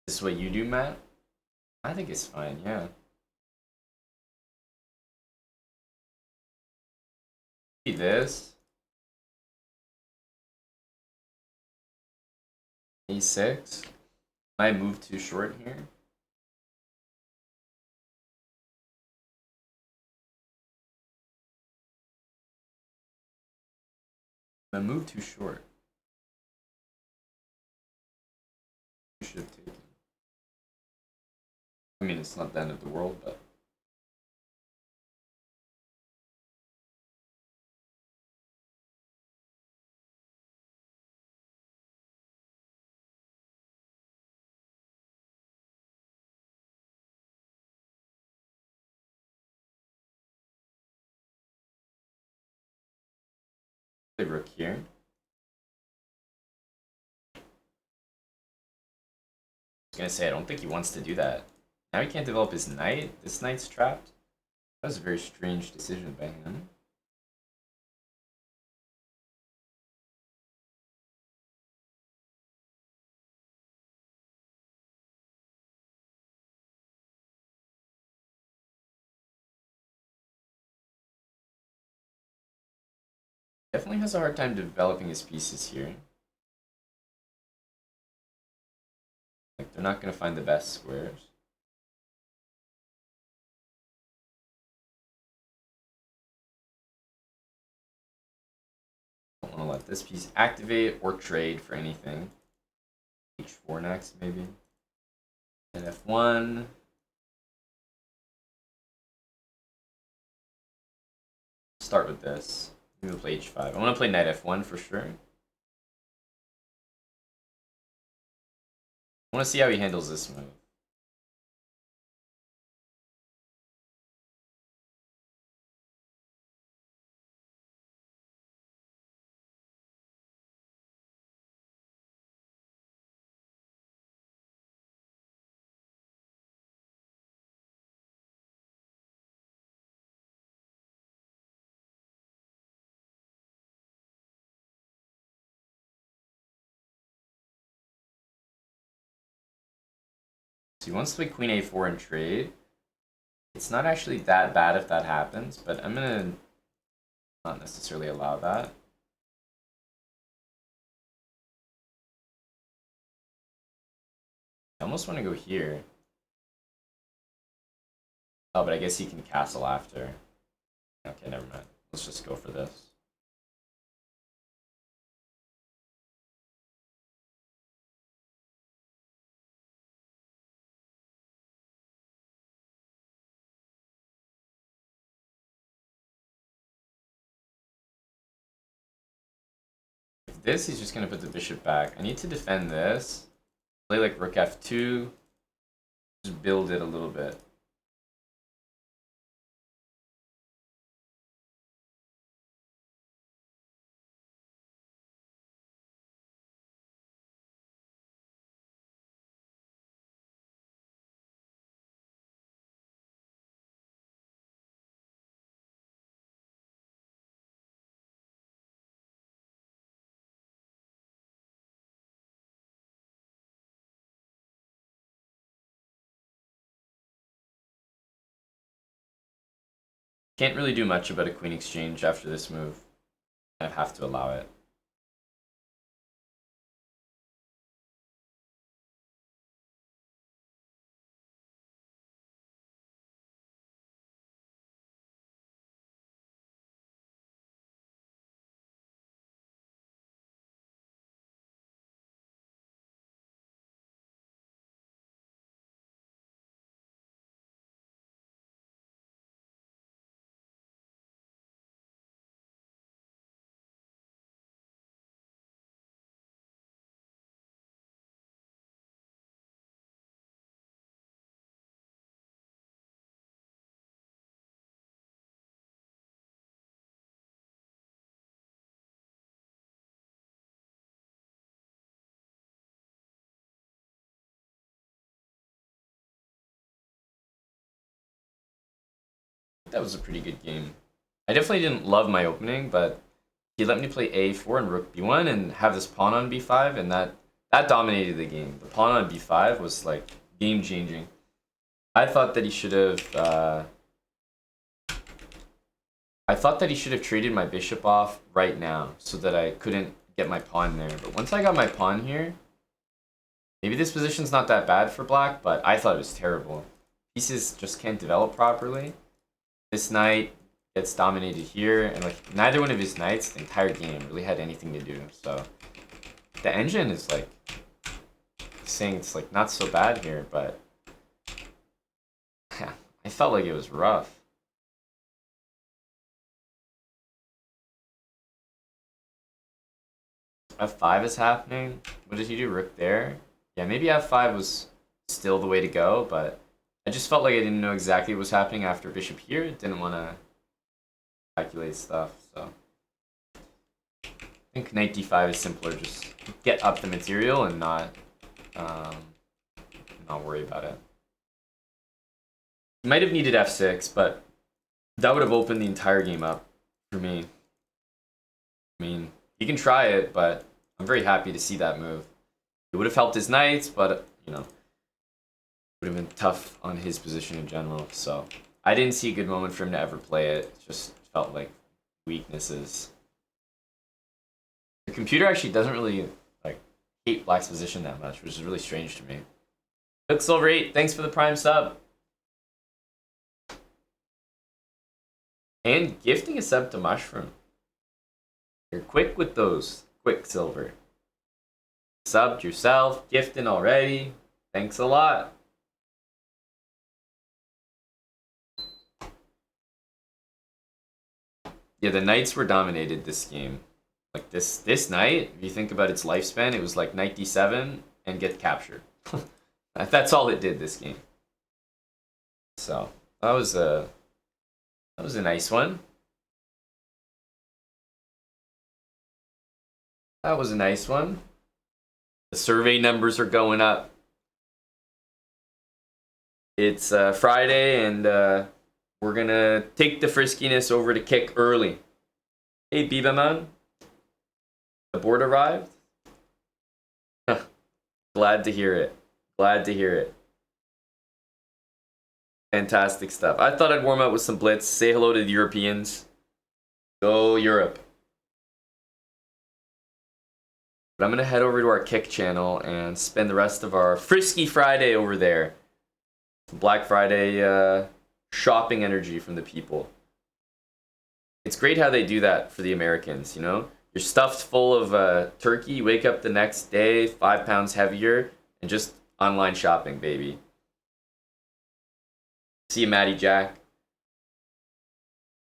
This is what you do, Matt? I think it's fine, yeah. This. E6. I move too short here. I move too short. You should have taken. I mean, it's not the end of the world, but. The rook here. I was gonna say, I don't think he wants to do that. Now he can't develop his knight. This knight's trapped. That was a very strange decision by him. Definitely has a hard time developing his pieces here. Like, they're not gonna find the best squares. Don't want to let this piece activate or trade for anything. H4 next, maybe. And F1. Start with this. Maybe we'll play h5. I want to play knight f1 for sure. I want to see how he handles this move. So he wants to play queen a4 and trade. It's not actually that bad if that happens, but I'm gonna not necessarily allow that. I almost want to go here. Oh, but I guess he can castle after. Okay, never mind. Let's just go for this. With this, he's just going to put the bishop back. I need to defend this. Play like rook f2. Just build it a little bit. Can't really do much about a queen exchange after this move. I have to allow it. That was a pretty good game. I definitely didn't love my opening, but he let me play a4 and rook b1 and have this pawn on b5, and that dominated the game. The pawn on b5 was like game changing. I thought that he should have. I thought that he should have traded my bishop off right now so that I couldn't get my pawn there. But once I got my pawn here, maybe this position's not that bad for black, but I thought it was terrible. Pieces just can't develop properly. This knight gets dominated here, and like neither one of his knights the entire game really had anything to do. So the engine is like saying it's like not so bad here, but yeah, I felt like it was rough. F5 is happening. What did he do? Rook there? Yeah, maybe F5 was still the way to go, but I just felt like I didn't know exactly what was happening after bishop here. Didn't want to calculate stuff, so I think knight d5 is simpler. Just get up the material and not worry about it. Might have needed f6, but that would have opened the entire game up for me. I mean, he can try it, but I'm very happy to see that move. It would have helped his knights, but you know, would have been tough on his position in general. So I didn't see a good moment for him to ever play it. It just felt like weaknesses. The computer actually doesn't really like hate black's position that much, which is really strange to me. Quicksilver 8, thanks for the prime sub. And gifting a sub to Mushroom. You're quick with those, Quicksilver. Subbed yourself, gifting already. Thanks a lot. Yeah, the knights were dominated this game. Like this knight, if you think about its lifespan, it was like knight d7 and get captured. That's all it did this game. So that was a nice one. That was a nice one. The survey numbers are going up. It's Friday, and we're gonna take the friskiness over to kick early. Hey, Bibaman. The board arrived? Glad to hear it. Glad to hear it. Fantastic stuff. I thought I'd warm up with some Blitz. Say hello to the Europeans. Go Europe. But I'm going to head over to our Kick channel and spend the rest of our Frisky Friday over there. Black Friday shopping energy from the people. It's great how they do that for the Americans, you know? You're stuffed full of turkey, you wake up the next day 5 pounds heavier, and just online shopping, baby. See you, Matty Jack.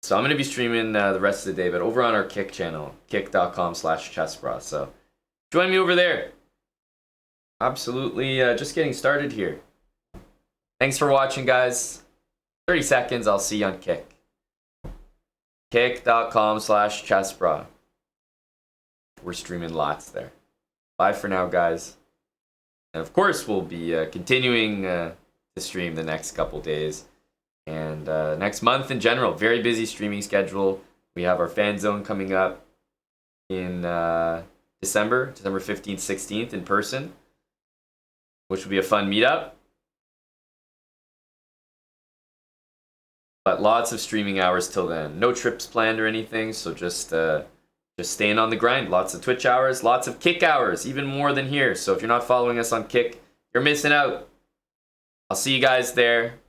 So I'm going to be streaming the rest of the day, but over on our Kick channel, kick.com/chessbra. So join me over there. Absolutely just getting started here. Thanks for watching, guys. 30 seconds, I'll see you on Kick. Kick.com/chessbra. We're streaming lots there. Bye for now, guys. And of course, we'll be continuing to stream the next couple days. And next month in general, very busy streaming schedule. We have our fan zone coming up in December 15th, 16th in person, which will be a fun meetup. But lots of streaming hours till then. No trips planned or anything, so just staying on the grind. Lots of Twitch hours, lots of Kick hours, even more than here. So if you're not following us on Kick, you're missing out. I'll see you guys there.